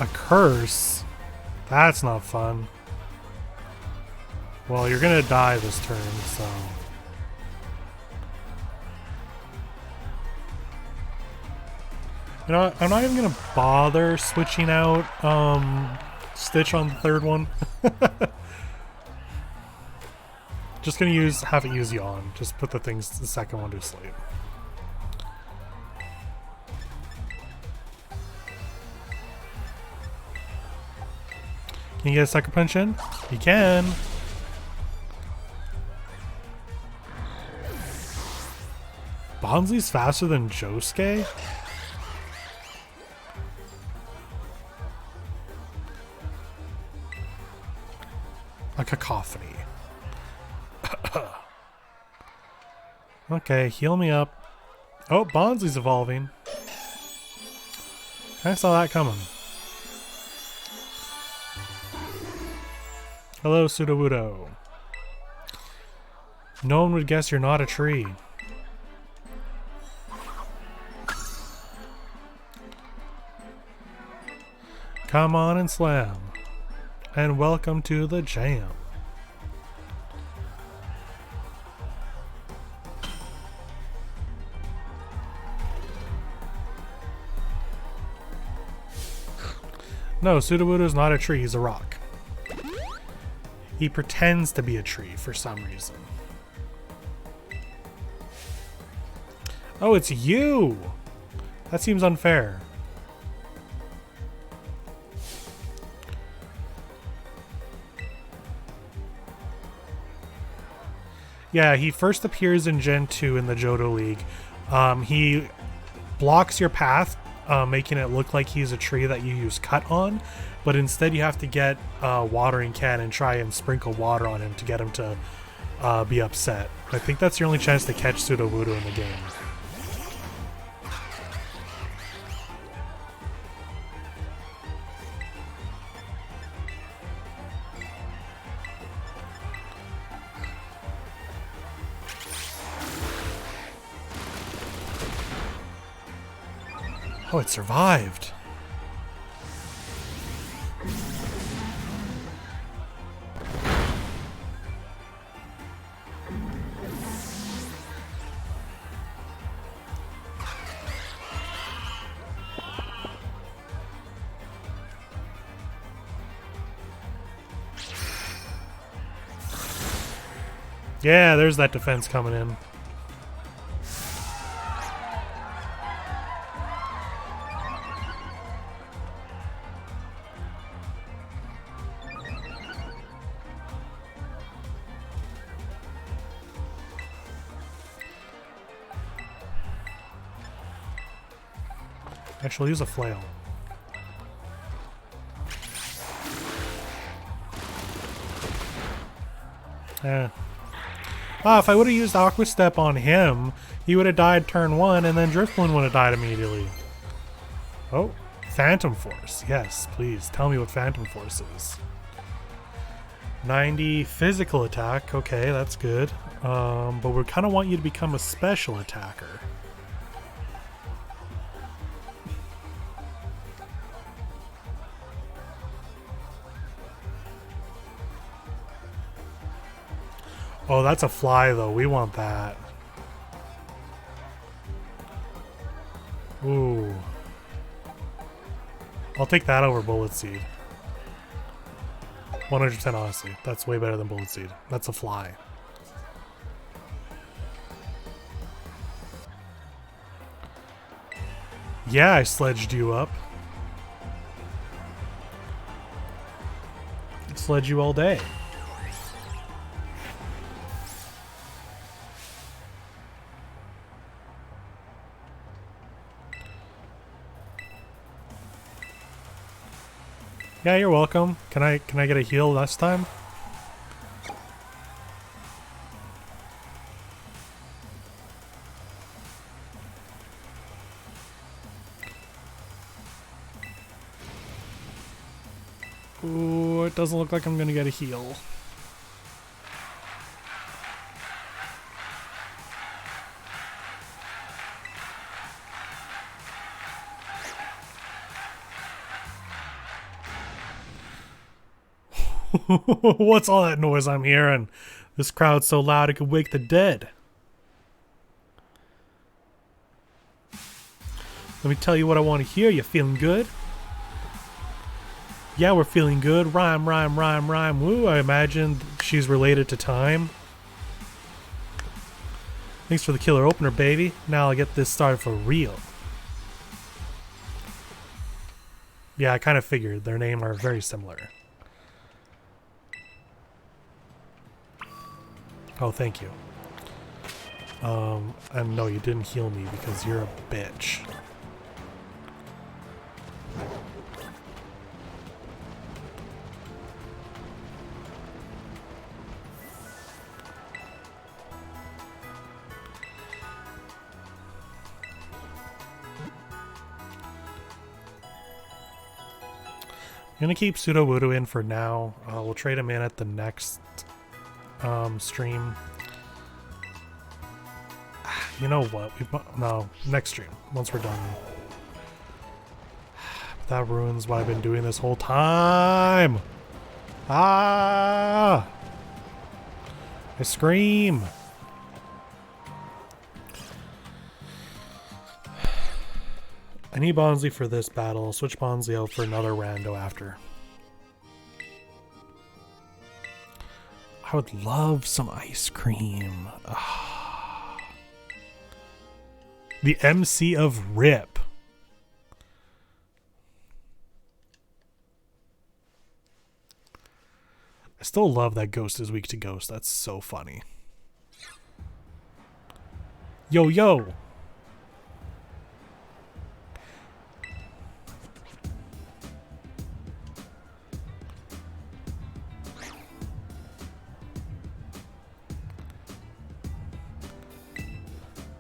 A curse? That's not fun. Well, you're gonna die this turn, so... You know what? I'm not even gonna bother switching out Stitch on the third one. Just gonna have it use Yawn. Just put the second one to sleep. Can you get a sucker punch in? You can. Bonsly's faster than Josuke? A cacophony. Okay, heal me up. Oh, Bonsly's evolving. I saw that coming. Hello, Sudowoodo. No one would guess you're not a tree. Come on and slam. And welcome to the jam. No, Sudowoodo is not a tree, he's a rock. He pretends to be a tree for some reason. Oh, it's you! That seems unfair. Yeah, he first appears in Gen 2 in the Johto League. He blocks your path, making it look like he's a tree that you use cut on, but instead you have to get a watering can and try and sprinkle water on him to get him to be upset. I think that's your only chance to catch Sudowoodo in the game. Oh, it survived. Yeah, there's that defense coming in. Actually, use a flail. Ah, if I would have used Aqua Step on him, he would have died turn 1, and then Driftloon would have died immediately. Oh, Phantom Force. Yes, please. Tell me what Phantom Force is. 90 physical attack. Okay, that's good. But we kind of want you to become a special attacker. Oh, that's a fly, though. We want that. Ooh. I'll take that over Bullet Seed. 100% honestly. That's way better than Bullet Seed. That's a fly. Yeah, I sledged you up. Sledge you all day. Yeah, you're welcome. Can I get a heal this time? Ooh, it doesn't look like I'm gonna get a heal. What's all that noise I'm hearing? This crowd's so loud it could wake the dead. Let me tell you what I want to hear. You feeling good? Yeah, we're feeling good. Rhyme, rhyme, rhyme, rhyme. Woo, I imagine she's related to time. Thanks for the killer opener, baby. Now I'll get this started for real. Yeah, I kind of figured. Their names are very similar. Oh, thank you. And no, you didn't heal me because you're a bitch. I'm gonna keep Pseudo Voodoo in for now. We'll trade him in at the next stream. You know what? No, next stream. Once we're done. That ruins what I've been doing this whole time. Ah! I scream. I need Bonsley for this battle. I'll switch Bonsley out for another rando after. I would love some ice cream. Ah. The MC of RIP. I still love that Ghost is weak to Ghost. That's so funny. Yo, yo.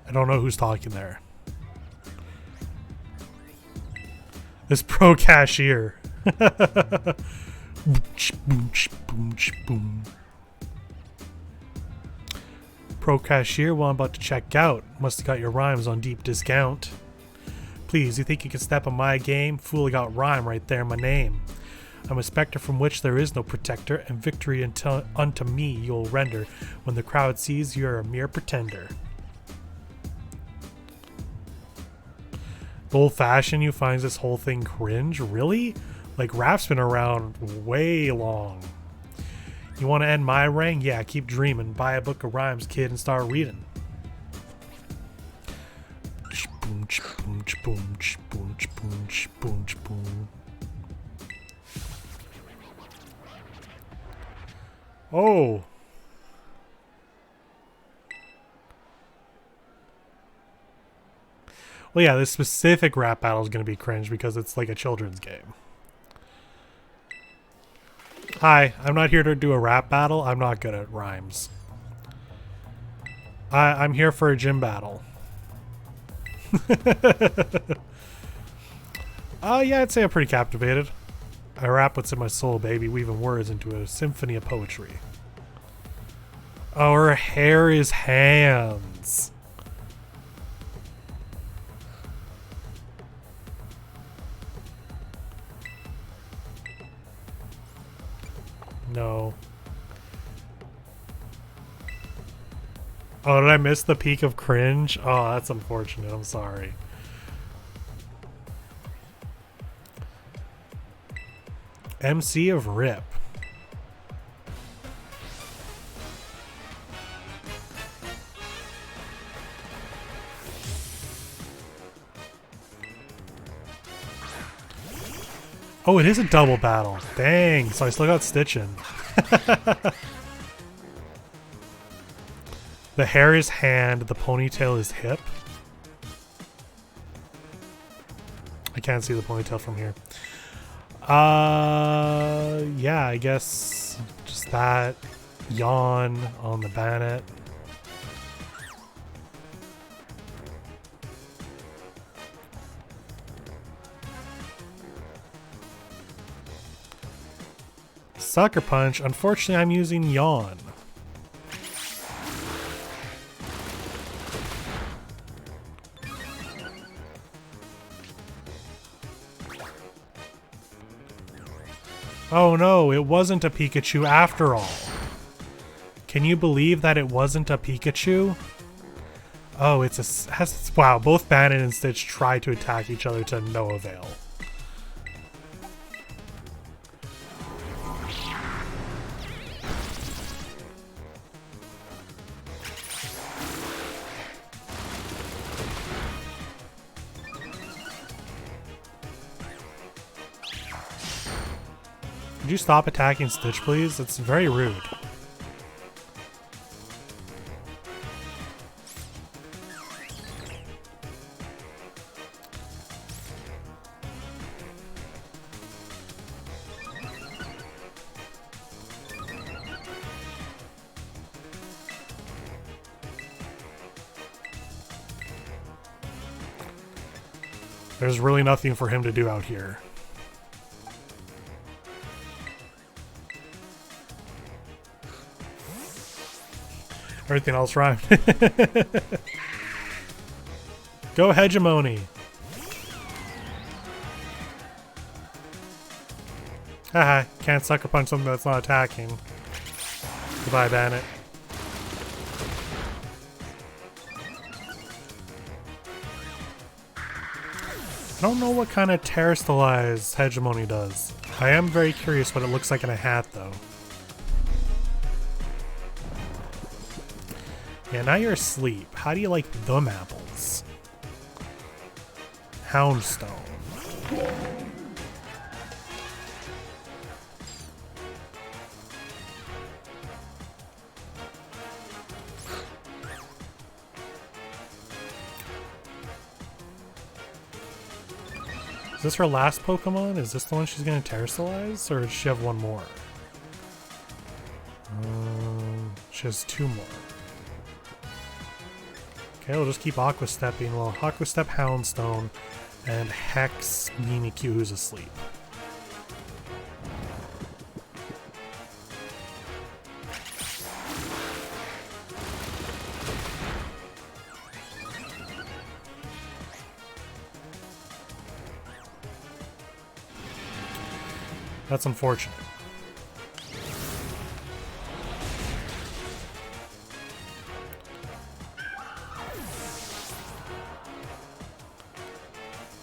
I don't know who's talking there. This pro cashier. Pro cashier, well, I'm about to check out. Must have got your rhymes on deep discount. Please, you think you can step on my game? Fool, I got rhyme right there in my name. I'm a spectre from which there is no protector, and victory unto me you'll render when the crowd sees you're a mere pretender. Old fashioned, you finds this whole thing cringe? Really? Like, rap's been around way long. You want to end my reign? Yeah, keep dreaming. Buy a book of rhymes, kid, and start reading. Oh. Well, yeah, this specific rap battle is going to be cringe because it's like a children's game. Hi, I'm not here to do a rap battle. I'm not good at rhymes. I'm here for a gym battle. Yeah, I'd say I'm pretty captivated. I rap what's in my soul, baby, weaving words into a symphony of poetry. Oh, her hair is hands. No. Oh, did I miss the peak of cringe? Oh, that's unfortunate. I'm sorry. MC of Rip. Oh, it is a double battle. Dang, so I still got stitching. The hair is hand, the ponytail is hip. I can't see the ponytail from here. Yeah, I guess just that. Yawn on the bayonet. Sucker Punch. Unfortunately, I'm using Yawn. Oh no, it wasn't a Pikachu after all. Can you believe that it wasn't a Pikachu? Oh, it's a... wow, both Bayonet and Stitch try to attack each other to no avail. Could you stop attacking Stitch, please? It's very rude. There's really nothing for him to do out here. Everything else rhymed. Go Hegemony. Haha, can't sucker punch something that's not attacking. Goodbye, Bandit. I don't know what kind of terrestrialized Hegemony does. I am very curious what it looks like in a hat, though. Yeah, now you're asleep. How do you like them apples? Houndstone. Is this her last Pokemon? Is this the one she's going to terrestrialize? Or does she have one more? She has two more. Okay, we'll just keep Aqua Stepping. Well, Aqua Step Houndstone and Hex Mimikyu who's asleep. That's unfortunate.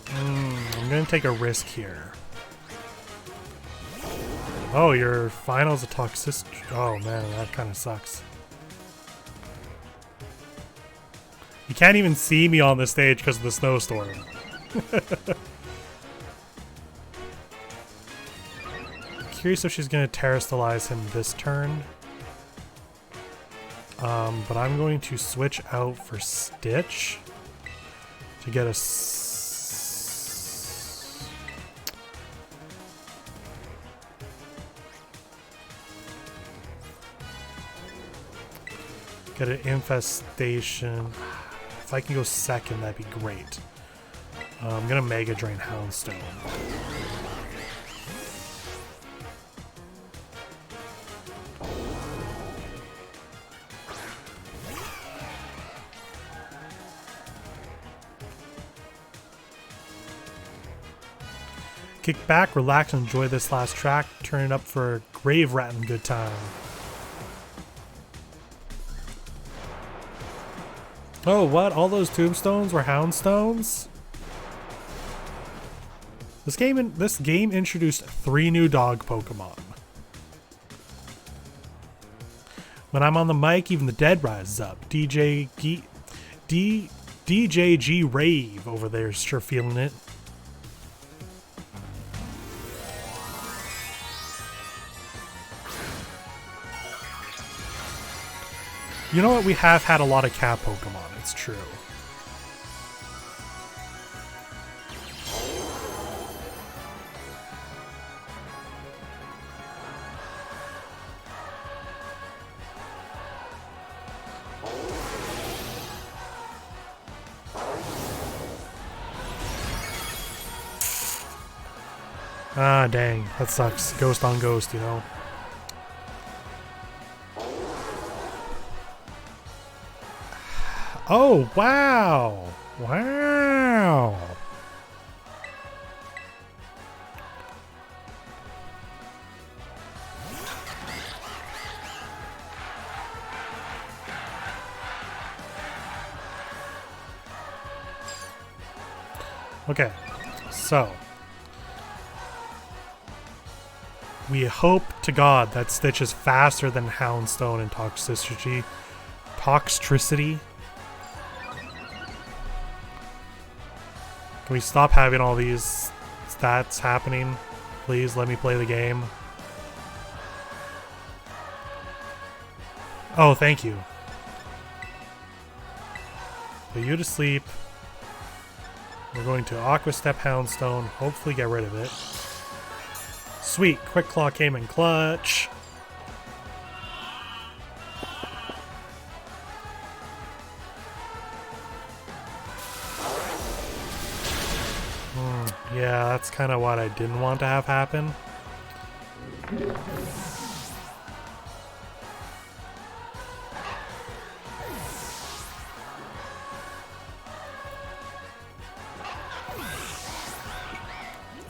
I'm gonna take a risk here. Oh, your finals a toxicity. Oh man, that kind of sucks. You can't even see me on the stage because of the snowstorm. Curious if she's going to terrestrialize him this turn. But I'm going to switch out for Stitch to get a get an infestation. If I can go second, that'd be great. I'm gonna Mega Drain Houndstone. Kick back, relax, and enjoy this last track. Turn it up for a grave ratting good time. Oh, what? All those tombstones were houndstones? This game introduced 3 new dog Pokemon. When I'm on the mic, even the dead rises up. DJG Rave over there is sure feeling it. You know what? We have had a lot of cat Pokemon. It's true. Ah, dang. That sucks. Ghost on ghost, you know? Oh, wow! Wow! Okay, so we hope to God that Stitch is faster than Houndstone in toxicity. Can we stop having all these stats happening? Please let me play the game. Oh, thank you. Put you to sleep. We're going to Aqua Step Houndstone, hopefully get rid of it. Sweet, Quick Claw came in clutch. Yeah, that's kind of what I didn't want to have happen.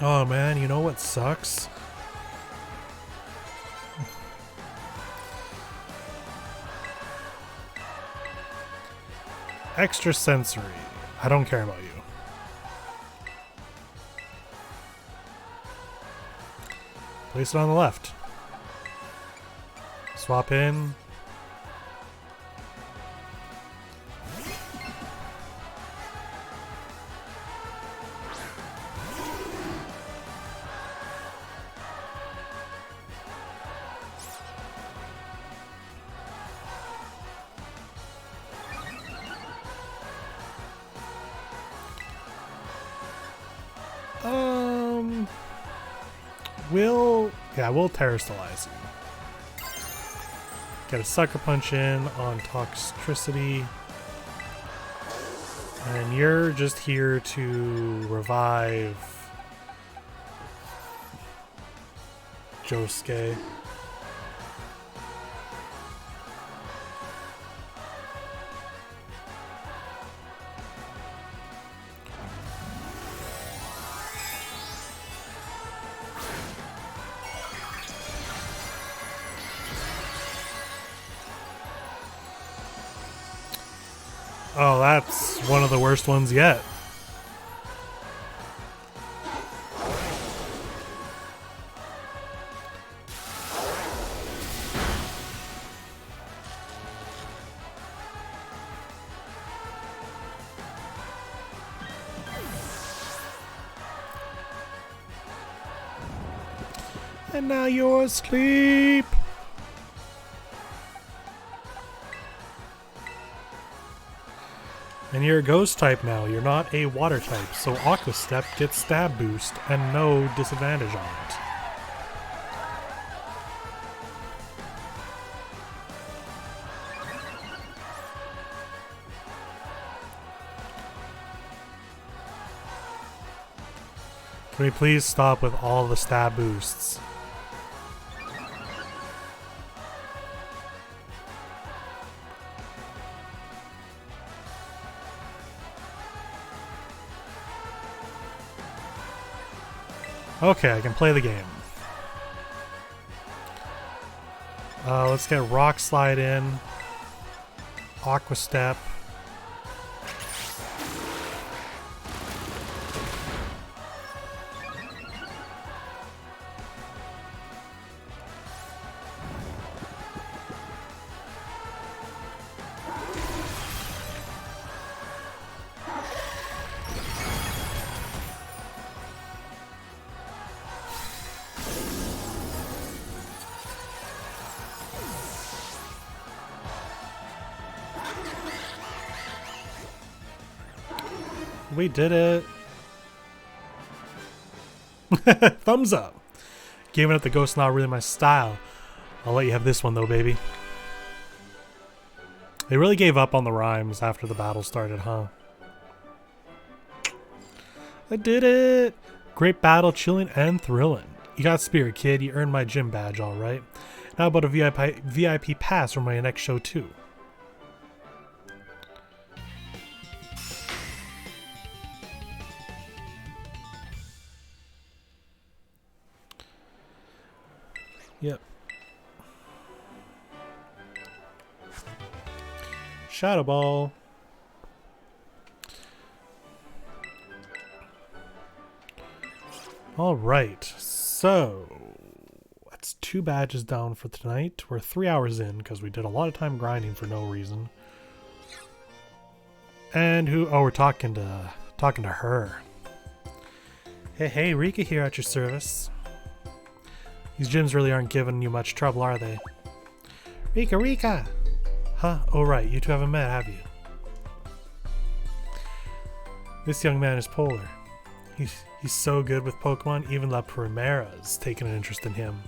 Oh man, you know what sucks? Extra sensory. I don't care about you. Place it on the left. Swap in. We'll terrestrialize you. Get a Sucker Punch in on Toxicity. And you're just here to revive Josuke. Oh, that's one of the worst ones yet. And now you're asleep. And you're a ghost type now. You're not a water type. So Aqua Step gets stab boost and no disadvantage on it. Can we please stop with all the stab boosts? Okay, I can play the game. Let's get Rock Slide in. Aqua Step. We did it. Thumbs up. Giving it the ghost, not really my style. I'll let you have this one though, baby. They really gave up on the rhymes after the battle started, huh? I did it. Great battle, chilling and thrilling. You got spirit, kid. You earned my gym badge, all right. How about a VIP pass for my next show too? Yep. Shadow Ball. All right. So that's 2 badges down for tonight. We're 3 hours in because we did a lot of time grinding for no reason. And who? Oh, we're talking to her. Hey, Rika here at your service. These gyms really aren't giving you much trouble, are they? Rika! Huh? Oh right, you two haven't met, have you? This young man is Polar. He's so good with Pokemon, even La Primera's taken an interest in him.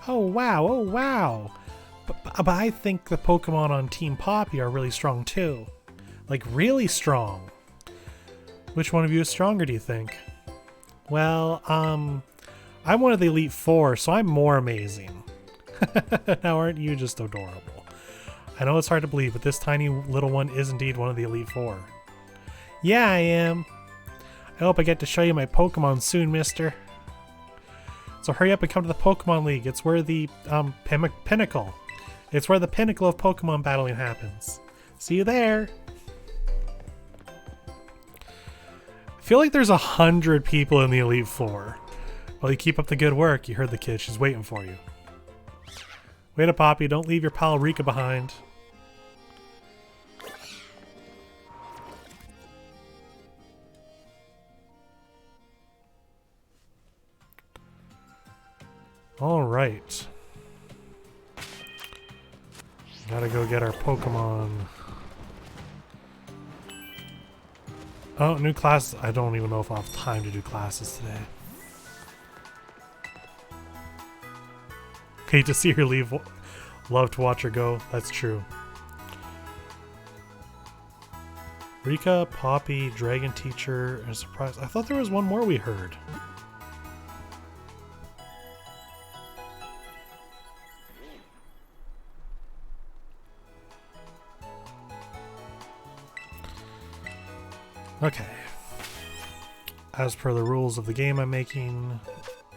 Oh wow! But I think the Pokemon on Team Poppy are really strong too. Like really strong. Which one of you is stronger, do you think? Well, I'm one of the Elite Four, so I'm more amazing. Now aren't you just adorable? I know it's hard to believe, but this tiny little one is indeed one of the Elite Four. Yeah, I am. I hope I get to show you my Pokemon soon, mister. So hurry up and come to the Pokemon League. It's where the pinnacle. It's where the pinnacle of Pokemon battling happens. See you there. I feel like there's 100 people in the Elite Four. Well, you keep up the good work. You heard the kid. She's waiting for you. Wait up, Poppy. Don't leave your pal Rika behind. All right. Gotta go get our Pokemon. Oh, new classes. I don't even know if I'll have time to do classes today. Okay, to see her leave. Love to watch her go. That's true. Rika, Poppy, Dragon Teacher, and Surprise. I thought there was one more we heard. Okay. As per the rules of the game I'm making,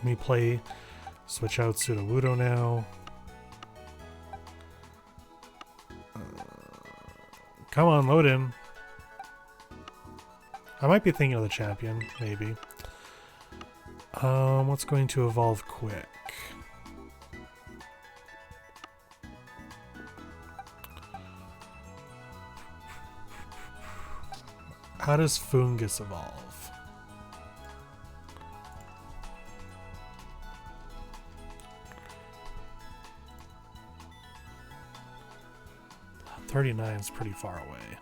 me play, switch out Sudowoodo now. Come on, load in. I might be thinking of the champion, maybe. What's going to evolve quick? How does Fungus evolve? 39 is pretty far away.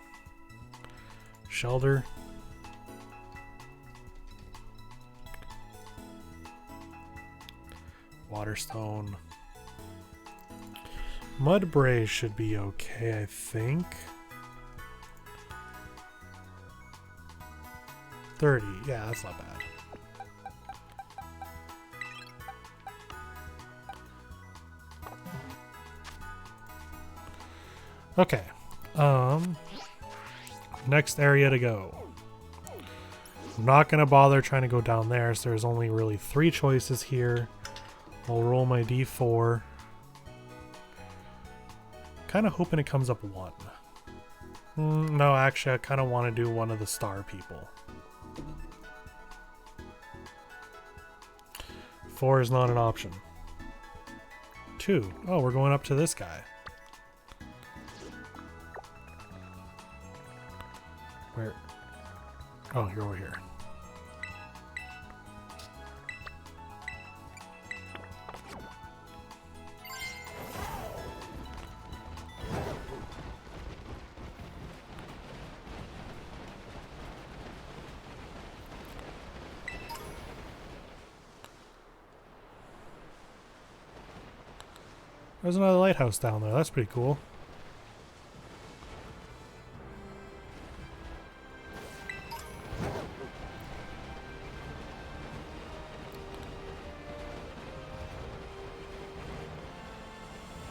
Shelter. Waterstone. Mudbray should be okay, I think. 30. Yeah, that's not bad. Okay. Next area to go. I'm not gonna bother trying to go down there, so there's only really 3 choices here. I'll roll my d4. Kind of hoping it comes up 1. No, actually, I kind of want to do one of the star people. 4 is not an option. 2. Oh, we're going up to this guy. Where? Oh, you're over here. There's another lighthouse down there. That's pretty cool.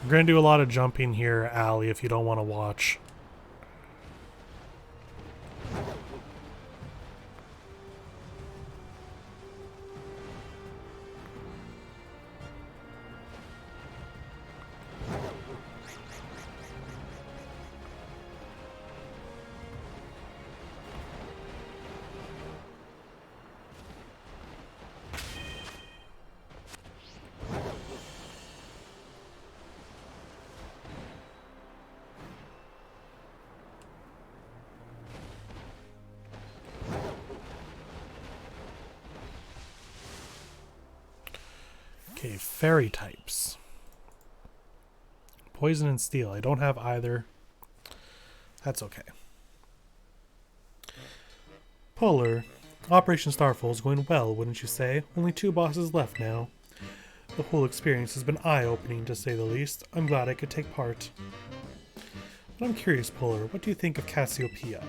We're going to do a lot of jumping here, Allie, if you don't want to watch. Okay, fairy types. Poison and steel. I don't have either. That's okay. Polar. Operation Starfall is going well, wouldn't you say? Only 2 bosses left now. The whole experience has been eye-opening, to say the least. I'm glad I could take part. But I'm curious, Polar, what do you think of Cassiopeia?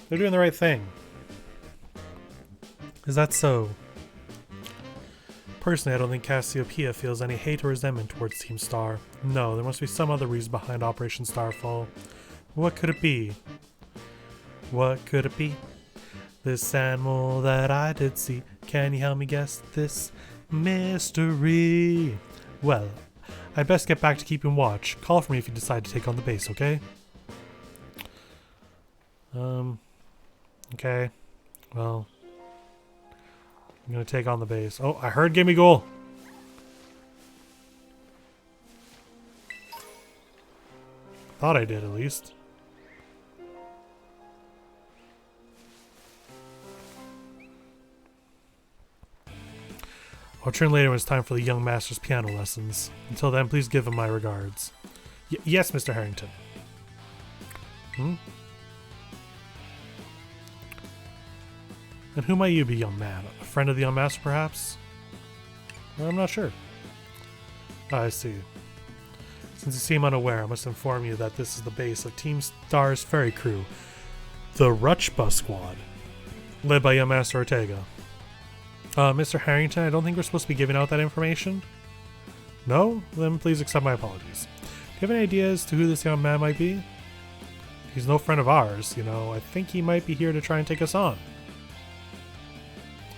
They're doing the right thing. Is that so? Personally, I don't think Cassiopeia feels any hate or resentment towards Team Star. No, there must be some other reason behind Operation Starfall. What could it be? What could it be? This animal that I did see. Can you help me guess this mystery? Well, I'd best get back to keeping watch. Call for me if you decide to take on the base, okay? Okay. Well, I'm gonna take on the base. Oh, I heard gimme goal. Thought I did, at least. I'll return later when it's time for the young master's piano lessons. Until then, please give him my regards. Yes, Mr. Harrington. And who might you be, young man? A friend of the young master, perhaps? Well, I'm not sure. I see. Since you seem unaware, I must inform you that this is the base of Team Star's ferry crew, the Rutschba Squad, led by young Master Ortega. Mr. Harrington, I don't think we're supposed to be giving out that information. No? Then please accept my apologies. Do you have any ideas as to who this young man might be? He's no friend of ours, you know. I think he might be here to try and take us on.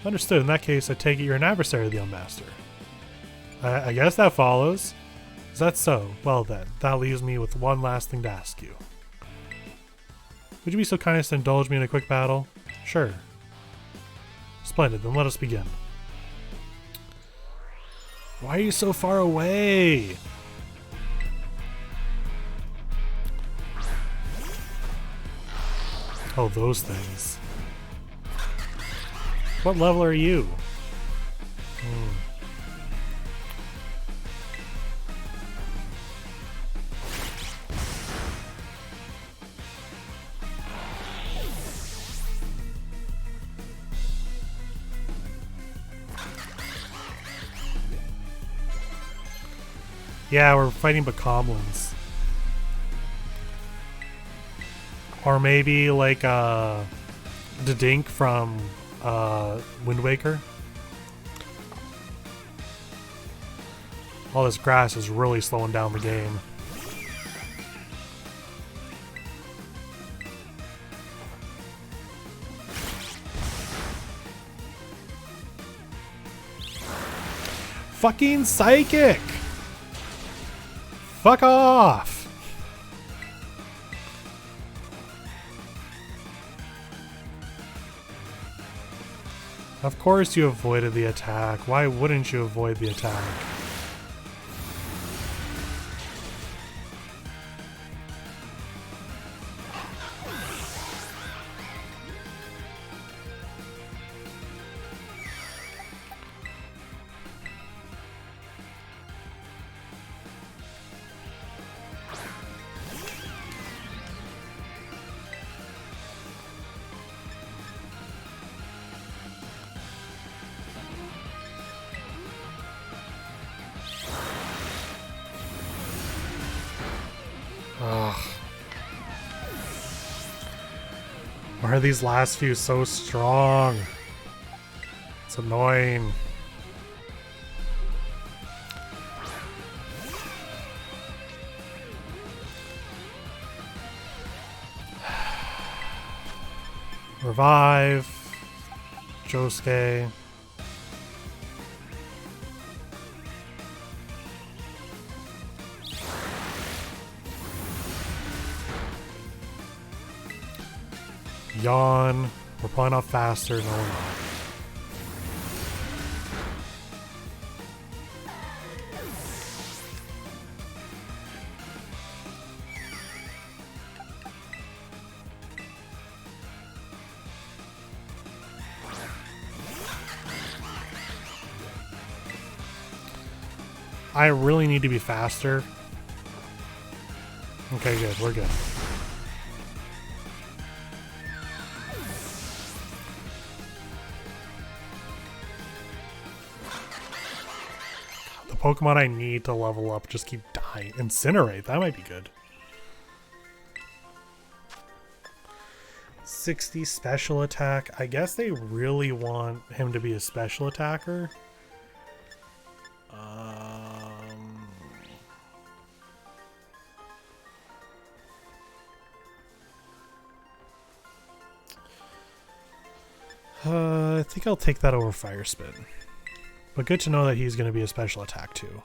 Understood. In that case, I take it you're an adversary of the young master. I guess that follows. Is that so? Well then, that leaves me with one last thing to ask you. Would you be so kind as to indulge me in a quick battle? Sure. Splendid, then let us begin. Why are you so far away? Oh, those things. What level are you? Yeah, we're fighting bokoblins. Or maybe like the Dink from Wind Waker. All this grass is really slowing down the game. Fucking psychic! Fuck off! Of course you avoided the attack. Why wouldn't you avoid the attack? Ugh. Why are these last few so strong? It's annoying. Revive. Josuke. Yawn. We're probably not faster. No, we're not. I really need to be faster. Okay, good. We're good. The Pokemon I need to level up just keep dying. Incinerate. That might be good. 60 special attack. I guess they really want him to be a special attacker. I think I'll take that over Fire Spin. But good to know that he's going to be a special attack too.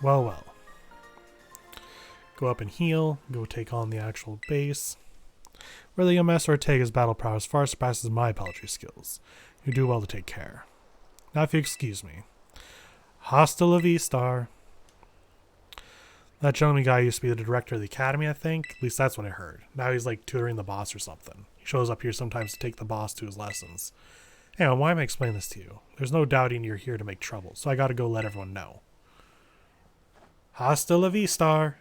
Well, well. Go up and heal. Go take on the actual base. Really, Master Ortega's battle prowess far surpasses my peltry skills. You do well to take care. Now if you excuse me. Hasta la vista. That gentleman guy used to be the director of the academy, I think. At least that's what I heard. Now he's like tutoring the boss or something. He shows up here sometimes to take the boss to his lessons. Anyway, why am I explaining this to you? There's no doubting you're here to make trouble, so I gotta go let everyone know. Hasta la vista.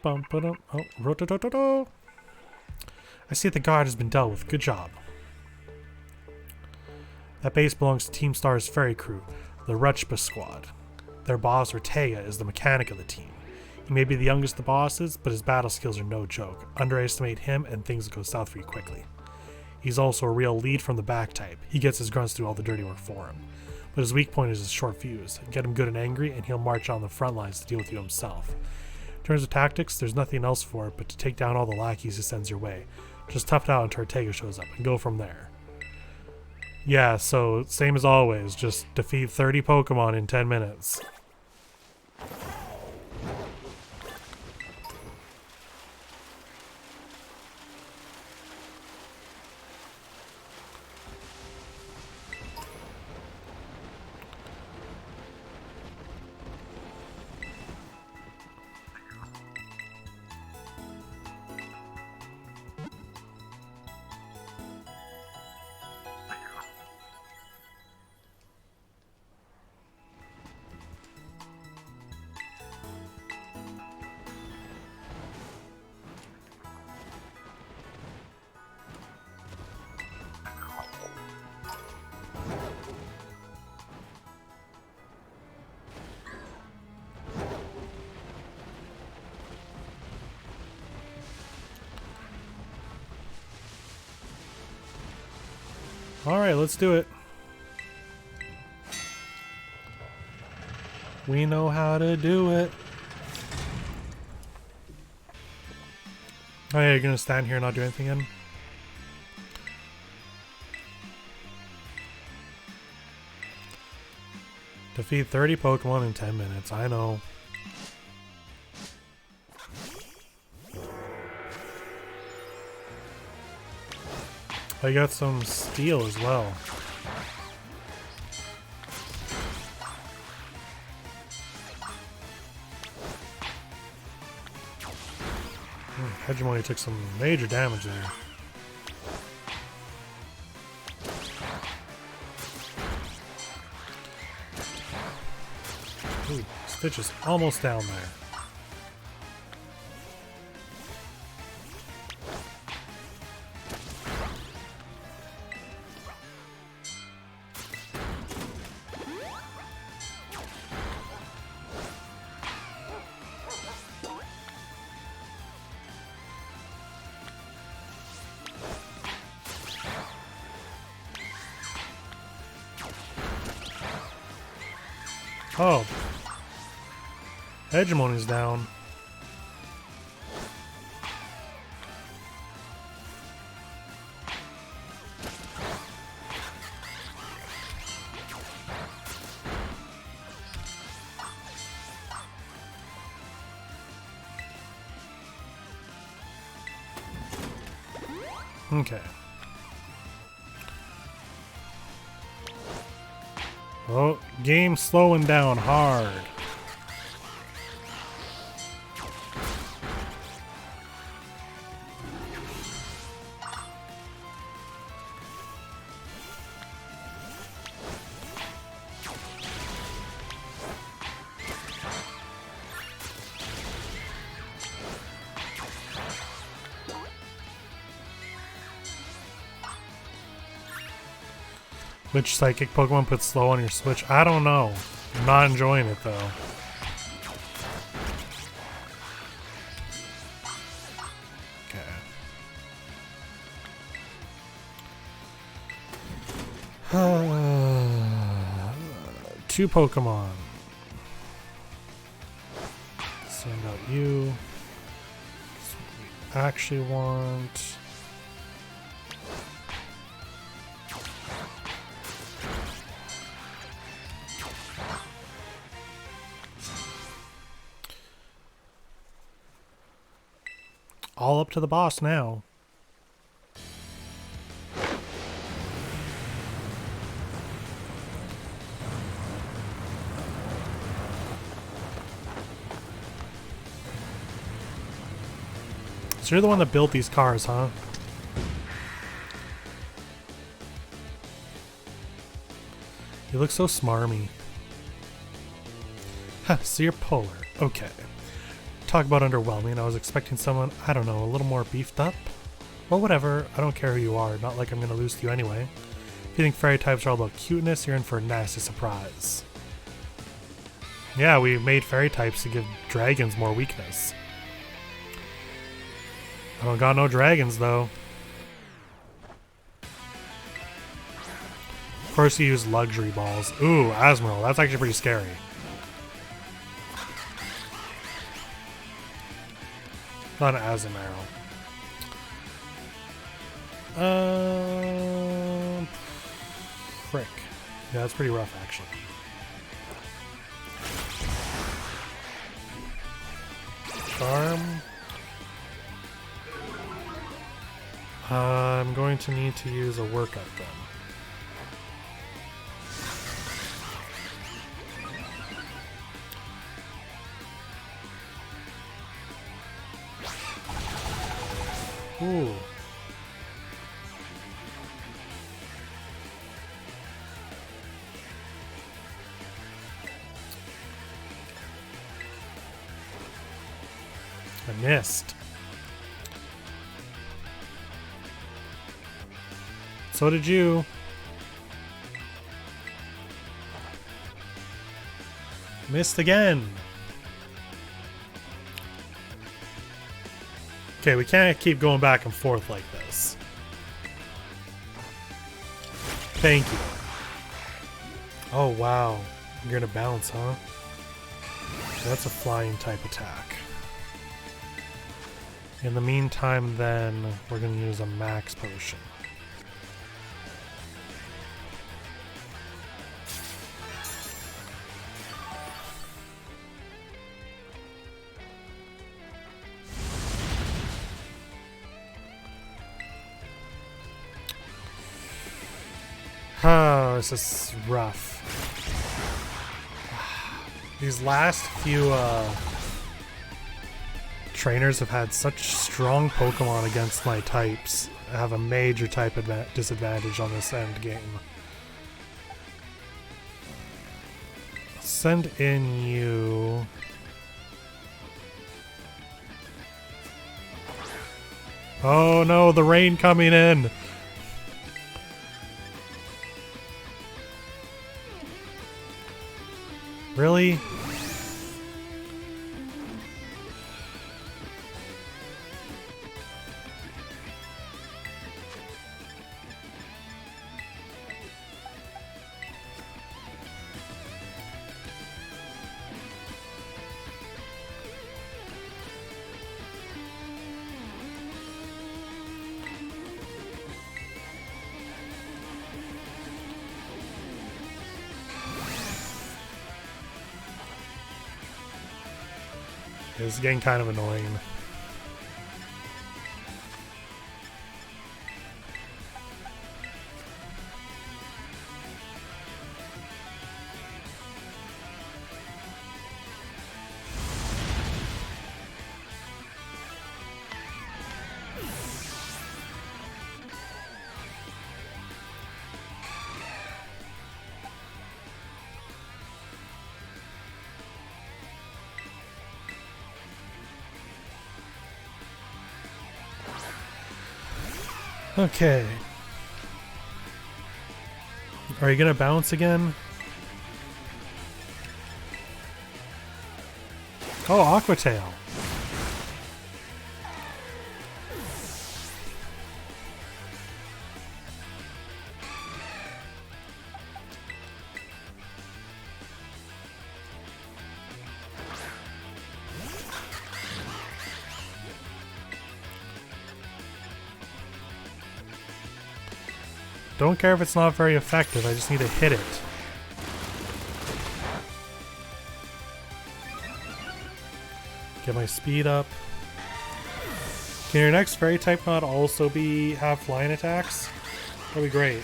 Bum, ba-dum. Oh, rototototo. I see the guard has been dealt with. Good job. That base belongs to Team Star's ferry crew, the Rutschba squad. Their boss, Ortega, is the mechanic of the team. He may be the youngest of the bosses, but his battle skills are no joke. Underestimate him and things go south for you quickly. He's also a real lead from the back type. He gets his grunts to do all the dirty work for him. But his weak point is his short fuse. Get him good and angry, and he'll march on the front lines to deal with you himself. In terms of tactics, there's nothing else for it but to take down all the lackeys he sends your way. Just tough it out until Ortega shows up, and go from there. Yeah, so same as always, just defeat 30 Pokemon in 10 minutes. Alright, let's do it. We know how to do it. Oh yeah, you're gonna stand here and not do anything again? Defeat 30 Pokemon in 10 minutes, I know. I got some steel as well. Hegemony took some major damage there. Ooh, Stitch is almost down there. Oh. Hegemony's down. Okay. Oh, game slowing down hard. Which psychic Pokemon puts slow on your Switch? I don't know. I'm not enjoying it though. Okay. 2 Pokemon. Send out you. That's what we actually want. All up to the boss now. So you're the one that built these cars, huh? You look so smarmy. Huh, so you're polar. Okay. Talk about underwhelming. I was expecting someone, I don't know, a little more beefed up. Well, whatever. I don't care who you are. Not like I'm going to lose to you anyway. If you think fairy types are all about cuteness, you're in for a nasty surprise. Yeah, we made fairy types to give dragons more weakness. I don't got no dragons, though. Of course, you use luxury balls. Ooh, Asmodee. That's actually pretty scary. Not an Azumarill. Frick. Yeah, that's pretty rough, actually. Charm. I'm going to need to use a workout gun. Ooh. I missed. So did you. Missed again. Okay, we can't keep going back and forth like this. Thank you. Oh, wow. You're gonna bounce, huh? That's a flying type attack. In the meantime, then, we're gonna use a max potion. Oh, this is rough. These last few trainers have had such strong Pokemon against my types. I have a major type disadvantage on this end game. Send in you. Oh no, the rain coming in! Really? It's getting kind of annoying. Okay. Are you gonna bounce again? Oh, Aqua Tail. Don't care if it's not very effective, I just need to hit it. Get my speed up. Can your next fairy type not also have flying attacks? That'd be great.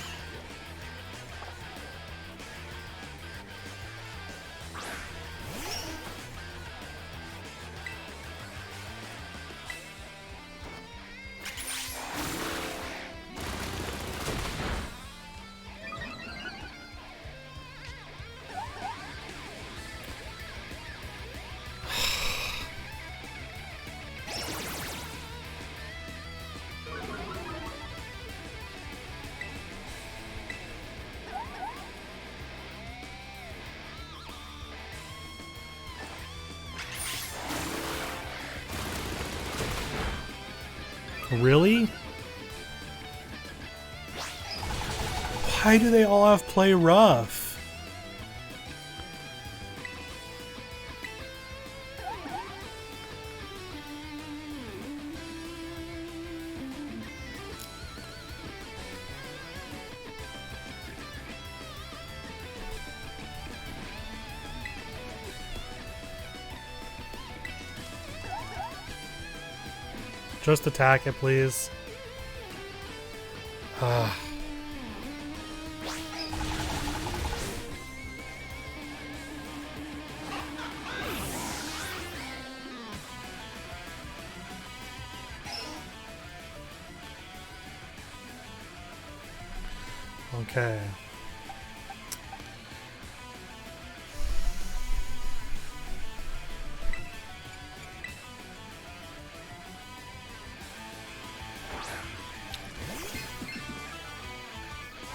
Really? Why do they all have play rough? Just attack it, please. Okay.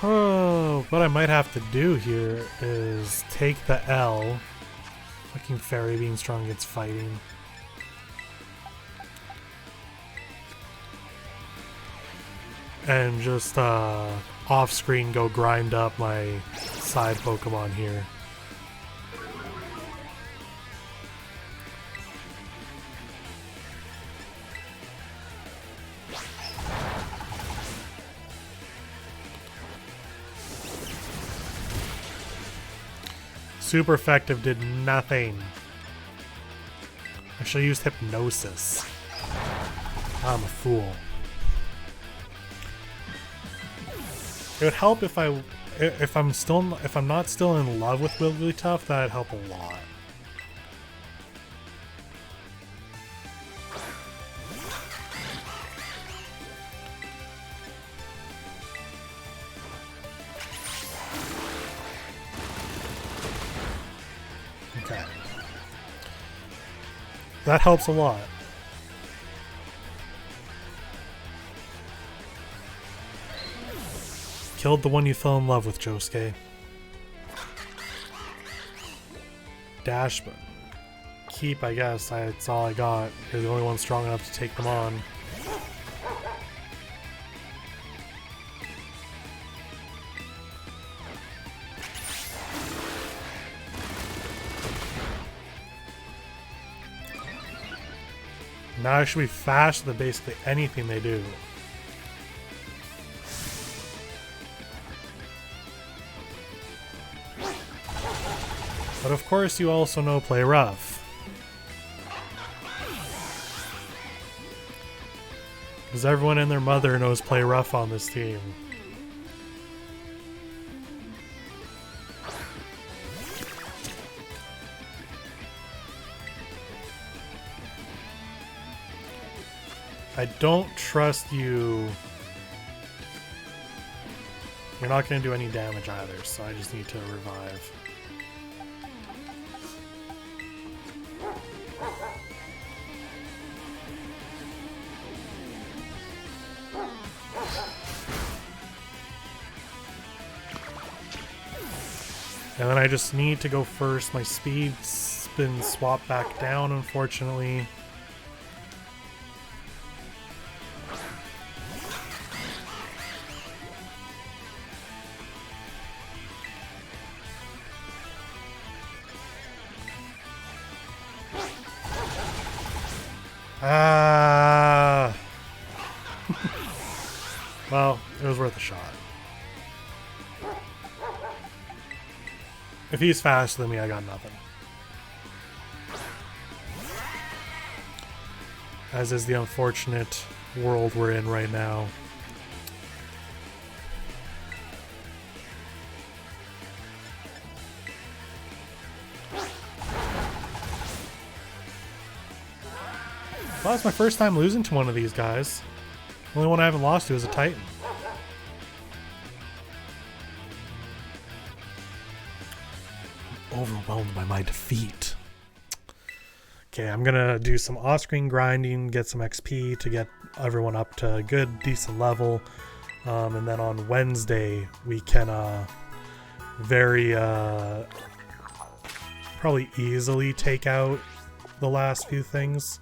Oh, what I might have to do here is take the L. Fucking Fairy being strong gets fighting. And just off screen go grind up my side Pokemon here. Super effective did nothing. I should have used hypnosis. I'm a fool. It would help if I'm not still in love with Wigglytuff. That'd help a lot. Okay. That helps a lot. Killed the one you fell in love with, Josuke. Dash, but keep, I guess. That's all I got. You're the only one strong enough to take them on. Now I should be faster than basically anything they do. But of course you also know play rough. Because everyone and their mother knows play rough on this team. I don't trust you. You're not going to do any damage either, so I just need to revive. And then I just need to go first. My speed's been swapped back down, unfortunately. Ah. Well, it was worth a shot. If he's faster than me, I got nothing. As is the unfortunate world we're in right now. Well, that's my first time losing to one of these guys. The only one I haven't lost to is a Titan. Overwhelmed by my defeat. Okay, I'm gonna do some off-screen grinding, get some XP to get everyone up to a good, decent level. And then on Wednesday, we can probably easily take out the last few things.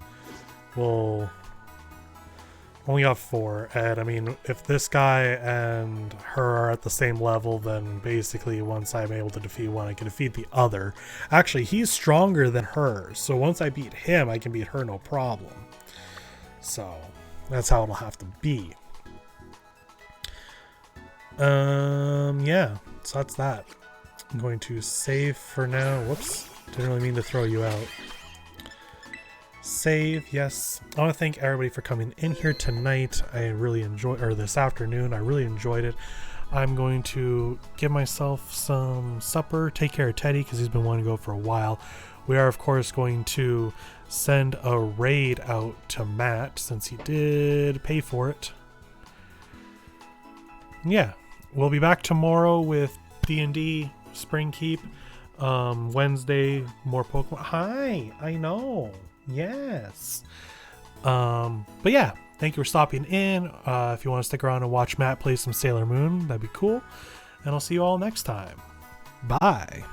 We'll only have 4, and I mean, if this guy and her are at the same level, then basically once I'm able to defeat one, I can defeat the other. Actually, he's stronger than her, so once I beat him, I can beat her no problem. So that's how it'll have to be. Yeah, so that's that. I'm going to save for now. Whoops, didn't really mean to throw you out. Save, yes. I want to thank everybody for coming in here tonight. I really enjoyed, or this afternoon, I really enjoyed it. I'm going to give myself some supper, take care of Teddy because he's been wanting to go for a while. We are, of course, going to send a raid out to Matt since he did pay for it. Yeah, we'll be back tomorrow with D&D Spring Keep. Wednesday, more Pokemon. Hi, I know. Yes. But yeah, thank you for stopping in. If you want to stick around and watch Matt play some Sailor Moon, that'd be cool. And I'll see you all next time. Bye.